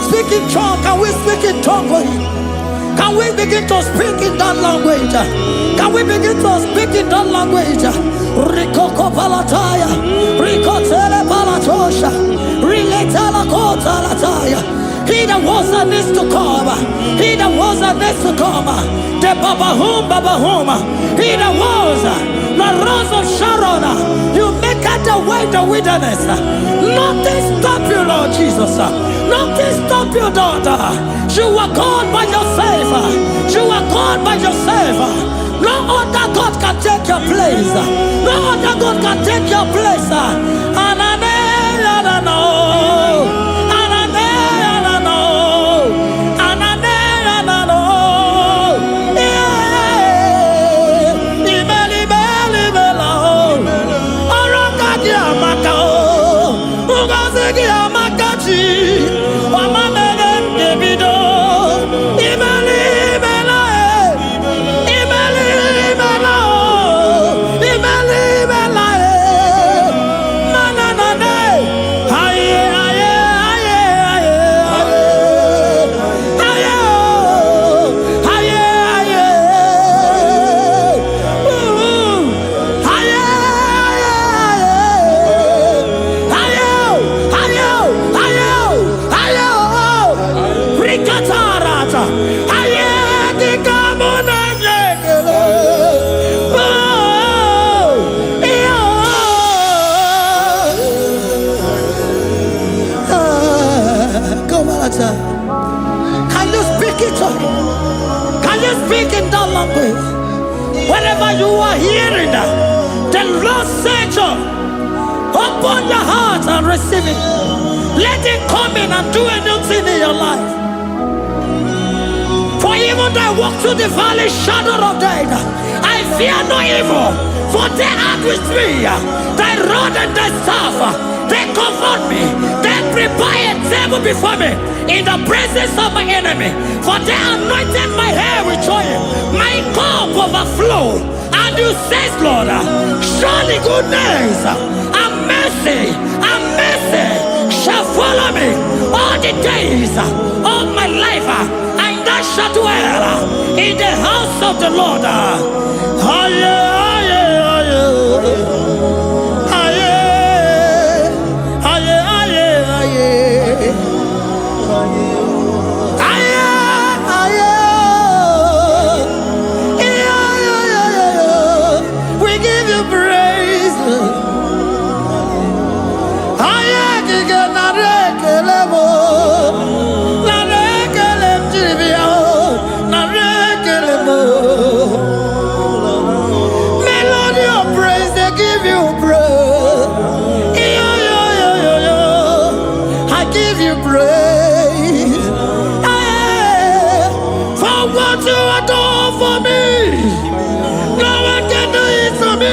F: Speak in tongue. Can we speak in tongue for him? Can we begin to speak in that language? Can we begin to speak in that language? Rikoko palataya, rikotele palatosha, riletala kota lataya. He that was and is to come. He that was and is to come. The Babahum, Babahum. He that was the rose of Sharon. You make out the way the wilderness. Nothing stop you, Lord Jesus. Nothing stop you, daughter. You are God by yourself. You are God by yourself. No other God can take your place. No other God can take your place. Anane, anano. Anane, anano. Anane, anano. Yeah. Imeli, beli, bela. Orokagi amaka. Ugazigi amakachi. Wamamele, debido. Imeli, bela. Can you speak it? Can you speak in that language? Whenever you are hearing that, the Lord said, open your heart and receive it. Let it come in and do a new thing in your life. For even though I walk through the valley shadow of death, I fear no evil. For they are with me. Thy rod and thy staff, they comfort me. They prepare a table before me in the presence of my enemy. For they anointed my hair with oil. My cup overflow. And you say, Lord, surely goodness and mercy shall follow me all the days of my life. And I shall dwell in the house of the Lord. We give you praise. Melody of praise, they give you praise. I give you praise for what you have done for me. No one can do it for me.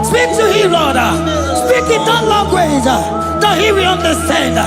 F: Speak to him, Lord. Speak in that language that he will understand.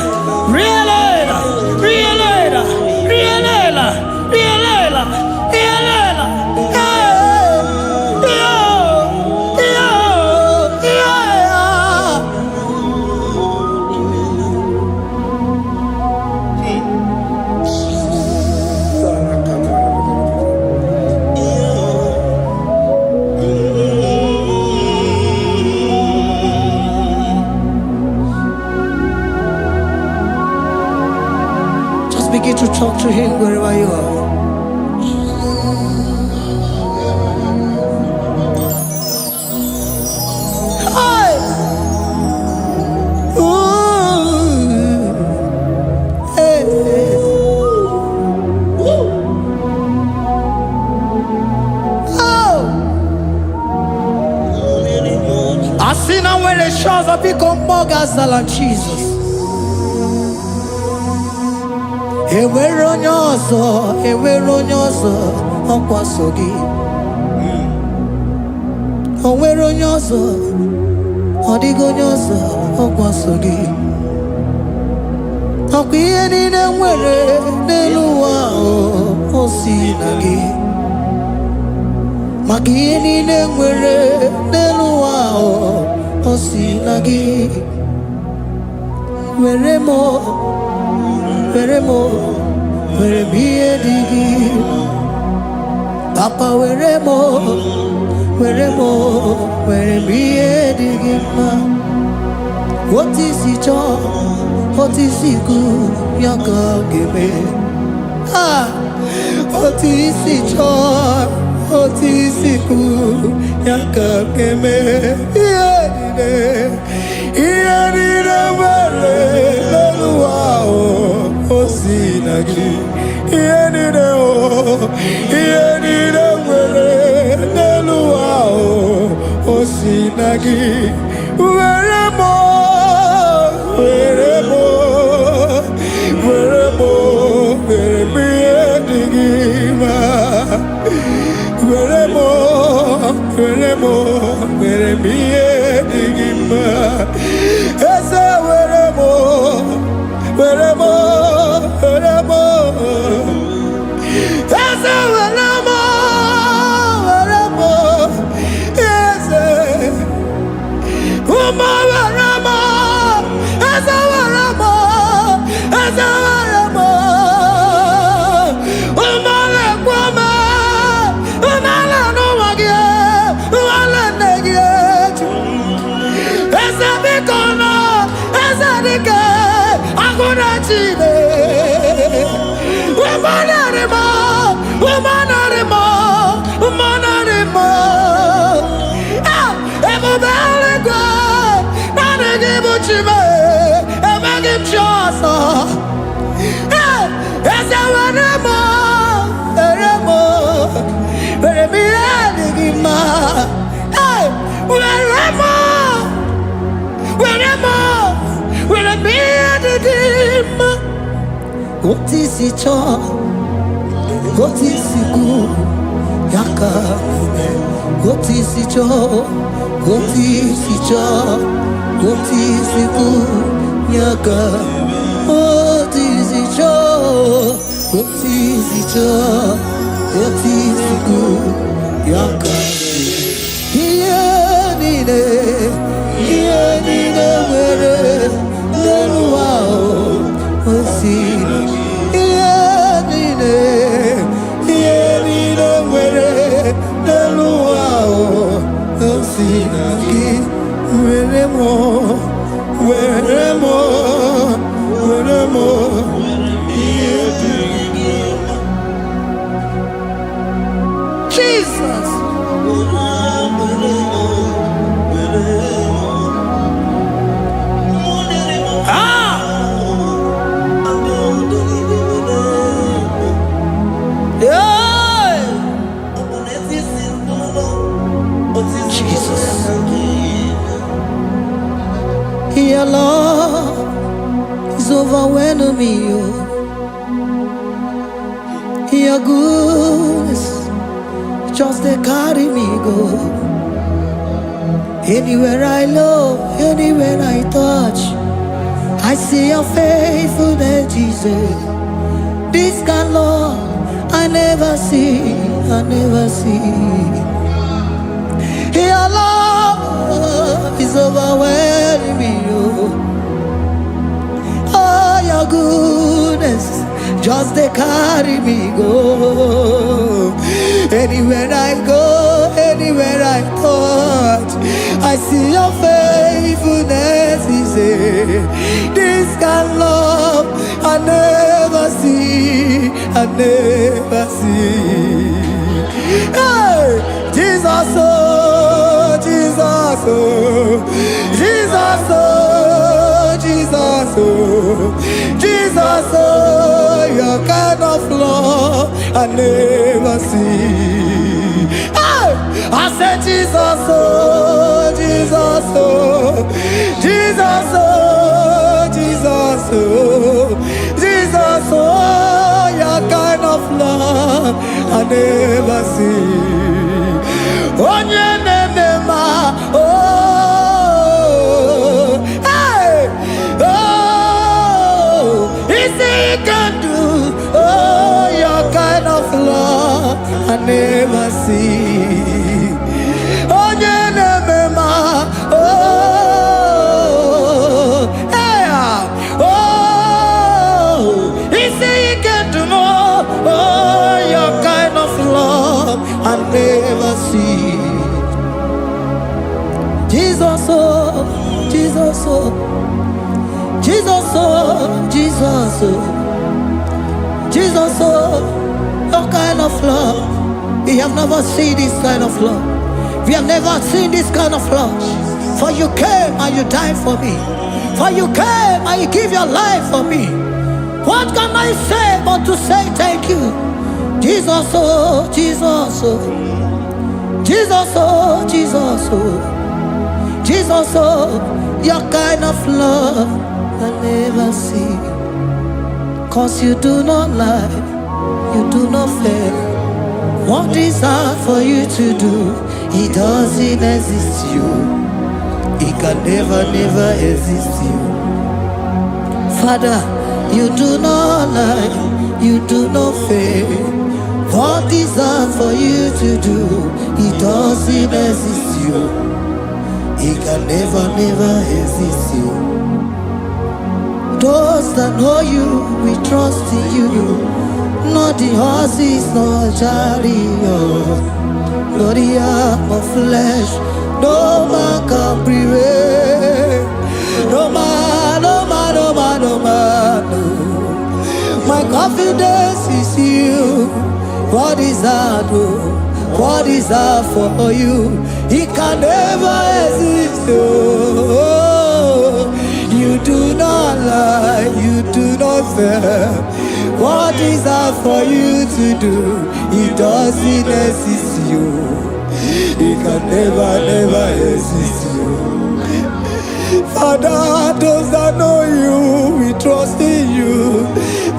F: Begin to talk to him wherever you are. Hi. Ooh. Hey. Oh. I see now where the shores have become more Gaza than Jesus. Enwere onye ọzọ ọkwa so gị. O nwere onye ọzọ, ọ dịghị onye ọzọ ọkwa so gị. Akwiyeni na nwere n'eluwa o si na gị. Makiyeni na nwere n'eluwa o si na gị. Were mo, were biye digi. Papa were biye digi ma. What is it all? What is it good? Yaka give ah, what is it all? What is it good? Yaka give yeah, what is it all? What is it good? Yaka, what is it all? What is it all? What is it good? Yaka, what is it all? What is it all? What is it good? Yaka, here nide, where no wow, what's it? Jesus. Your love is overwhelming me. Your goodness just they carry me go. Anywhere I look, anywhere I touch, I see your faithfulness, Jesus. This kind of love I never see, I never see. Your love is overwhelming me. Oh, your goodness just they carry me go. Anywhere I go, anywhere I touch, I see your faithfulness. This kind of love I never see, I never see. Hey, Jesus, oh, Jesus, oh, Jesus, oh, Jesus, oh, Jesus, oh, your kind of love I never see. Hey, I said Jesus, oh, Jesus, oh, Jesus, oh, Jesus, oh, Jesus, oh, your kind of love I never see. Onye nemema, oh, hey, oh, see. Oh, Yenemema, oh, yeah, oh, he say he get to know, oh, your kind of love I never see. Jesus, oh, Jesus, oh, Jesus, oh, Jesus, oh, Jesus, oh, your kind of love. We have never seen this kind of love. We have never seen this kind of love. For you came and you died for me. For you came and you give your life for me. What can I say but to say thank you? Jesus, oh, Jesus, oh, Jesus, oh, Jesus, oh, Jesus, oh, your kind of love I never see. 'Cause you do not lie, you do not fail. What is hard for you to do? It doesn't exist you. It can never, never exist you. Father, you do not lie, you do not fail. What is hard for you to do? It doesn't exist you. It can never, never exist you. Those that know you, we trust in you. Not the horses, nor chariot, nor the arm of flesh. No man can prevail. No man, no man, no man, no man. No. My confidence is you. What is that? What is that for you? It can never exist. Oh, you do not lie, you do not fail. What is that for you to do? It doesn't exist you. It can never, never exist you. Father, those that know you, we trust in you.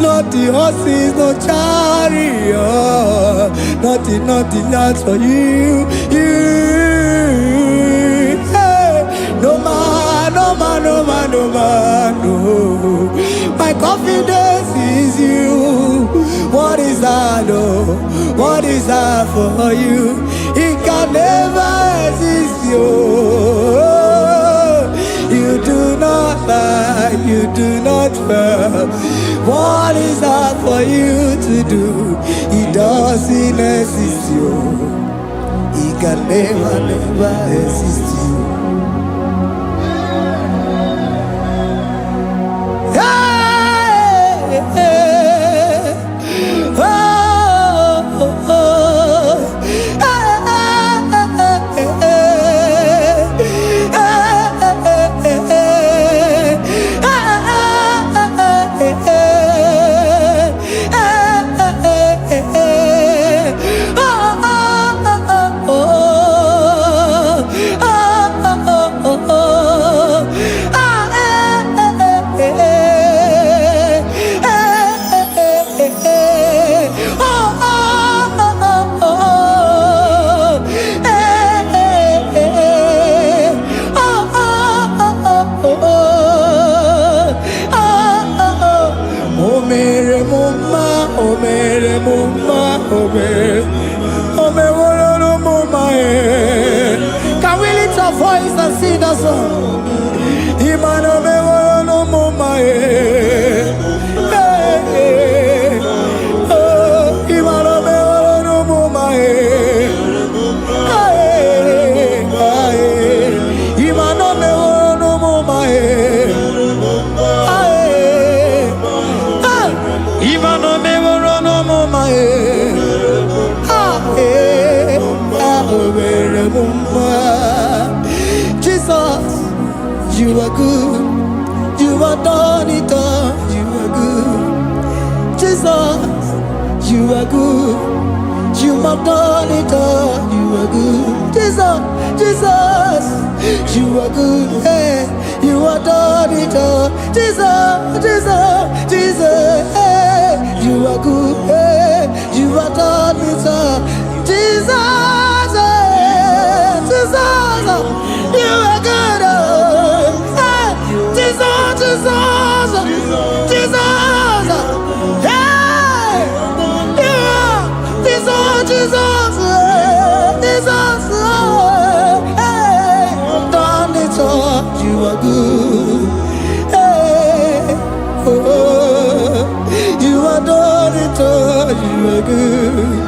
F: Not the horses, no chariot. Nothing else for you. Hey, no man, no man, no man, no man, no. My confidence is you. What is that, oh? What is that for you? It can never exist, you. You do not lie, you do not fail. What is that for you to do? It doesn't exist, you. It can never, never exist, you. Can we lift our voice and sing that song? Imano me wolo no mama oh, Imano me wolo no mama Imano me wolo no mama Imano me wolo no mama Jesus, you are good. You are done it all. You are good. Jesus, you are good. You have done it all. You are good. Jesus, Jesus, you are good. Hey, you are done it all. Jesus, Jesus, Jesus, hey, you are good. Hey, you are done it all. Jesus, Jesus, you are good. Hey, Jesus, Jesus, Jesus, hey, you are Jesus, Jesus. all, you are good. Hey, oh, you are done it all, you are good.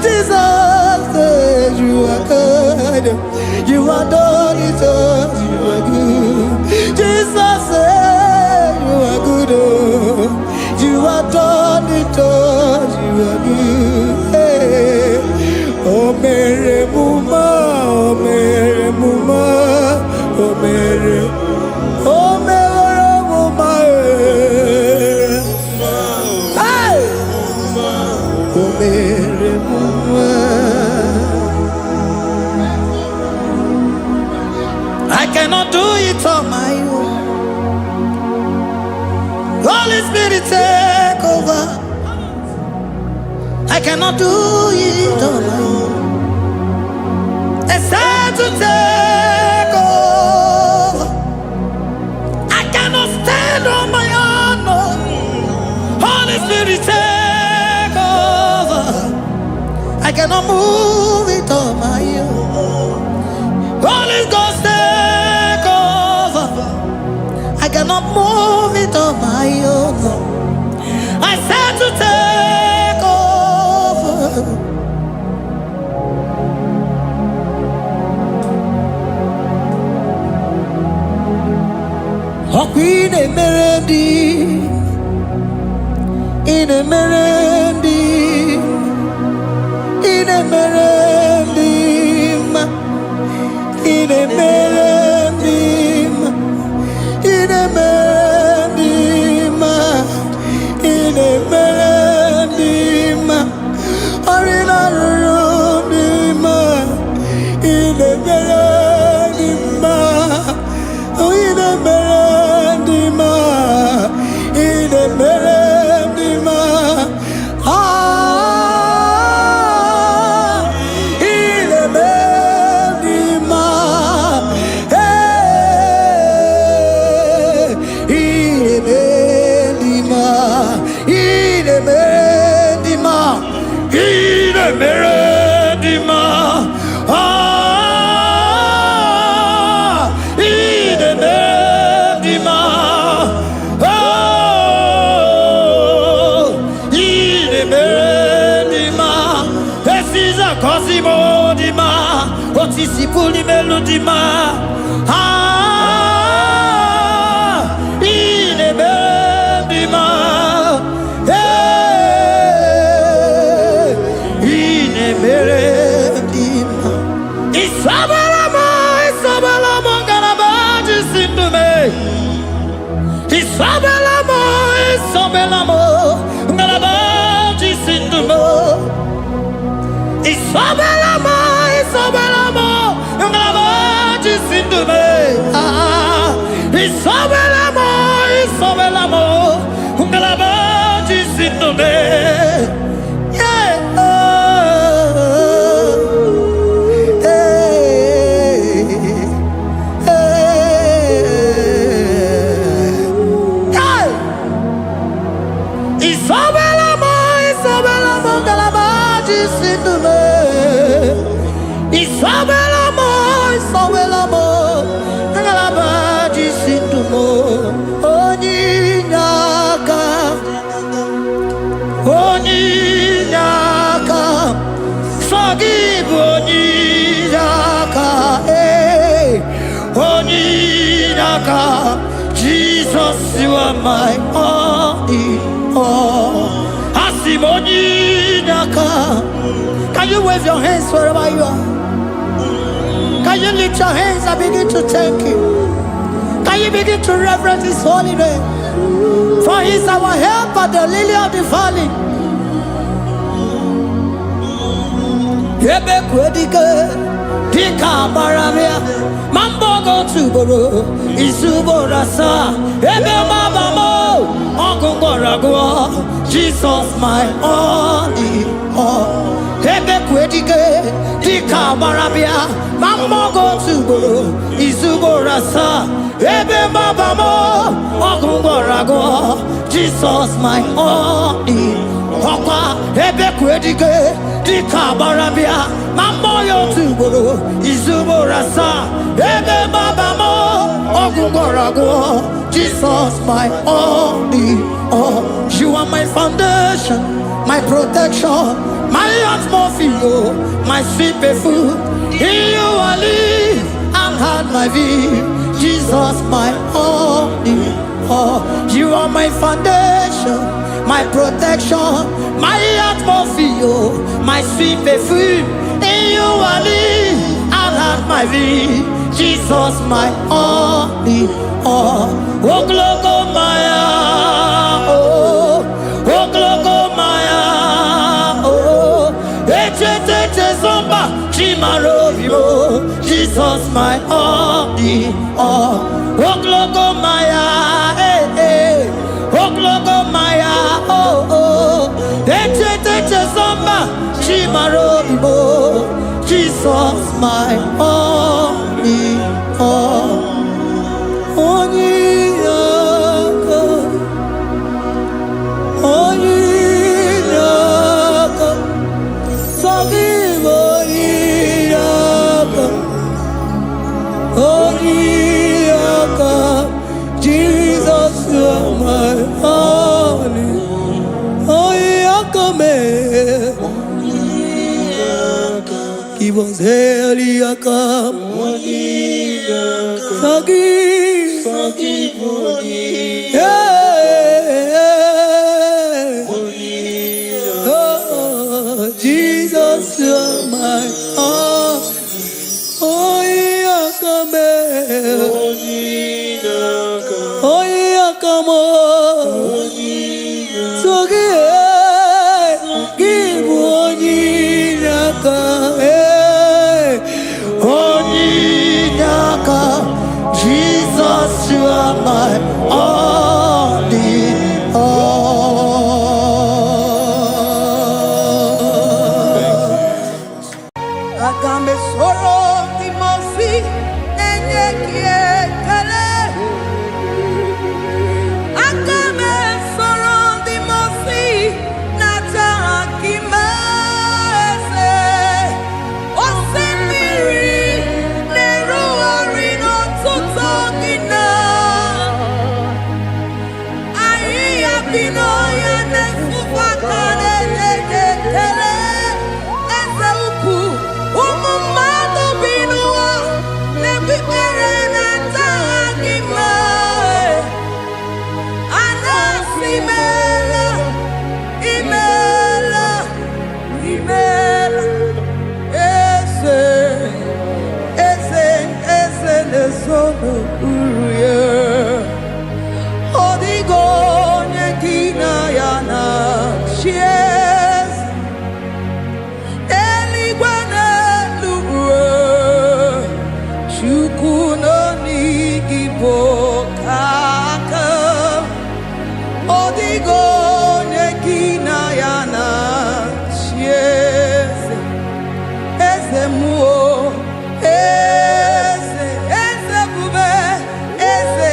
F: Jesus, you are good. You are done it all, you are good. Jesus, you are good. Oh, you are done it all, you are good. Hey, oh, Mary Muma, oh, Mary Muma, oh, Mary, oh, Mary Muma. Hey, oh, Mary Muma. I cannot do it on my own. Holy Spirit, take over. I cannot do it on my own. It's time to take over. I cannot stand on my own. No. Holy Spirit, take over. I cannot move it on my own. Holy Ghost, take over. I cannot move it on my own. I said to take over. Oh, in a melody, in a melody, in a melody, in a melody, in a melody, in a melody, or in a melody, in a melody, oh, in a melody, in a melody, ah, in a melody, hey, in a melody, in a melody, in a melody, ah, in a melody, oh, in a melody, this is a Cosimo Dima, what is the Puli Melody, ah, in a melody, hey, in a melody, Isabelamo, Isabelamo, Garabaji, sing to me. Isabelamo, Isabelamo, Garabaji, sing to me. Isabelamo, Isabelamo, Garabaji, sing to me. Ah, Isabelamo, Isabelamo, Garabaji, sing to me. Yeah. Isabelamo, Isabelamo, Galabaji, Sindume. Isabelamo, Isabelamo, Galabaji, Sindumo. Oninyaka, Oninyaka, forgive Oninyaka, hey, Oninyaka. Jesus, you are my only. Oh, Asimonaka. Can you wave your hands wherever you are? Can you lift your hands and begin to thank Him? Can you begin to reverence His holy name? For He is our help at the lily of the valley. Dika Maramia, Mambo go to Boro, Isuborasa, Ebe Mabamo, Ogungorago, Jesus my only all. Ebe Quedige, Dika Maramia, Mambo go to Boro, Isuborasa, Ebe Mabamo, Ogungorago, Jesus my only. Oka, Ebe Quedige, Dika Maramia, Mambo yo to Boro, Isuborasa, Ebe Mabamo. Jesus, my only all. You are my foundation, my protection, my atmosphere, my sweet food. In you I live and had my vie. Jesus, my only all. You are my foundation, my protection, my atmosphere, my sweet food. In you I live and had my vie. Jesus, my only all. Oh, glogo Maya, oh, glogo Maya, oh, zomba, Chimarovio, Jesus, my only all. Oh, glogo Maya, eh, oh, glogo Maya, oh, zomba, Chimarovio, Jesus, my only all. Jesus, you are my only. Give us Heliakam. Forgive. Oh, Jesus, you are my all. Jesus, you are my only all.
A: Agambe soro timosi enye kiekele. Agambe soro timosi nata akimese. Osemiri neru orino tutogina. Ayi abino ya nesufakane lekele. Eze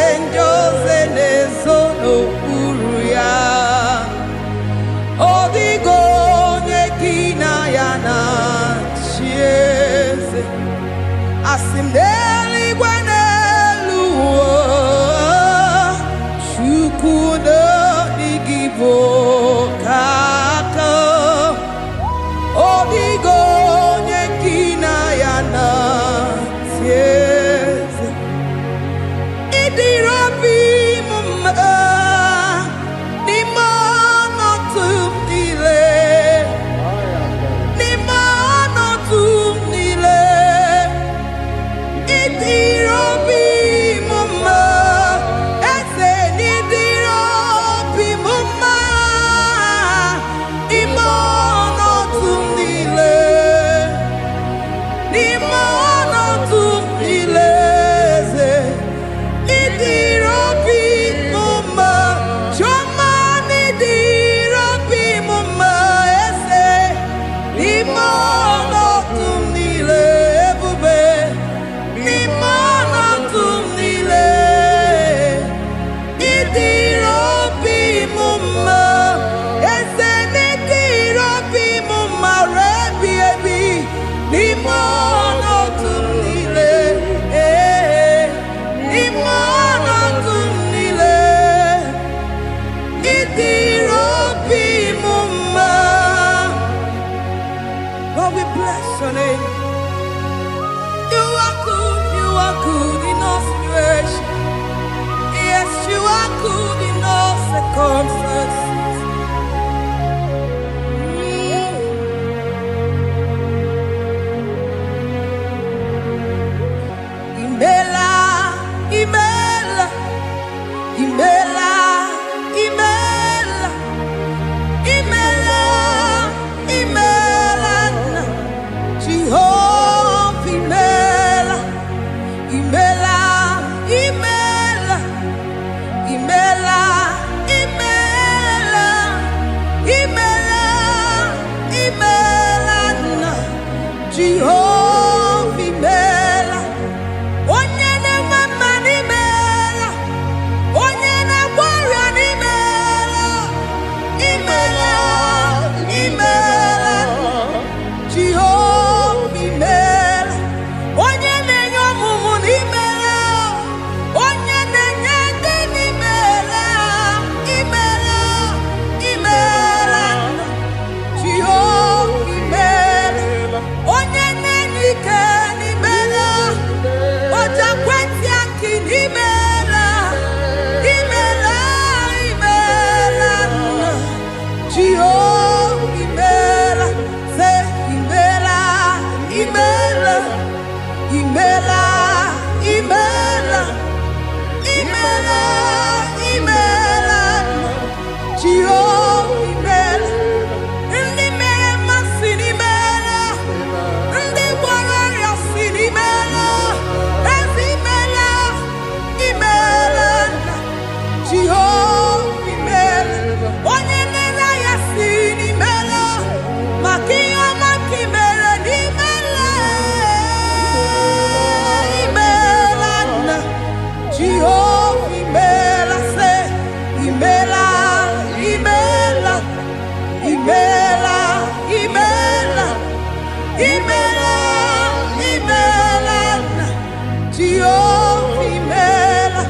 A: Jehovah imela,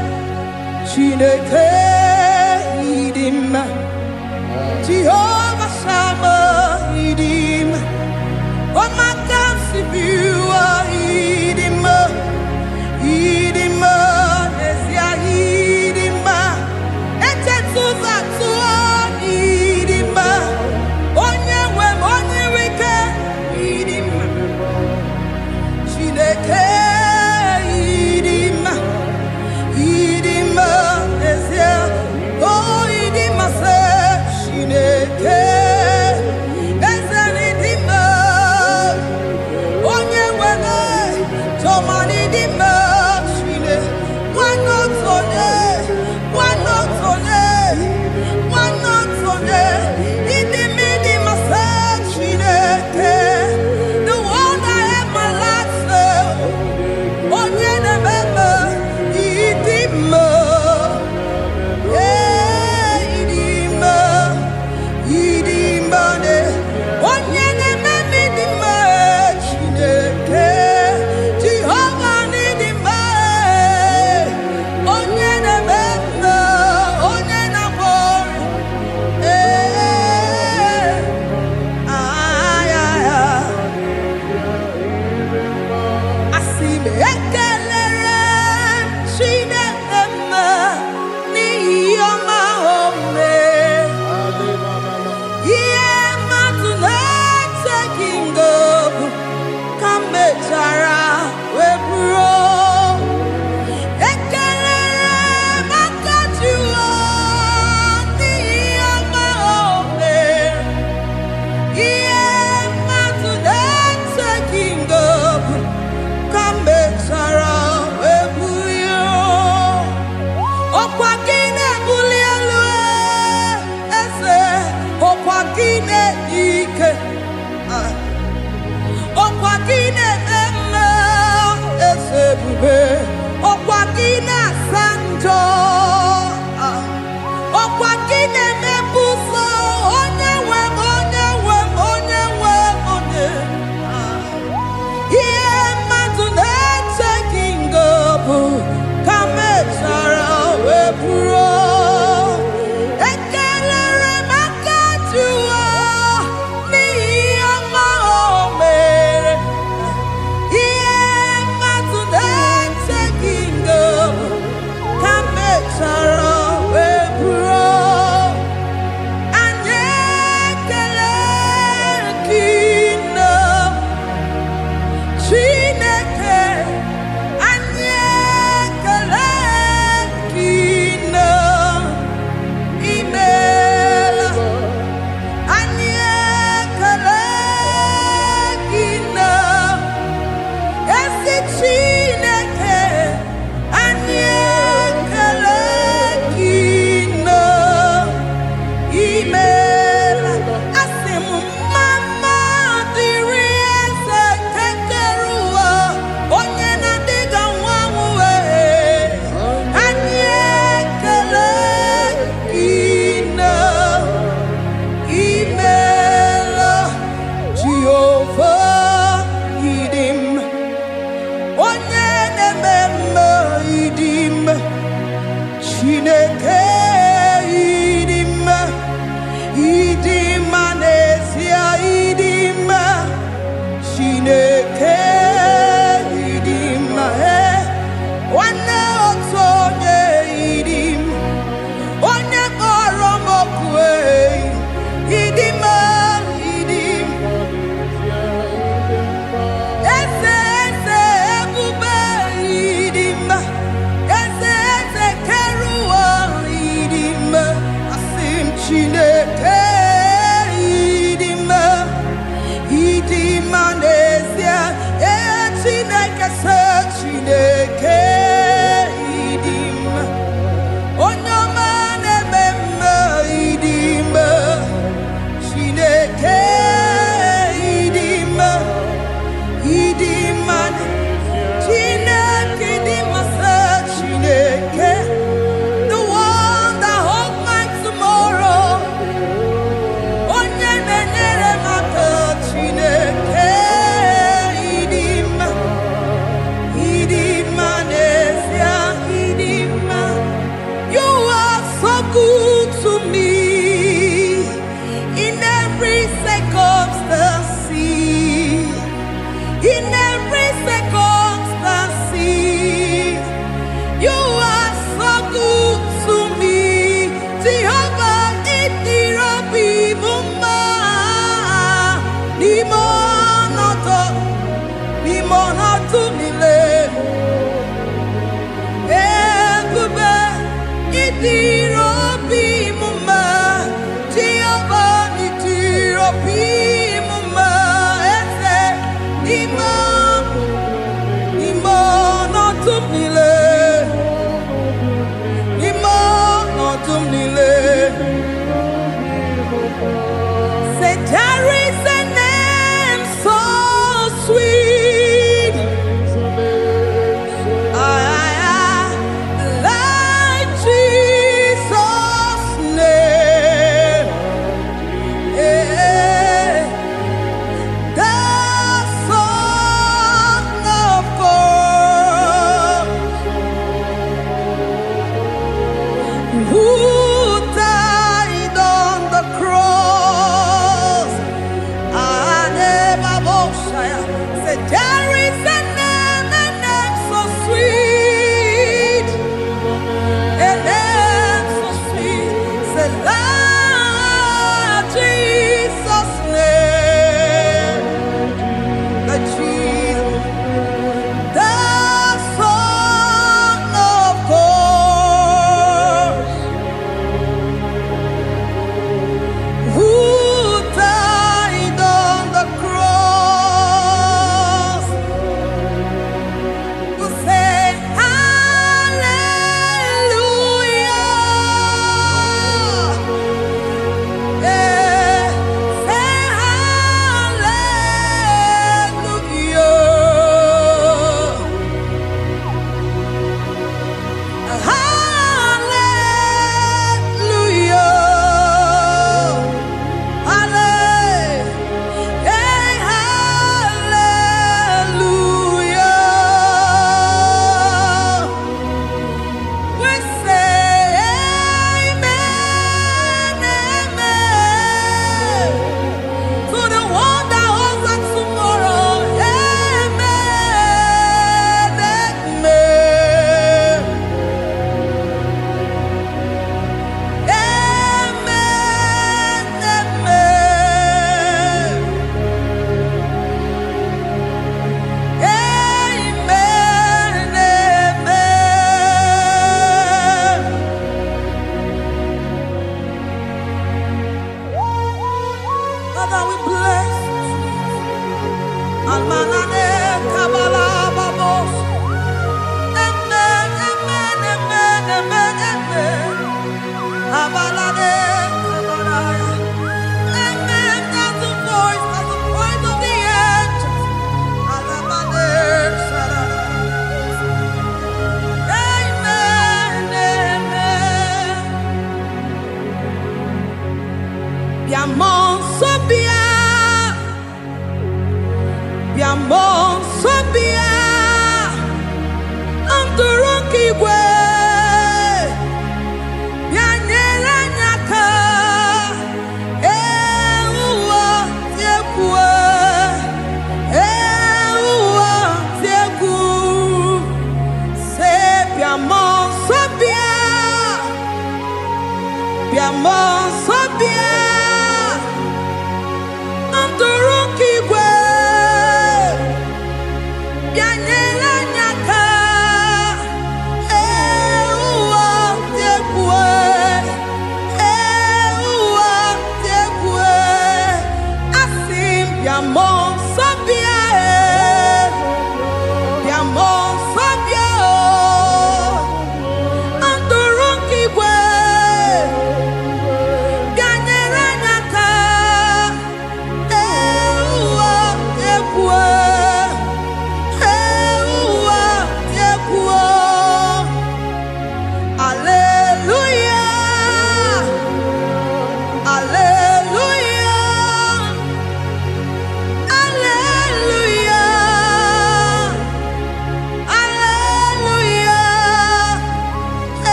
A: Chineke idima, Jehovah Shammah idima, Omakasi biwa idima, idima, Nesia idima, Etetuza tuwa idima, Onyewe moniwike idima, Chineke idima, Nesia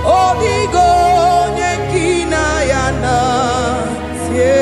A: Odigo nyekina yana tie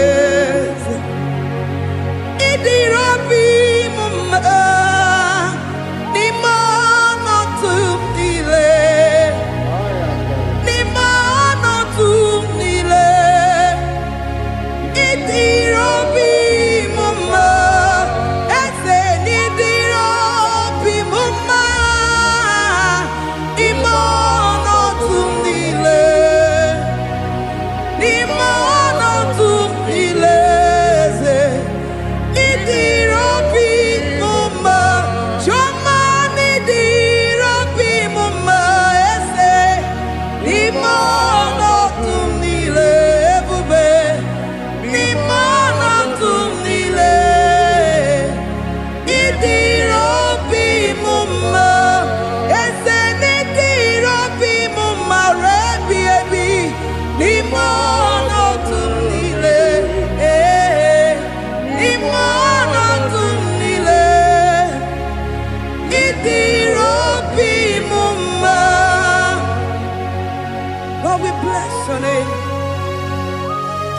A: Oh, we bless your name.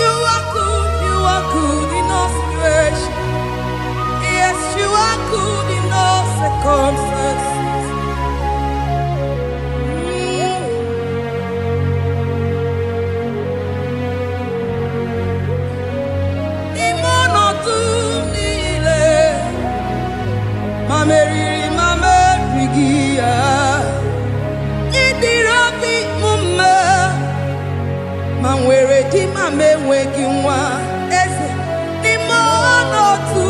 A: You are good in all situations. Yes, you are good in all circumstances. Manwere di mame wegi nwa eze ni mo no tu